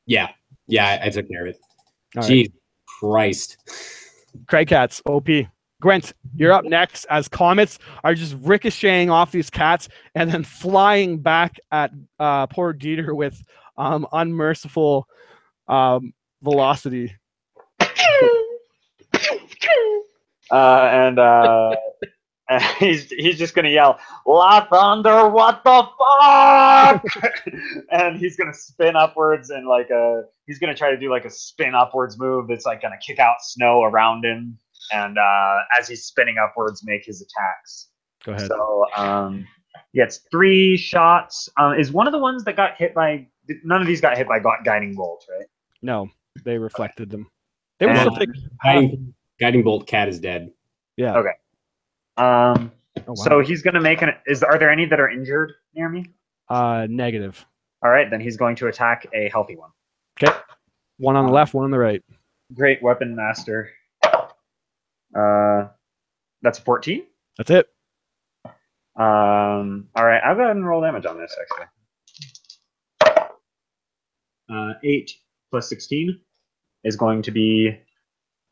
Yeah, I took care of it. All Jeez Christ. Craig Cats, OP. Gwent, you're up next as comets are just ricocheting off these cats and then flying back at poor Dieter with unmerciful velocity. And he's just gonna yell, "La Thunder, what the fuck!" And he's gonna spin upwards and he's gonna try to do like a spin upwards move that's like gonna kick out snow around him. And as he's spinning upwards, make his attacks. Go ahead. So he gets 3 shots. Is one of the ones that got hit by? None of these got hit by guiding bolt, right? No, they reflected them. They would still take. Guiding bolt cat is dead. Yeah. Okay. Oh, wow. So he's gonna make Are there any that are injured near me? Negative. All right, then he's going to attack a healthy one. Okay. 1 on the left, 1 on the right. Great Weapon Master. That's a 14. That's it. All right, I'll go ahead and roll damage on this actually. 8 plus 16 is going to be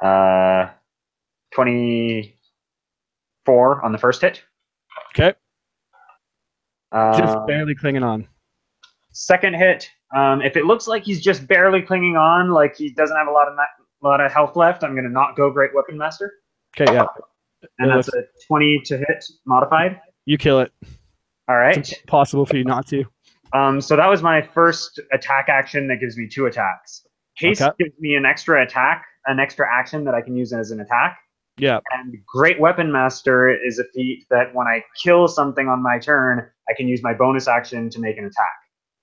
24 on the first hit. Okay. Just barely clinging on. Second hit, if it looks like he's just barely clinging on, like he doesn't have a lot of health left, I'm going to not go Great Weapon Master. Okay, yeah. And that's a 20 to hit modified. You kill it. All right. It's impossible for you not to. So that was my first attack action that gives me 2 attacks. Haste gives me an extra action that I can use as an attack. Yeah. And Great Weapon Master is a feat that when I kill something on my turn, I can use my bonus action to make an attack.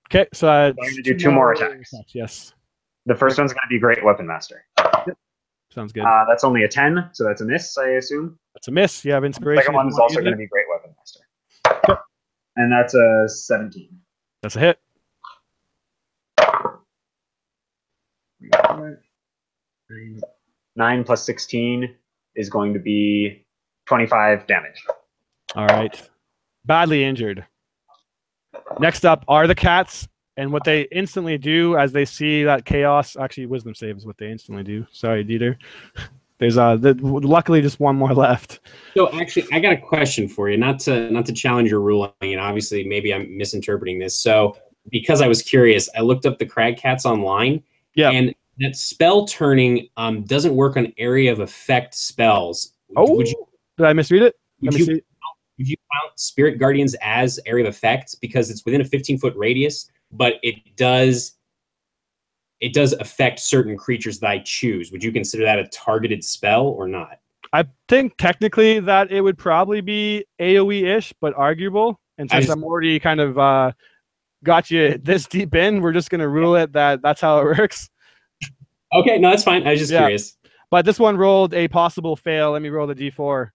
Okay, so I'm going to do 2 more attacks. Yes. The first one's going to be Great Weapon Master. Sounds good. That's only a 10, so that's a miss, I assume. That's a miss. You have The inspiration. second one is also going to be Great Weapon Master. Okay. And that's a 17. That's a hit. 9 plus 16 is going to be 25 damage. All right. Badly injured. Next up are the cats, and what they instantly do as they see that chaos. Actually, wisdom save is what they instantly do. Sorry, Dieter. There's luckily just 1 more left. So actually, I got a question for you. Not to challenge your ruling, and obviously maybe I'm misinterpreting this. So because I was curious, I looked up the Crag Cats online. Yeah. And that spell turning doesn't work on area of effect spells. Oh, did I misread it? Would you count Spirit Guardians as area of effect because it's within a 15-foot radius, but it does affect certain creatures that I choose? Would you consider that a targeted spell or not? I think technically that it would probably be AoE-ish, but arguable. And since I'm already kind of got you this deep in, we're just going to rule it that that's how it works. Okay, no, that's fine. I was just curious. But this one rolled a possible fail. Let me roll the d4.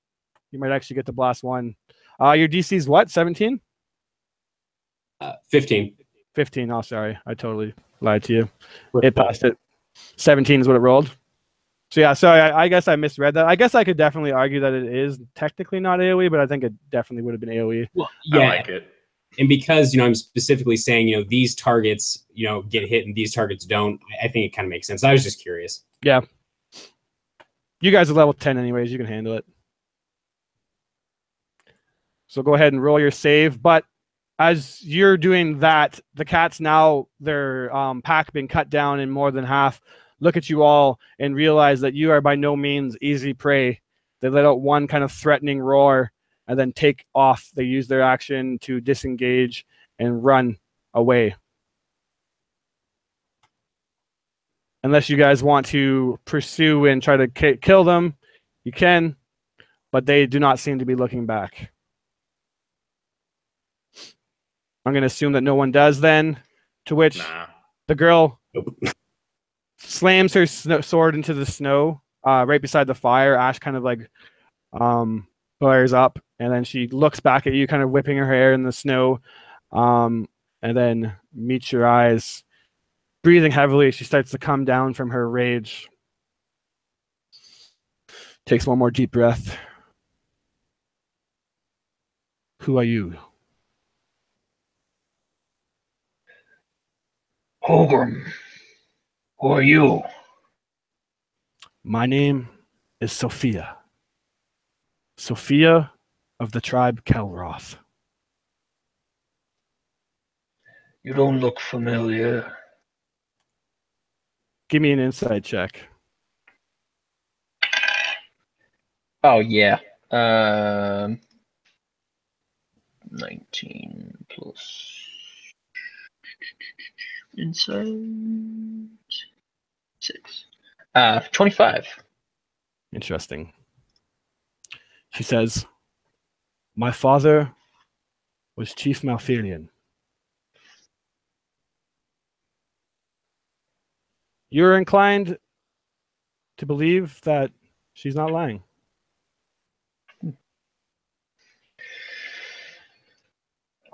You might actually get the blast 1. Your DC is what? 17? 15. 15. Oh, sorry. I totally lied to you. It passed it. 17 is what it rolled. So yeah, sorry, I guess I misread that. I guess I could definitely argue that it is technically not AoE, but I think it definitely would have been AoE. Well, I like it. And because, I'm specifically saying, these targets, get hit and these targets don't, I think it kind of makes sense. I was just curious. Yeah. You guys are level 10 anyways. You can handle it. So go ahead and roll your save. But as you're doing that, the cats now, their pack being cut down in more than half, look at you all and realize that you are by no means easy prey. They let out one kind of threatening roar and then take off. They use their action to disengage and run away. Unless you guys want to pursue and try to kill them, you can, but they do not seem to be looking back. I'm going to assume that no one does then, to which the girl slams her sword into the snow right beside the fire. Ash kind of like flares up, and then she looks back at you, kind of whipping her hair in the snow, and then meets your eyes. Breathing heavily, she starts to come down from her rage. Takes one more deep breath. Who are you? Kogrom. Who are you? My name is Sophia. Sophia of the tribe Kelroth. You don't look familiar. Give me an insight check. Oh yeah. 19 plus insight 6. 25. Interesting. She says, my father was Chief Malfurion. You're inclined to believe that she's not lying.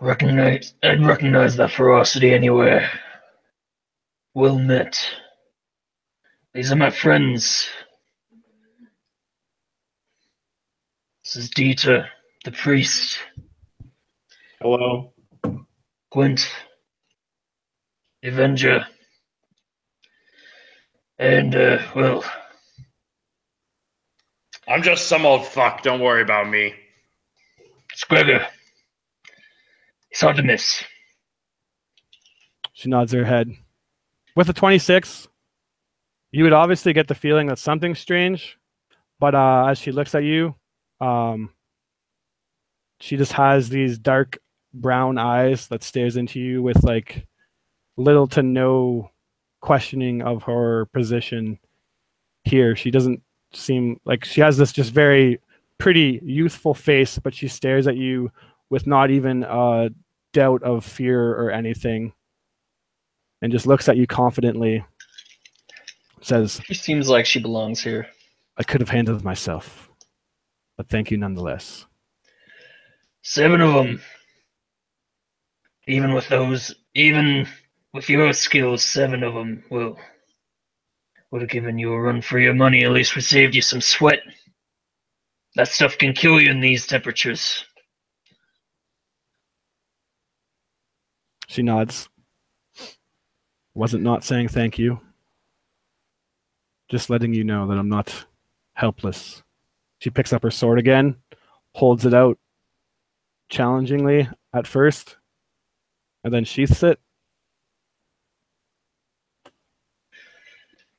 I'd recognize that ferocity anywhere. Well met. These are my friends. This is Dieter, the priest. Hello. Gwent, the Avenger. And, well... I'm just some old fuck. Don't worry about me. It's Gregor. He's hard to miss. She nods her head. With a 26, you would obviously get the feeling that something's strange, but as she looks at you, she just has these dark brown eyes that stares into you with like little to no questioning of her position here. She doesn't seem like she has this just very pretty youthful face, but she stares at you with not even a doubt of fear or anything, and just looks at you confidently. Says, She seems like she belongs here. I could have handled myself, but thank you nonetheless. 7 of them. Even with your skills, 7 of them would have given you a run for your money. At least we saved you some sweat. That stuff can kill you in these temperatures. She nods. Wasn't not saying thank you. Just letting you know that I'm not helpless. She picks up her sword again, holds it out challengingly at first, and then sheaths it.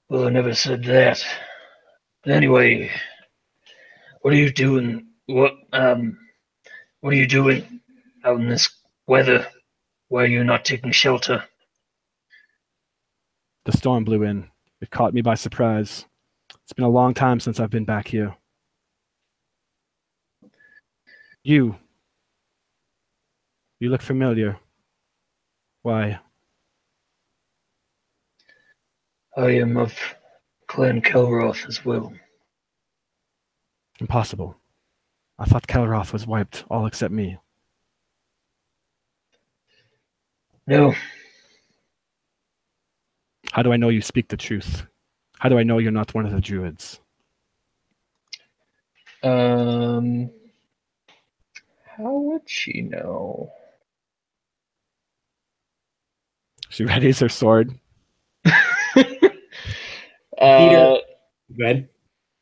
Well, I never said that. Anyway, what are you doing? What are you doing out in this weather? Why are you not taking shelter? The storm blew in. It caught me by surprise. It's been a long time since I've been back here. You look familiar. Why? I am of Clan Kelroth as well. Impossible. I thought Kelroth was wiped, all except me. No, How do I know you speak the truth? How do I know you're not one of the druids? How would she know? She readies her sword. Peter, go ahead.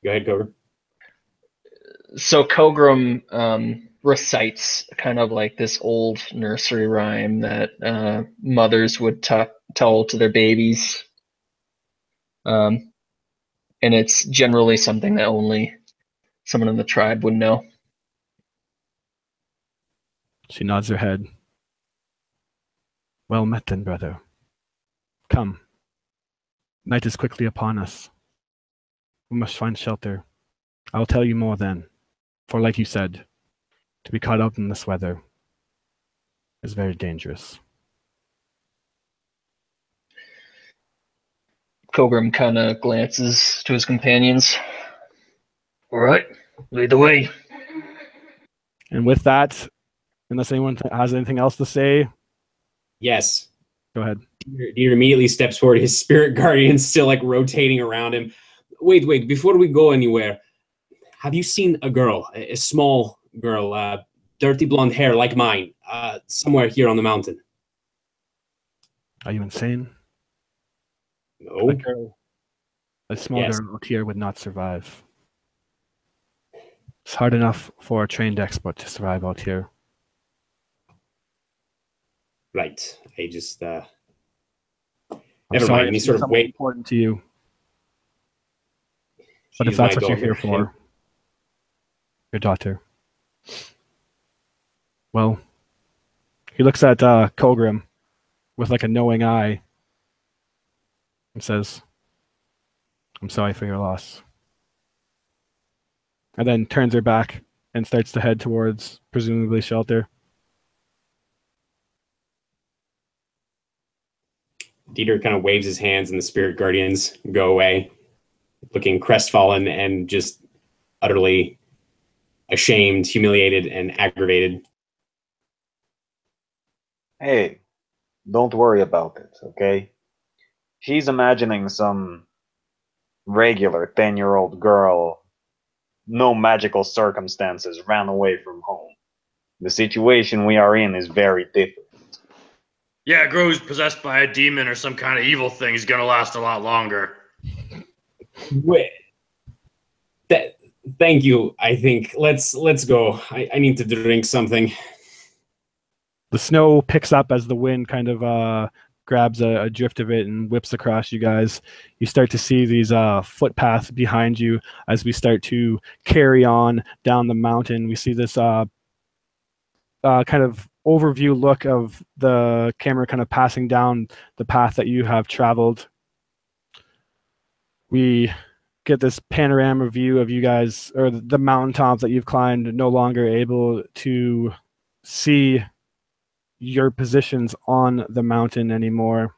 Go ahead, Gregor. So Kogrom recites kind of like this old nursery rhyme that mothers would tell to their babies. And it's generally something that only someone in the tribe would know. She nods her head. Well met then, brother. Come. Night is quickly upon us. We must find shelter. I will tell you more then. For like you said, to be caught out in this weather is very dangerous. Kogrom kind of glances to his companions. all right, lead the way. And with that, unless anyone has anything else to say, Yes. go ahead. Peter immediately steps forward. His spirit guardian still like rotating around him. Wait, before we go anywhere, have you seen a girl, a small girl, dirty blonde hair like mine, somewhere here on the mountain? Are you insane? No. A small Yes. girl out here would not survive. It's hard enough for a trained expert to survive out here. Right. I just I'm never sorry mind. if He she's sort of someone wait. important to you, but if She's that's my what you're daughter. here for, your daughter. Well, he looks at Kogrom with like a knowing eye and says, I'm sorry for your loss. And then turns her back and starts to head towards presumably shelter. Dieter kind of waves his hands and the spirit guardians go away, looking crestfallen and just utterly ashamed, humiliated, and aggravated. Hey, don't worry about it, okay? She's imagining some regular 10-year-old girl, no magical circumstances, ran away from home. The situation we are in is very different. Yeah, Gro's possessed by a demon or some kind of evil thing. He's gonna last a lot longer. Wait. Thank you. I think let's go. I need to drink something. The snow picks up as the wind kind of grabs a drift of it and whips across you guys. You start to see these footpaths behind you as we start to carry on down the mountain. We see this kind of overview look of the camera kind of passing down the path that you have traveled. We get this panorama view of you guys, or the mountaintops that you've climbed, no longer able to see your positions on the mountain anymore.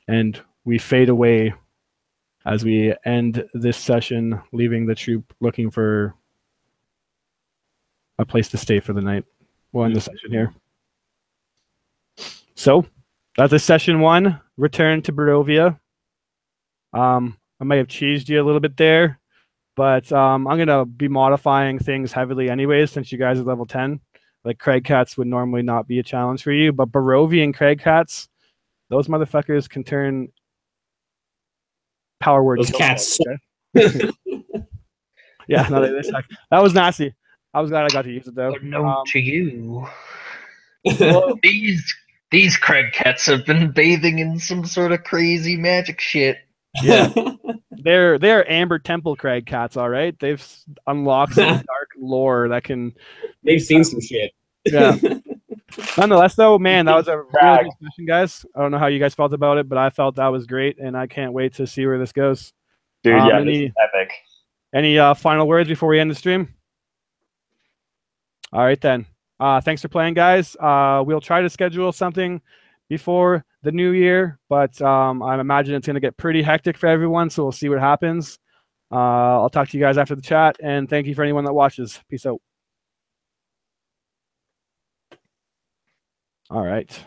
And we fade away as we end this session, leaving the troop looking for a place to stay for the night. We'll end the session here. So that's a session 1, return to Barovia. I may have cheesed you a little bit there, but I'm going to be modifying things heavily anyways, since you guys are level 10. Like Craig Cats would normally not be a challenge for you, but Barovia and Craig Cats, those motherfuckers can turn power word. Those cats. Okay? Yeah, no, they suck. That was nasty. I was glad I got to use it though. Note to you. Well, These Craig cats have been bathing in some sort of crazy magic shit. yeah, they're Amber Temple Craig Cats, all right. They've unlocked some dark lore that can. They've seen some shit. Yeah. Nonetheless, though, man, that was a really good session, guys. I don't know how you guys felt about it, but I felt that was great, and I can't wait to see where this goes. Dude, yeah, this is epic. Any final words before we end the stream? All right, then. Thanks for playing, guys. We'll try to schedule something before the new year, but I imagine it's going to get pretty hectic for everyone, so we'll see what happens. I'll talk to you guys after the chat, and thank you for anyone that watches. Peace out. All right.